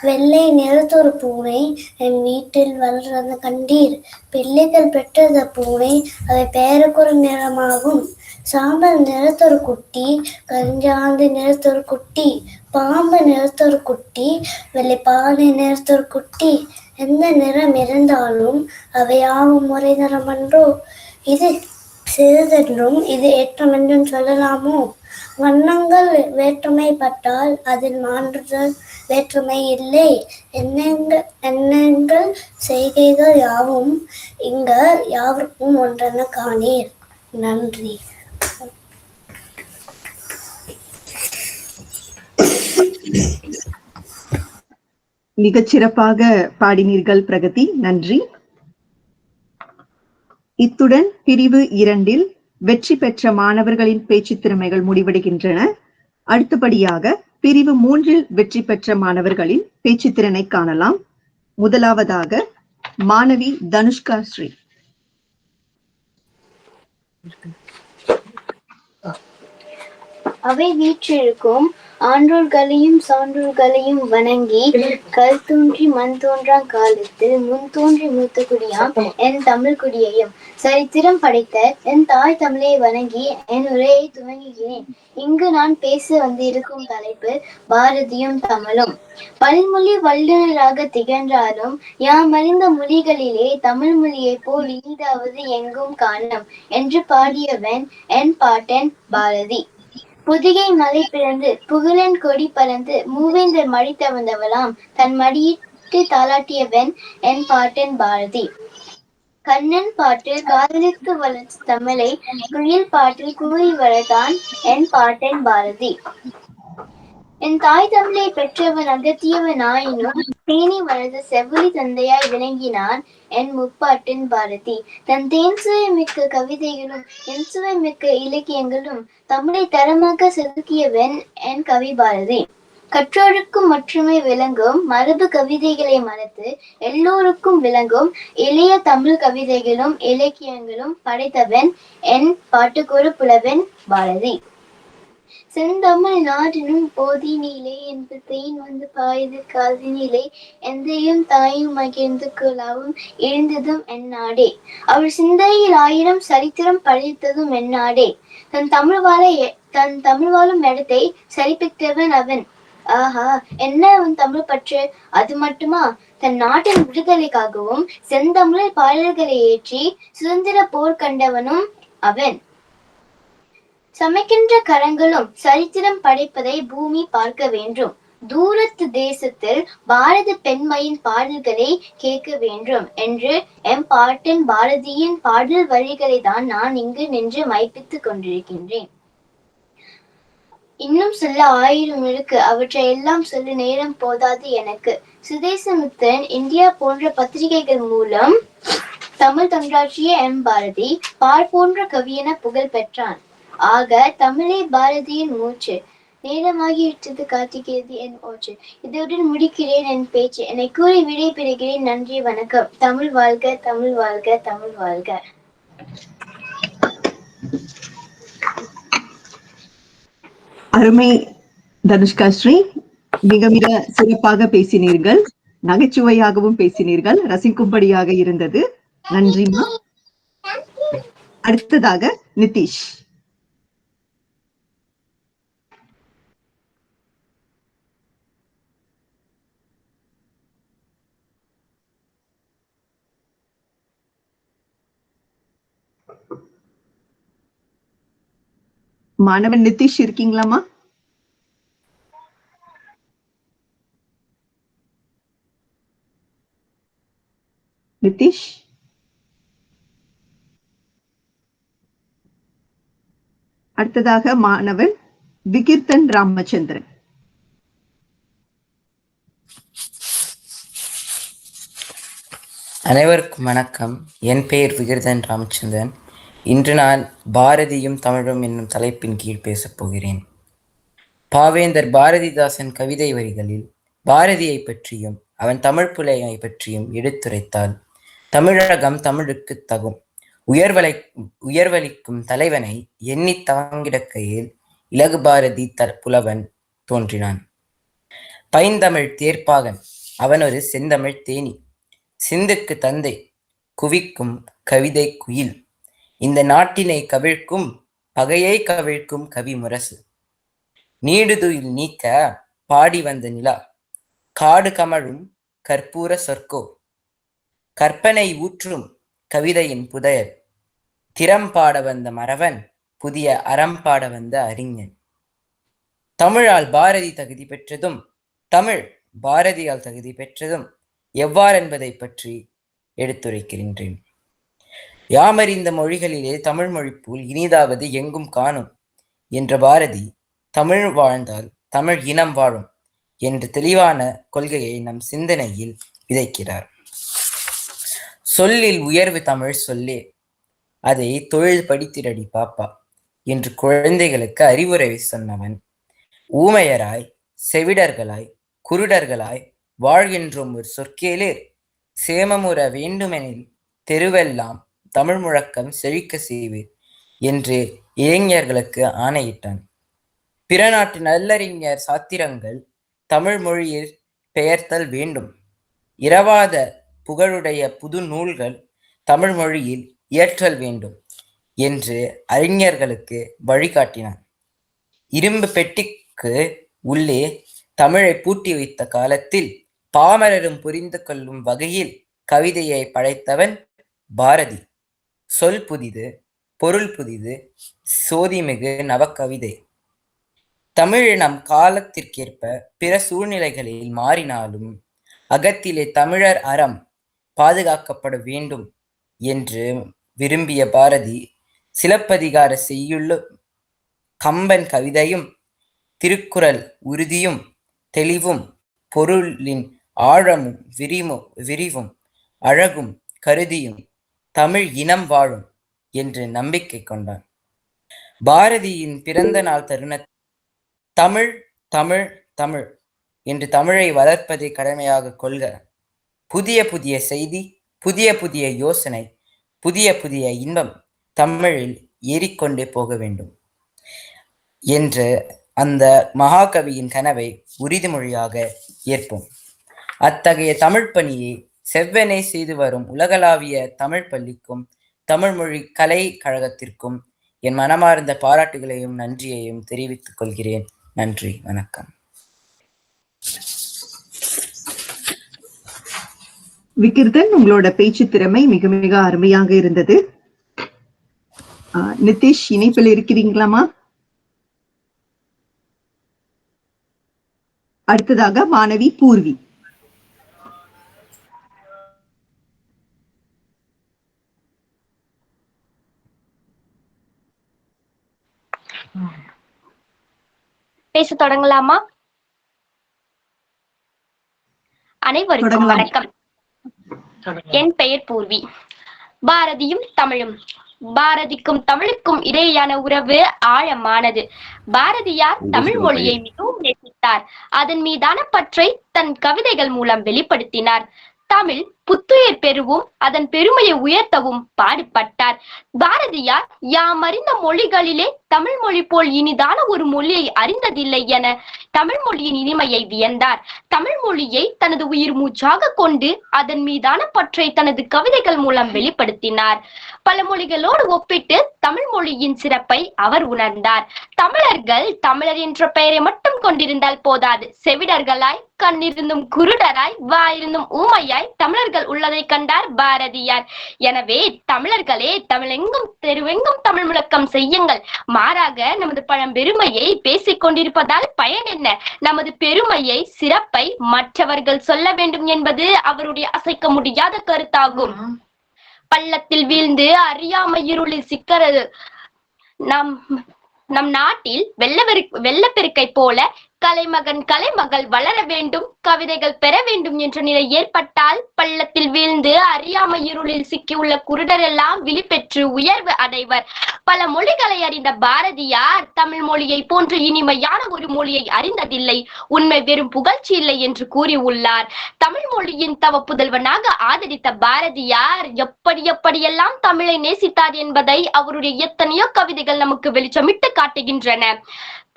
வெள்ளை நிறத்தொரு பூனை என் வீட்டில் வளர்ந்த கண்டீர். பிள்ளைகள் பெற்றது பூனை, அவை பெயருக்கொரு நிறமாகும். சாம்பல் நிறத்தொரு குட்டி, கஞ்சாந்து நிறத்தொரு குட்டி, பாம்பு நிறத்தொரு குட்டி, வெள்ளைப்பானை நிறத்தொரு குட்டி. எந்த நிறம் இருந்தாலும் அவையாவும் ஒரே நிறமன்றோ? இது சிறிதென்றும் இது ஏற்றமென்றும் சொல்லலாமோ? வண்ணங்கள் வேற்றுமைப்பட்டால் அதில் மாற்றுதல் வேற்றுமை இல்லை. எண்ணங்கள் செய்கைகள் யாவும் இங்க யாவருக்கும் ஒன்றென காணீர். நன்றி.
மிகச் சிறப்பாக பாடினீர்கள் பிரகதி. நன்றி. இத்துடன் பிரிவு 2 வெற்றி பெற்ற மாணவர்களின் பேச்சு திறமைகள் முடிவடைகின்றன. அடுத்தபடியாக பிரிவு 3 வெற்றி பெற்ற மாணவர்களின் பேச்சு திறனை காணலாம். முதலாவதாக மாணவி தனுஷ்கா ஸ்ரீ.
அவை வீற்றிருக்கும் ஆன்றோர்களையும் சான்றோர்களையும் வணங்கி கல் தோன்றி மண் தோன்றா காலத்தில் முன் தோன்றி மூத்த குடியாம் என் தமிழ் குடியையும் சரித்திரம் படைத்த என் தாய் தமிழை வணங்கி என் உரையை துவங்குகிறேன். இங்கு நான் பேச வந்திருக்கும் தலைப்பு பாரதியும் தமிழும். பல்மொழி வல்லுநராக திகழ்ந்தாலும் யாம் அறிந்த மொழிகளிலே தமிழ் மொழியை போல் இனிதாவது எங்கும் காணோம் என்று பாடியவன் என் பாட்டன் பாரதி. புதிகை மலை பிறந்து புகழன் கொடி பறந்து மூவேந்தர் மடி தவந்தவளாம் தன் மடியிட்டு தாளாட்டியவன் என் பாட்டன் பாரதி. கண்ணன் பாட்டில் காதலித்து வளர்த்த தமிழை குயில் பாட்டில் கூறி வளர்த்தான் என் பாட்டன் பாரதி. என் தாய் தமிழை பெற்றவன் அகத்தியவன் ஆயினும் தேனி வளர்ந்த செவ்வொலி தந்தையாய் விளங்கினான் என் முப்பாட்டன் பாரதி. தன் தேன் சுவை மிக்க கவிதைகளும் என் சுவை மிக்க இலக்கியங்களும் தமிழை தரமாக செதுக்கியவன் என் கவி பாரதி. கற்றோருக்கும் மட்டுமே விளங்கும் மரபு கவிதைகளை மறந்து எல்லோருக்கும் விளங்கும் இளைய தமிழ் கவிதைகளும் இலக்கியங்களும் படைத்தவன் என் பாட்டுக்கொரு புலவன் பாரதி. செந்தமிழ் நாடினும் போதினிலே என்பது தேன் வந்து பாயுது காதினிலே எந்தையும் தாயும் மகிழ்ந்து குழாவும் எழுந்ததும் என் நாடே. அவர் சிந்தையில் 1000 சரித்திரம் படைத்ததும் என் நாடே. தன் தமிழ் வாழும் இடத்தை சரிப்பித்தவன் அவன். ஆஹா, என்ன அவன் தமிழ் பற்று! அது மட்டுமா, தன் நாட்டின் விடுதலைக்காகவும் செந்தமிழில் பாடல்களை ஏற்றி சுதந்திர போர் கண்டவனும் அவன். சமைக்கின்ற கரங்களும் சரித்திரம் படைப்பதை பூமி பார்க்க வேண்டும். தூரத்து தேசத்தில் பாரத பெண்மையின் பாடல்களை கேட்க வேண்டும் என்று எம் பாட்டன் பாரதியின் பாடல் வரிகளை தான் நான் இங்கு நின்று மைப்பித்துக் கொண்டிருக்கின்றேன்.
இன்னும் சொல்ல 1000 இருக்கு. அவற்றை எல்லாம் சொல்ல நேரம் போதாது எனக்கு. சுதேசமித்திரன், இந்தியா போன்ற பத்திரிகைகள் மூலம் தமிழ் தொண்டாற்றிய பாரதி பார் போன்ற கவியென புகழ் பெற்றான். ஆக தமிழே பாரதியின் மூச்சு. நேரமாகிவிட்டது, காத்துகிறது என் ஓச்சு. இதனுடன் முடிக்கிறேன் என் பேச்சு. என்னை கூறி விடை பெறுகிறேன். நன்றி, வணக்கம். தமிழ் வாழ்க, தமிழ் வாழ்க, தமிழ் வாழ்க.
அருமை தனுஷ்கா ஸ்ரீ, மிக மிக சிறப்பாக பேசினீர்கள், நகைச்சுவையாகவும் பேசினீர்கள், ரசிக்கும்படியாக இருந்தது. நன்றிமா. அடுத்ததாக நிதிஷ். மாணவன் நிதிஷ் இருக்கீங்களாமா? நிதிஷ், அடுத்ததாக மாணவன் விகீர்த்தன் ராமச்சந்திரன்.
அனைவருக்கும் வணக்கம். என் பெயர் விகீர்த்தன் ராமச்சந்திரன். இன்று நான் பாரதியும் தமிழும் என்னும் தலைப்பின் கீழ் பேசப் போகிறேன். பாவேந்தர் பாரதிதாசன் கவிதை வரிகளில் பாரதியை பற்றியும் அவன் தமிழ் புலையை பற்றியும் எடுத்துரைத்தால், தமிழகம் தமிழுக்கு தகும் உயர்வளிக்கும் தலைவனை எண்ணி தவங்கிடக்கையில் இலகு பாரதி புலவன் தோன்றினான். பைந்தமிழ் தேர்ப்பாகன் அவன் ஒரு செந்தமிழ் தேனி, சிந்துக்கு தந்தை குவிக்கும் கவிதை குயில், இந்த நாட்டினை கவிழ்க்கும் பகையை கவிழ்க்கும் கவி முரசு, நீடுதுயில் நீக்க பாடி வந்த நிலா, காடு கமழும் கற்பூர சொற்கோ, கற்பனை ஊற்றும் கவிதையின் புதையல், திறம் பாட வந்த மறவன், புதிய அறம் பாட வந்த அறிஞன். தமிழால் பாரதி தகுதி பெற்றதும் தமிழ் பாரதியால் தகுதி பெற்றதும் எவ்வாறென்பதை பற்றி எடுத்துரைக்கின்றேன். யாமறிந்த மொழிகளிலே தமிழ் மொழிப்போல் இனிதாவது எங்கும் காணும் என்ற பாரதி, தமிழ் வாழ்ந்தால் தமிழ் இனம் வாழும் என்ற தெளிவான கொள்கையை நம் சிந்தனையில் விதைக்கிறார். சொல்லில் உயர்வு தமிழ் சொல்லே, அதை தொழில் படித்திரடி பாப்பா என்று குழந்தைகளுக்கு அறிவுரை சொன்னவன், ஊமையராய் செவிடர்களாய் குருடர்களாய் வாழ்கின்றோம் ஒரு சொற்கேளீர், சேமமுற வேண்டுமெனில் தெருவெல்லாம் தமிழ் முழக்கம் செழிக்க செய்வீர் என்று இளைஞர்களுக்கு ஆணையிட்டான். பிற நாட்டு நல்லறிஞர் சாத்திரங்கள் தமிழ் மொழியில் பெயர்த்தல் வேண்டும், இரவாத புகழுடைய புது நூல்கள் தமிழ் மொழியில் இயற்றல் வேண்டும் என்று அறிஞர்களுக்கு வழிகாட்டினான். இரும்பு பெட்டிக்கு உள்ளே தமிழை பூட்டி வைத்த காலத்தில் பாமரரும் புரிந்து கொள்ளும் வகையில் கவிதையை படைத்தவன் பாரதி. சொல் புதிது, பொருள் புதிது, சோதிமிகு நவக்கவிதை. தமிழ் நம் காலத்திற்கேற்ப பிற சூழ்நிலைகளில் மாறினாலும் அகத்திலே தமிழர் அறம் பாதுகாக்கப்பட வேண்டும் என்று விரும்பிய பாரதி, சிலப்பதிகார செய்யுளும் கம்பன் கவிதையும் திருக்குறள் உறுதியும் தெளிவும் பொருளின் ஆழமும் விரிவும் அழகும் கருதியும் தமிழ் இனம் வாழும் என்று நம்பிக்கை கொண்டான். பாரதியின் பிறந்த நாள் தருணத்தில் தமிழ் தமிழ் தமிழ் என்று தமிழை வளர்ப்பதை கடமையாக கொள்க, புதிய புதிய செய்தி, புதிய புதிய யோசனை, புதிய புதிய இன்பம் தமிழில் ஏறிக்கொண்டே போக வேண்டும் என்ற அந்த மகாகவியின் கனவை உறுதிமொழியாக ஏற்போம். அத்தகைய தமிழ் பணியை செவ்வனே செய்து வரும் உலகளாவிய தமிழ் பள்ளிக்கும் தமிழ் மொழி கலை கழகத்திற்கும் என் மனமார்ந்த பாராட்டுகளையும் நன்றியையும் தெரிவித்துக் கொள்கிறேன். நன்றி, வணக்கம்.
விகீர்த்தன், உங்களோட பேச்சு திறமை மிக மிக அருமையாக இருந்தது. நிதிஷ், இணைப்பில் இருக்கிறீங்களாமா? அடுத்ததாக மாணவி பூர்வி.
பேச தொடங்கலாமா? அனைவருக்கும் வணக்கம். என் பெயர் பூர்வி. பாரதியும் தமிழும். பாரதிக்கும் தமிழுக்கும் இடையேயான உறவு ஆழமானது. பாரதியார் தமிழ் மொழியை மிகவும் நேசித்தார். அதன் மீதான பற்றை தன் கவிதைகள் மூலம் வெளிப்படுத்தினார். தமிழ் புத்துயிர் பெறவும் அதன் பெருமையை உயர்த்தவும் பாடுபட்டார். பாரதியார் யாம் அறிந்த மொழிகளிலே தமிழ் மொழி போல் இனிதான ஒரு மொழியை அறிந்ததில்லை என தமிழ் மொழியின் இனிமையை வியந்தார். தமிழ் மொழியை தனது உயிர் மூச்சாக கொண்டு அதன் மீதான பற்றை தனது கவிதைகள் மூலம் வெளிப்படுத்தினார். பல மொழிகளோடு ஒப்பிட்டு தமிழ் மொழியின் சிறப்பை அவர் உணர்ந்தார். தமிழர்கள் தமிழர் என்ற பெயரை மட்டும் கொண்டிருந்தால் போதாது. செவிடர்களாய், கண்ணிருந்தும் குருடராய், வாயிருந்தும் ஊமையாய் தமிழர்கள் உள்ளதை கண்டார் பாரதியார். எனவே தமிழர்களே, தமிழெங்கும் தெருவெங்கும் தமிழ் முழக்கம் செய்யுங்கள். மாறாக நமது பழம்பெருமையை பேசிக் கொண்டிருப்பதால் பயன் என்ன? நமது பெருமையை, சிறப்பை மற்றவர்கள் சொல்ல வேண்டும் என்பது அவருடைய அசைக்க முடியாத கருத்தாகும். பள்ளத்தில் வீழ்ந்து அறியாமை இருளில் சிக்கிறது. நம் நாட்டில் வெள்ளப்பெருக்கை போல கலைமகன் கலைமகள் வளர வேண்டும், கவிதைகள் பெற வேண்டும் என்ற நிலை ஏற்பட்டால் பள்ளத்தில் வீழ்ந்து அறியாமை இருளில் சிக்கியுள்ள குருடர் எல்லாம் விழிப்பெற்று உயர்வு அடைவர். பல மொழிகளை அறிந்த பாரதியார் தமிழ் மொழியை போன்று இனிமையான ஒரு மொழியை அறிந்ததில்லை. உண்மை வெறும் புகழ்ச்சி இல்லை என்று கூறியுள்ளார். தமிழ் மொழியின் தவ புதல்வனாக ஆதரித்த பாரதியார் எப்படியெல்லாம் தமிழை நேசித்தார் என்பதை அவருடைய எத்தனையோ கவிதைகள் நமக்கு வெளிச்சமிட்டு காட்டுகின்றன.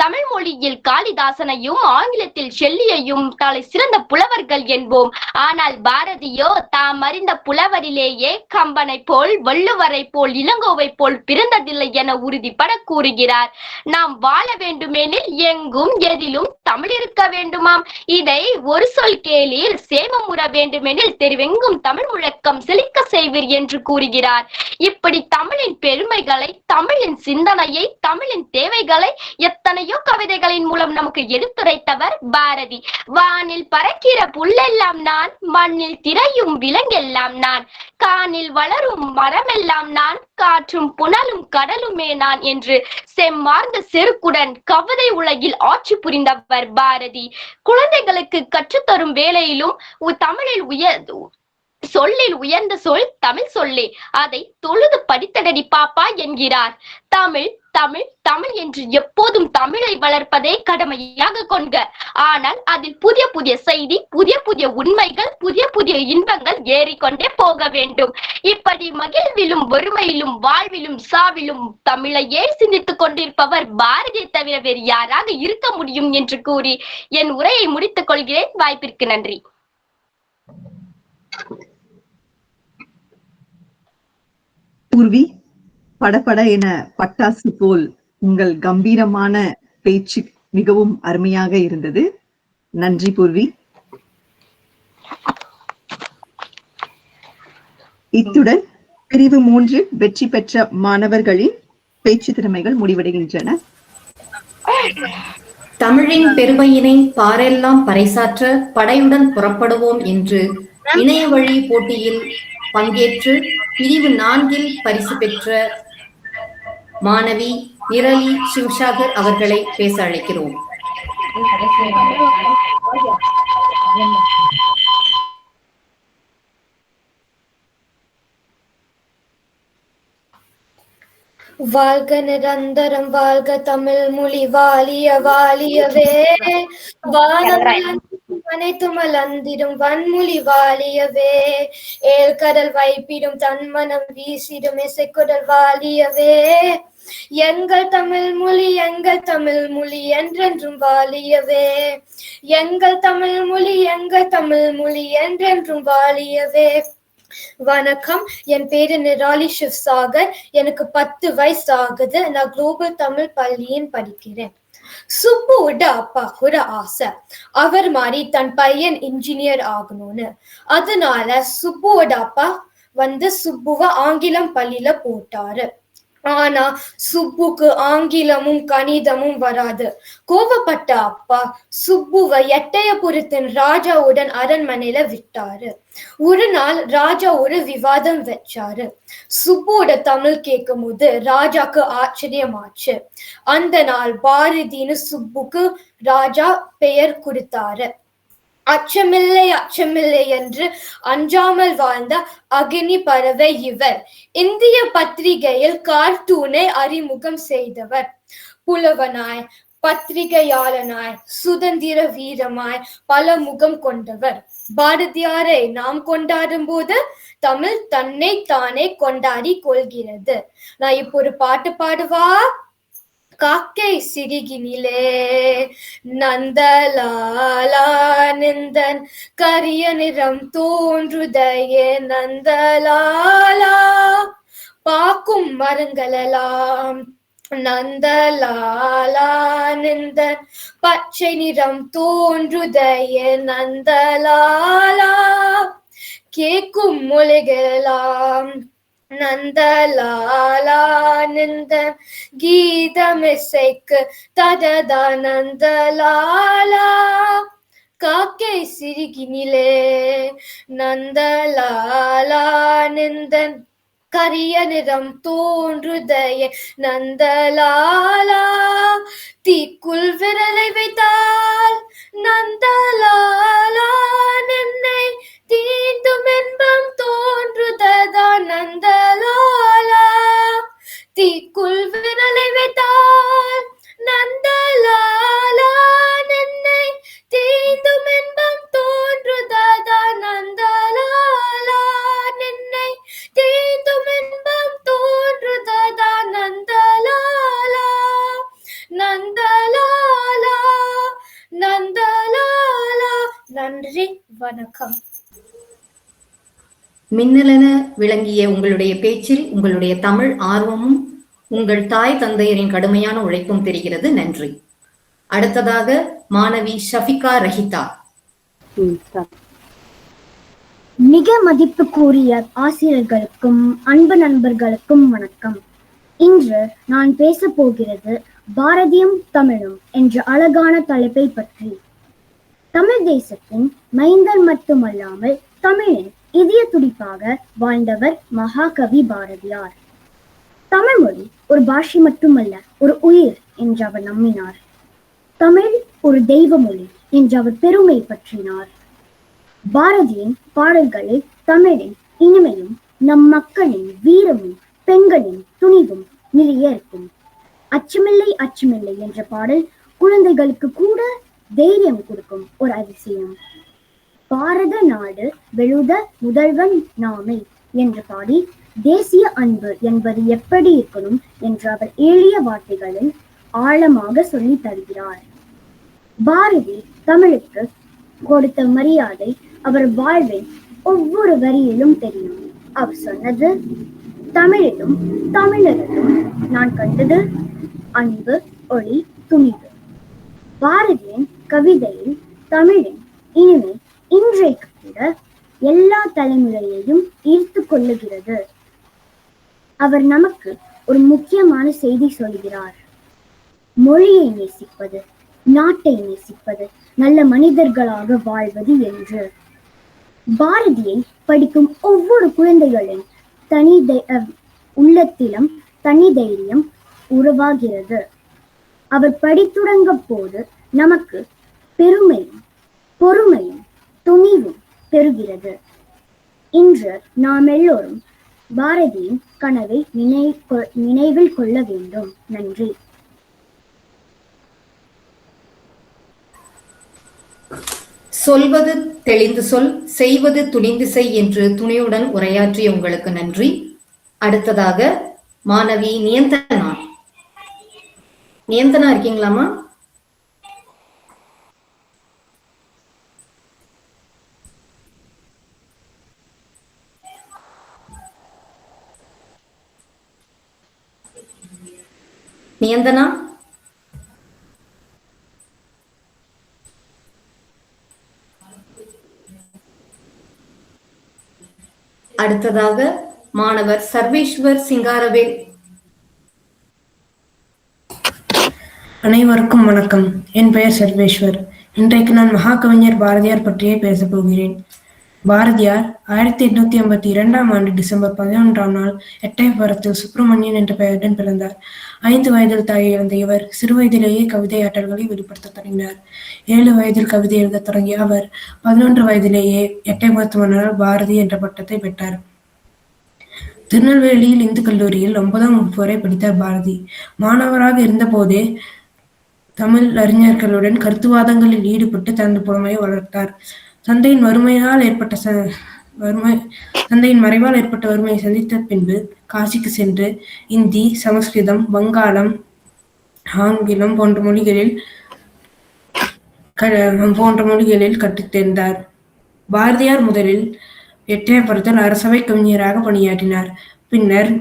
தமிழ் மொழியில் காளிதாசனையும் ஆங்கிலத்தில் ஷெல்லியையும் தலை சிறந்த புலவர்கள் என்போம். ஆனால் பாரதியோ தாம் அறிந்த புலவரிலேயே கம்பனை போல், வள்ளுவரை போல், இளங்கோவை போல் பிறந்ததில்லை என உறுதிபட கூறுகிறார். நாம் வாழ வேண்டுமெனில் எங்கும் எதிலும் தமிழ் இருக்க வேண்டுமாம். இதை ஒரு சொல் கேளீர், சேமமுற வேண்டுமெனில் தெருவெங்கும் தமிழ் முழக்கம் செழிக்க செய்வீர் என்று கூறுகிறார். இப்படி தமிழின் பெருமைகளை, தமிழின் சிந்தனையை, தமிழின் தேவைகளை எத்தனை கவிதைகளின் மூலம் நமக்கு எடுத்துரைத்தவர் பாரதி. வானில் பறக்கிற புல்லெல்லாம் நான், மண்ணில் திரையும் விலங்கெல்லாம் நான், கானில் வளரும் மரமெல்லாம் நான், காற்றும் புனலும் கடலுமே நான் என்று செம்மார்ந்த செருக்குடன் கவிதை உலகில் ஆட்சி புரிந்தவர் பாரதி. குழந்தைகளுக்கு கற்றுத்தரும் வேளையிலும் தமிழில் சொல்லில் உயர்ந்த சொல் தமிழ் சொல்லே, அதை தொழுது படித்தடடி பாப்பா என்கிறார். தமிழ் தமிழ் தமிழ் என்று எப்போதும் தமிழை வளர்ப்பதே கடமையாக கொண்க. ஆனால் அதில் புதிய புதிய செய்தி, புதிய புதிய உண்மைகள், புதிய புதிய இன்பங்கள் ஏறிக்கொண்டே போக வேண்டும். இப்படி மகிழ்விலும் வறுமையிலும் வாழ்விலும் சாவிலும் தமிழையே சிந்தித்துக் கொண்டிருப்பவர் பாரதியை தவிர வேறு யாராக இருக்க முடியும் என்று கூறி என் உரையை முடித்துக் கொள்கிறேன். வாய்ப்பிற்கு நன்றி.
பூர்வி, படபட என பட்டாசு போல் உங்கள் கம்பீரமான பேச்சு மிகவும் அருமையாக இருந்தது. நன்றி பூர்வி. இத்துடன் பிரிவு 3 வெற்றி பெற்ற மாணவர்களின் பேச்சு திறமைகள் முடிவடைகின்றன.
தமிழின் பெருமையினை பாரெல்லாம் பறைசாற்ற படையுடன் புறப்படுவோம் என்று இணைய வழி போட்டியில் பங்கேற்று பிரிவு 4 பரிசு பெற்ற மாணவி நிரலி சிவசாகர் அவர்களை பேச அழைக்கிறோம்.
வாழ்க நிரந்தரம், வாழ்க தமிழ் மொழி வாழிய வாழியவே, அனைத்தும் அலந்திடும் வன்மொழி வாழியவே, ஏழ்கடல் வைப்பிடும் தன்மனம் வீசிடும் இசைக்குடல் வாழியவே, எங்கள் தமிழ் மொழி எங்கள் தமிழ் மொழி என்றென்றும் வாழியவே, எங்கள் தமிழ் மொழி எங்கள் தமிழ் மொழி என்றென்றும் வாழியவே. வணக்கம், என் பேரு நிராலி சிவசாகர். எனக்கு 10 வயசு ஆகுது. நான் குளோபல் தமிழ் பள்ளியில் படிக்கிறேன். சுப்புவோட அப்பாவுக்கு ஒரு ஆசை, அவர் மாதிரி தன் பையன் இன்ஜினியர் ஆகணும்னு. அதனால சுப்புவோட அப்பா சுப்புவ ஆங்கிலம் பள்ளியில போட்டாரு. ஆனா சுப்புக்கு ஆங்கிலமும் கணிதமும் வராது. கோவப்பட்ட அப்பா சுப்புவ எட்டயபுரத்தின் ராஜாவுடன் அரண்மனையில விட்டாரு. ஒரு நாள் ராஜா ஒரு விவாதம் வச்சாரு. சுப்போட தமிழ் கேட்கும் போது ராஜாக்கு ஆச்சரியமாச்சு. அந்த நாள் பாரதின்னு சுப்புக்கு ராஜா பெயர் கொடுத்தாரு. அச்சமில்லை அச்சமில்லை என்று அஞ்சாமல் வாழ்ந்த அக்னி பறவை இவர். இந்திய பத்திரிகையில் கார்ட்டூனை அறிமுகம் செய்தவர். புலவனாய், பத்திரிகையாளனாய், சுதந்திர வீரமாய் பல முகம் கொண்டவர். பாரதியாரை நாம் கொண்டாடும் போது தமிழ் தன்னை தானே கொண்டாடி கொள்கிறது. நான் இப்போ ஒரு பாட்டு பாடுவா? காக்கை சிறுகினிலே நந்தலாலா நிந்தன் கரிய நிறம் தோன்றுதையே நந்தலாலா பாக்கும் மரங்களெல்லாம் நந்தலாலா நிந்தன் பச்சை நிறம் தோன்றுதையே நந்தலாலா கேக்கும் மொழிகளெல்லாம் நந்தலாலா நிந்தன் கீதமிசைக்கு தததா நந்தலாலா காக்கை சிறுகினிலே நந்தலாலா நிந்தன் கரிய நிறம் தோன்றுதையே நந்தலாலா தீக்குள் விரலை வைத்தால் நந்தலாலா நின்னை தீண்டும் இன்பம் தோன்றுததா நந்தலாலா தீக்குள் விரலை வைத்தால் நந்தலாலா நின்னை தீண்டும் இன்பம் தோன்றுததா நந்தலாலா நின்னை தீண்டும் இன்பம் தோன்றுததா நந்தலாலா நந்தலாலா நந்தலாலா. நன்றி, வணக்கம்.
மின்னலென விளங்கிய உங்களுடைய பேச்சில் உங்களுடைய தமிழ் ஆர்வமும் உங்கள் தாய் தந்தையரின் கடுமையான உழைப்பும் தெரிகிறது. நன்றி. அடுத்ததாக மாணவி ஷஃபிகா ரஹிதா.
மிக மதிப்புக்குரிய ஆசிரியர்களுக்கும் அன்பு நண்பர்களுக்கும் வணக்கம். இன்று நான் பேச போகிறது பாரதியும் தமிழும் என்ற அழகான தலைப்பை பற்றி. தமிழ் தேசத்தின் மைந்தன் மட்டுமல்லாமல் தமிழின் இதய துடிப்பாக வாழ்ந்தவர் மகாகவி பாரதியார். தமிழ் மொழி ஒரு பாஷை மட்டுமல்ல, ஒரு உயிர் என்று அவர் நம்பினார். தமிழ் ஒரு தெய்வ மொழி என்று அவர் பெருமை பற்றினார். பாரதியின் பாடல்களில் தமிழின் இனிமையும் நம் மக்களின் வீரமும் பெண்களின் துணிவும் நிறைய இருக்கும். அச்சமில்லை அச்சமில்லை என்ற பாடல் குழந்தைகளுக்கு கூட தைரியம் கொடுக்கும் ஒரு அதிசயம். பாரத நாடு வெளுத முதல்வன் நாமே என்று பாடி தேசிய அன்பு என்பது எப்படி இருக்கணும் என்று அவர் எளிய வார்த்தைகளில் ஆழமாக சொல்லி தருகிறார். பாரதி தமிழுக்கு கொடுத்த மரியாதை அவர் வாழ்வின் ஒவ்வொரு வரியிலும் தெரியும். அவர் சொன்னது, தமிழிலும் தமிழரிலும் நான் கண்டது அன்பு, ஒளி, துணிவு. பாரதியின் கவிதையில் தமிழின் இனிமை இன்றைக்கு கூட எல்லா தலைமுறையையும் ஈர்த்து கொள்ளுகிறது. அவர் நமக்கு ஒரு முக்கியமான செய்தி சொல்கிறார். மொழியை நேசிப்பது, நாட்டை நேசிப்பது, நல்ல மனிதர்களாக வாழ்வது என்று. பாரதியை படிக்கும் ஒவ்வொரு குழந்தைகளின் உள்ளத்திலும் தனி தைரியம் உருவாகிறது. அவர் படித்துடங்க போது நமக்கு பெருமையும் பொறுமையும் துணிவும் பெறுகிறது. இன்று நாம் எல்லோரும் பாரதியின் கனவை நினைவில் கொள்ள வேண்டும். நன்றி.
சொல்வது தெளிந்து சொல், செய்வது துணிந்து செய் என்று துணியுடன் உரையாற்றிய உங்களுக்கு நன்றி. அடுத்ததாக மாணவி நியந்தனா. நியந்தனா இருக்கீங்களாமா? நியந்தனா? அடுத்ததாக மாணவர் சர்வேஸ்வர் சிங்காரவேல்.
அனைவருக்கும் வணக்கம். என் பெயர் சர்வேஸ்வர். இன்றைக்கு நான் மகாகவிஞர் பாரதியார் பற்றியே பேசப் போகிறேன். பாரதியார் 1852 டிசம்பர் 11 நாள் எட்டயபுரத்தில் சுப்பிரமணியன் என்ற பெயருடன் பிறந்தார். 5 வயதில் தாயை இழந்த இவர் சிறுவயதிலேயே கவிதை ஆற்றல்களை வெளிப்படுத்த தொடங்கினார். 7 வயதில் கவிதை எழுத தொடங்கிய அவர் 11 வயதிலேயே எட்டயபுரத்து மன்னரால் பாரதி என்ற பட்டத்தை பெற்றார். திருநெல்வேலியில் இந்து கல்லூரியில் 9ஆம் வகுப்பு வரை படித்தார் பாரதி. மாணவராக இருந்த போதே தமிழ் அறிஞர்களுடன் கருத்துவாதங்களில் ஈடுபட்டு தனது புலமையை வளர்த்தார். தந்தையின் மறைவால் ஏற்பட்ட வறுமையை சந்தித்த பின்பு காசிக்கு சென்று இந்தி, சமஸ்கிருதம், வங்காளம், ஆங்கிலம் போன்ற மொழிகளில் கற்றுத் தேர்ந்தார். பாரதியார் முதலில் எட்டயபுரத்தில் அரசவை கவிஞராக பணியாற்றினார். பின்னர்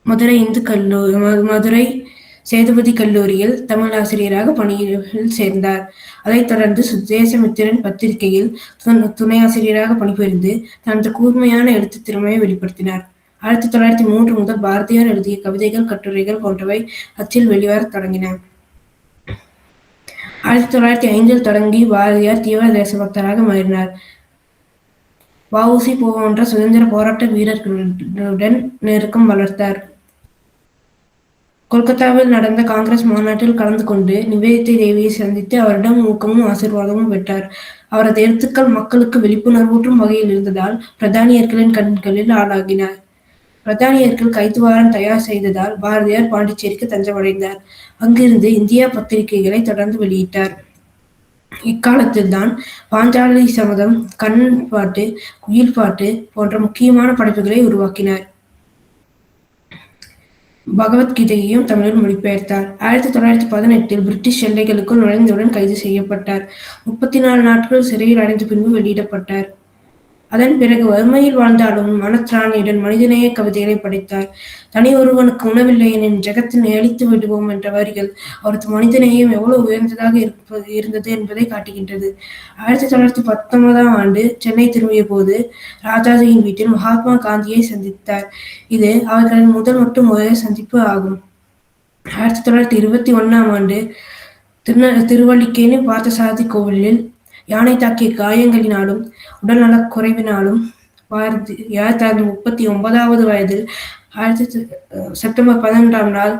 மதுரை சேதுபதி கல்லூரியில் தமிழ் ஆசிரியராக பணியில் சேர்ந்தார். அதைத் தொடர்ந்து சுதேசமித்திரன் பத்திரிகையில் துணை ஆசிரியராக பணிபுரிந்து தனது கூர்மையான எழுத்து திறமையை வெளிப்படுத்தினார். 1903 முதல் பாரதியார் எழுதிய கவிதைகள், கட்டுரைகள் போன்றவை அச்சில் வெளிவரத் தொடங்கின. 1905 தொடங்கி பாரதியார் தீவிர தேசபக்தராக மாறினார். வ.உ.சி. போன்ற சுதந்திர போராட்ட வீரர்களுடன் நெருக்கம் வளர்த்தார். கொல்கத்தாவில் நடந்த காங்கிரஸ் மாநாட்டில் கலந்து கொண்டு நிவேதிதா தேவியை சந்தித்து அவரிடம் ஊக்கமும் ஆசீர்வாதமும் பெற்றார். அவரது எழுத்துக்கள் மக்களுக்கு விழிப்புணர்வூட்டும் வகையில் இருந்ததால் பிரதானியர்களின் கண்களில் ஆளாகினார். பிரதானியர்கள் கைத்துவாரம் தயார் செய்ததால் பாரதியார் பாண்டிச்சேரிக்கு தஞ்சமடைந்தார். அங்கிருந்து இந்தியா பத்திரிகைகளை தொடர்ந்து வெளியிட்டார். இக்காலத்தில்தான் பாஞ்சாலி சபதம், கண்ணன் பாட்டு, குயில் பாட்டு போன்ற முக்கியமான படைப்புகளை உருவாக்கினார். பகவத்கீதையையும் தமிழில் மொழிபெயர்த்தார். 1918 பிரிட்டிஷ் எல்லைகளுக்குள் நுழைந்தவுடன் கைது செய்யப்பட்டார். 34 நாட்கள் சிறையில் அடைந்த பின்பு வெளியிடப்பட்டார். அதன் பிறகு வறுமையில் வாழ்ந்தாலும் மனத்திராணியுடன் மனிதநேய கவிதைகளை படைத்தார். தனி ஒருவனுக்கு உணவில்லை எனின் ஜெகத்தினை அழித்து விடுவோம் என்ற வரிகள் அவரது மனிதநேயம் எவ்வளவு உயர்ந்ததாக இருந்தது என்பதை காட்டுகின்றது. 1919 சென்னை திரும்பிய போது ராஜாஜியின் வீட்டில் மகாத்மா காந்தியை சந்தித்தார். இது அவர்களின் முதல் மற்றும் ஒரே சந்திப்பு ஆகும். 1921 திருவல்லிக்கேணி பார்த்தசாரதி கோவிலில் யானை தாக்கிய காயங்களினாலும் உடல்நலக் குறைவினாலும் பாரதியார் தனது 39வது வயதில் செப்டம்பர் 12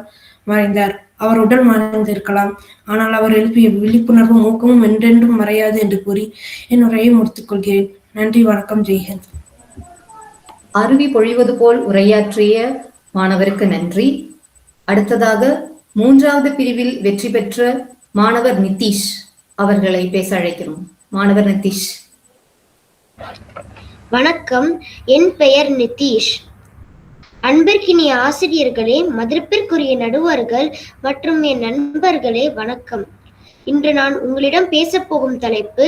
மறைந்தார். அவர் உடல் மறைந்திருக்கலாம், ஆனால் அவர் எழுப்பிய விழிப்புணர்வும் ஊக்கமும் என்றென்றும் மறையாது என்று கூறி என் உரையை முடித்துக் கொள்கிறேன். நன்றி, வணக்கம், ஜெய்ஹிந்த்.
அருவி பொழிவது போல் உரையாற்றிய மாணவருக்கு நன்றி. அடுத்ததாக 3வது பிரிவில் வெற்றி பெற்ற மாணவர் நிதிஷ் அவர்களை பேச அழைக்கிறோம். மாணவர் நிதிஷ்.
வணக்கம், என் பெயர் நிதிஷ். அன்பிற்கினிய ஆசிரியர்களே, மதிப்பிற்குரிய நடுவர்கள் மற்றும் என் நண்பர்களே, வணக்கம். இன்று நான் உங்களிடம் பேசப்போகும் தலைப்பு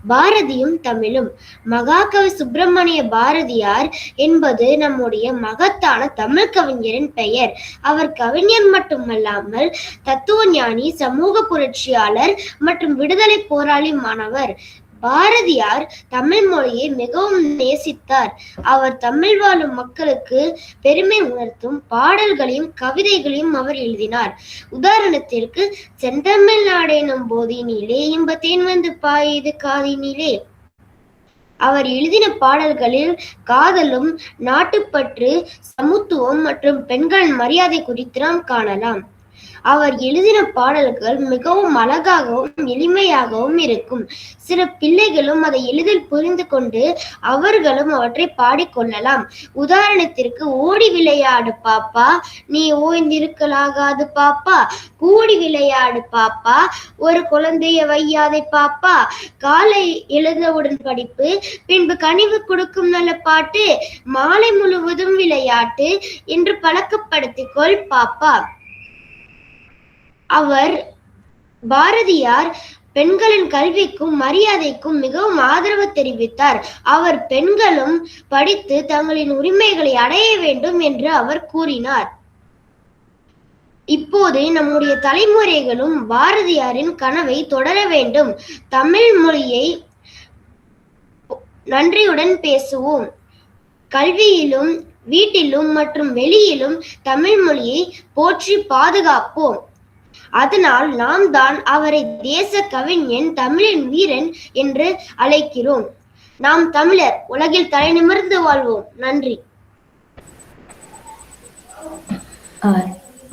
பாரதியும் தமிழும். மகாகவி சுப்பிரமணிய பாரதியார் என்பது நம்முடைய மகத்தான தமிழ் கவிஞரின் பெயர். அவர் கவிஞர் மட்டுமல்லாமல் தத்துவ ஞானி, சமூக புரட்சியாளர் மற்றும் விடுதலை போராளி மாணவர். பாரதியார் தமிழ் மொழியை மிகவும் நேசித்தார். அவர் தமிழ் வாழும் மக்களுக்கு பெருமை உணர்த்தும் பாடல்களையும் கவிதைகளையும் அவர் எழுதினார். உதாரணத்திற்கு, செந்தமிழ்நாடு எனும் போதினிலே இன்பத்தேன் வந்து பாயுது காதினிலே. அவர் எழுதின பாடல்களில் காதலும், நாட்டுப்பற்று, சமத்துவம் மற்றும் பெண்களின் மரியாதை குறித்து நாம் காணலாம். அவர் எழுதின பாடல்கள் மிகவும் அழகாகவும் எளிமையாகவும் இருக்கும். சில பிள்ளைகளும் அதை எளிதில் புரிந்து கொண்டு அவர்களும் அவற்றை பாடிக்கொள்ளலாம். உதாரணத்திற்கு, ஓடி விளையாடு பாப்பா, நீ ஓய்ந்திருக்கலாகாது பாப்பா, கூடி விளையாடு பாப்பா, ஒரு குழந்தைய வையாதை பாப்பா, காலை எழுந்தவுடன் படிப்பு, பின்பு கனிவு கொடுக்கும் நல்ல பாட்டு, மாலை முழுவதும் விளையாட்டு என்று பழக்கப்படுத்திக்கொள் பாப்பா. பாரதியார் பெண்களின் கல்விக்கும் மரியாதைக்கும் மிகவும் ஆதரவு தெரிவித்தார். அவர் பெண்களும் படித்து தங்களின் உரிமைகளை அடைய வேண்டும் என்று அவர் கூறினார். இப்போது நம்முடைய தலைமுறைகளும் பாரதியாரின் கனவை தொடர வேண்டும். தமிழ் மொழியை நன்றியுடன் பேசுவோம். கல்வியிலும் வீட்டிலும் மற்றும் வெளியிலும் தமிழ் மொழியை போற்றி பாதுகாப்போம். அதனால் நாம் தான் அவரை தேச கவிஞன், தமிழின் வீரன் என்று அழைக்கிறோம்.
நாம் தமிழர் உலகில் தலை நிமிர்ந்து வாழ்வோம். நன்றி.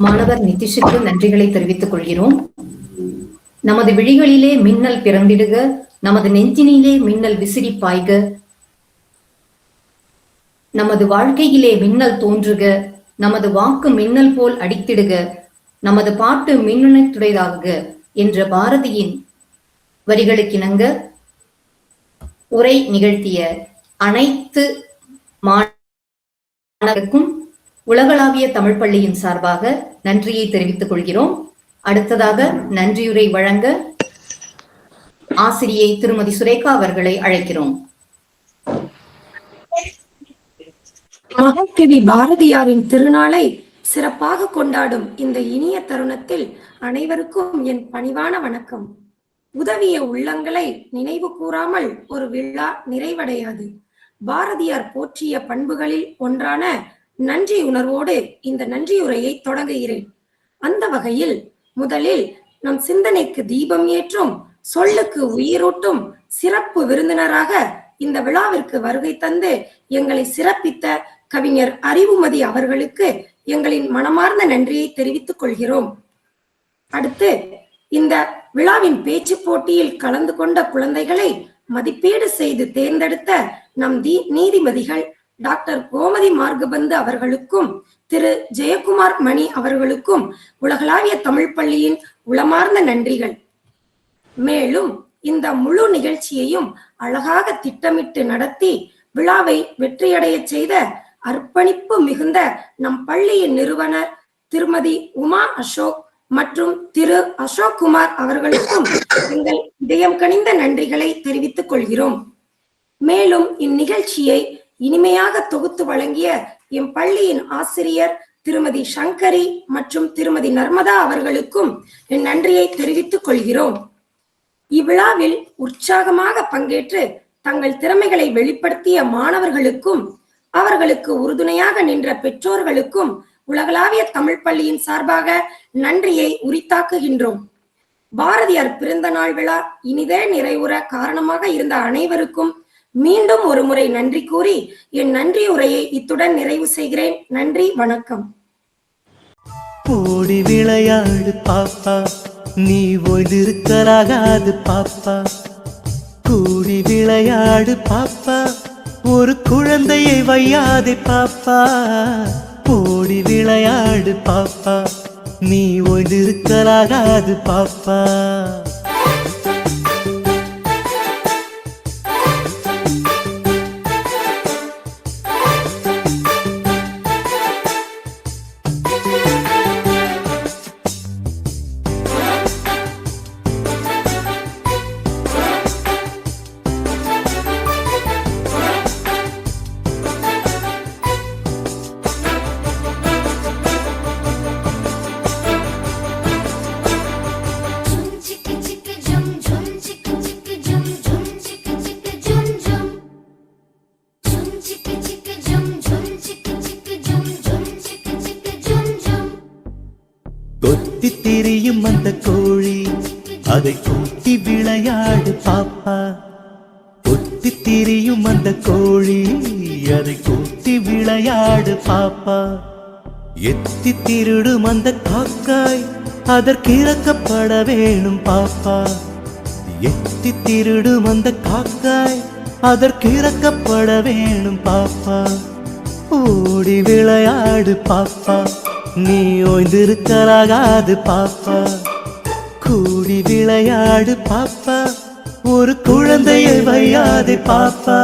மாணவர் நிதிஷுக்கு நன்றிகளை தெரிவித்துக் கொள்கிறோம். நமது விழிகளிலே மின்னல் பிறந்திடுக, நமது நெஞ்சினிலே மின்னல் விசிறி பாய்க, நமது வாழ்க்கையிலே மின்னல் தோன்றுக, நமது வாக்கு மின்னல் போல் அடித்திடுக, நமது பாட்டு மின்னுடையதாகுக என்ற பாரதியின் வரிகளுக்கிணங்க உரை நிகழ்த்திய அனைத்து மாணவர்களுக்கும் உலகளாவிய தமிழ் பள்ளியின் சார்பாக நன்றியை தெரிவித்துக் கொள்கிறோம். அடுத்ததாக நன்றியுரை வழங்க ஆசிரியை திருமதி சுரேகா அவர்களை அழைக்கிறோம்.
மகாகவி பாரதியாரின் திருநாளை சிறப்பாக கொண்டாடும் இந்த இனிய தருணத்தில் அனைவருக்கும் என் பணிவான வணக்கம். உதவிய உள்ளங்களை நினைவு கூறாமல் ஒரு விழா நிறைவடையாது. பாரதியார் போற்றிய பண்புகளில் ஒன்றான நன்றி உணர்வோடு இந்த நன்றியுரையை தொடங்குகிறேன். அந்த வகையில் முதலில் நம் சிந்தனைக்கு தீபம் ஏற்றும், சொல்லுக்கு உயிரூட்டும் சிறப்பு விருந்தினராக இந்த விழாவிற்கு வருகை தந்து எங்களை சிறப்பித்த கவிஞர் அறிவுமதி அவர்களுக்கு எங்களின் மனமார்ந்த நன்றியை தெரிவித்துக் கொள்கிறோம். அடுத்து இந்த விழாவின் பேச்சு போட்டியில் கலந்து கொண்ட குழந்தைகளை மதிப்பீடு செய்து தேர்ந்தெடுத்த நம் நீதிபதிகள் டாக்டர் கோமதி மார்கபந்து அவர்களுக்கும் திரு ஜெயக்குமார் மணி அவர்களுக்கும் உலகளாவிய தமிழ் பள்ளியின் உளமார்ந்த நன்றிகள். மேலும் இந்த முழு நிகழ்ச்சியையும் அழகாக திட்டமிட்டு நடத்தி விழாவை வெற்றியடைய செய்த அர்ப்பணிப்பு மிகுந்த நம் பள்ளியின் நிறுவனர் திருமதி உமா அசோக் மற்றும் திரு அசோக் குமார் அவர்களுக்கும் எங்கள் இதயம் கனிந்த நன்றிகளை தெரிவித்துக் கொள்கிறோம். மேலும் இந்நிகழ்ச்சியை இனிமையாக தொகுத்து வழங்கிய எம் பள்ளியின் ஆசிரியர் திருமதி சங்கரி மற்றும் திருமதி நர்மதா அவர்களுக்கும் என் நன்றியை தெரிவித்துக் கொள்கிறோம். இவ்விழாவில் உற்சாகமாக பங்கேற்று தங்கள் திறமைகளை வெளிப்படுத்திய மாணவர்களுக்கும் அவர்களுக்கு உறுதுணையாக நின்ற பெற்றோர்களுக்கும் உலகளாவிய தமிழ் பள்ளியின் சார்பாக நன்றியை உரித்தாக்குகின்றோம். பாரதியார் பிறந்த நாள் விழா இனிதே நிறைவுற காரணமாக இருந்த அனைவருக்கும் மீண்டும் ஒரு முறை நன்றி கூறி என் நன்றி உரையை இத்துடன் நிறைவு செய்கிறேன். நன்றி, வணக்கம்.
ஓடி விளையாடு பாப்பா, நீ ஓய்ந்திருக்கலாகாது பாப்பா. கூடி விளையாடு பாப்பா, ஒரு குழந்தையை வையாதே பாப்பா. ஓடி விளையாடு பாப்பா, நீ ஓய்ந்திருக்கலாகாது பாப்பா. கொத்தி திரியும் அந்த கோழி, அதை கூட்டி விளையாடு பாப்பா. கொத்தி திரியும் அந்த கோழி, அதை கூட்டி விளையாடு பாப்பா. எத்தி திருடும் அந்த காக்காய், அதற்கு இறக்கப்பட வேணும் பாப்பா. எத்தி திருடும் அந்த காக்காய், அதற்கு இறக்கப்பட வேணும் பாப்பா. ஓடி விளையாடு பாப்பா, நீ ஓய்ந்திருக்கலாகாது பாப்பா. கூடி விளையாடு பாப்பா, ஒரு குழந்தையை வையாதே பாப்பா.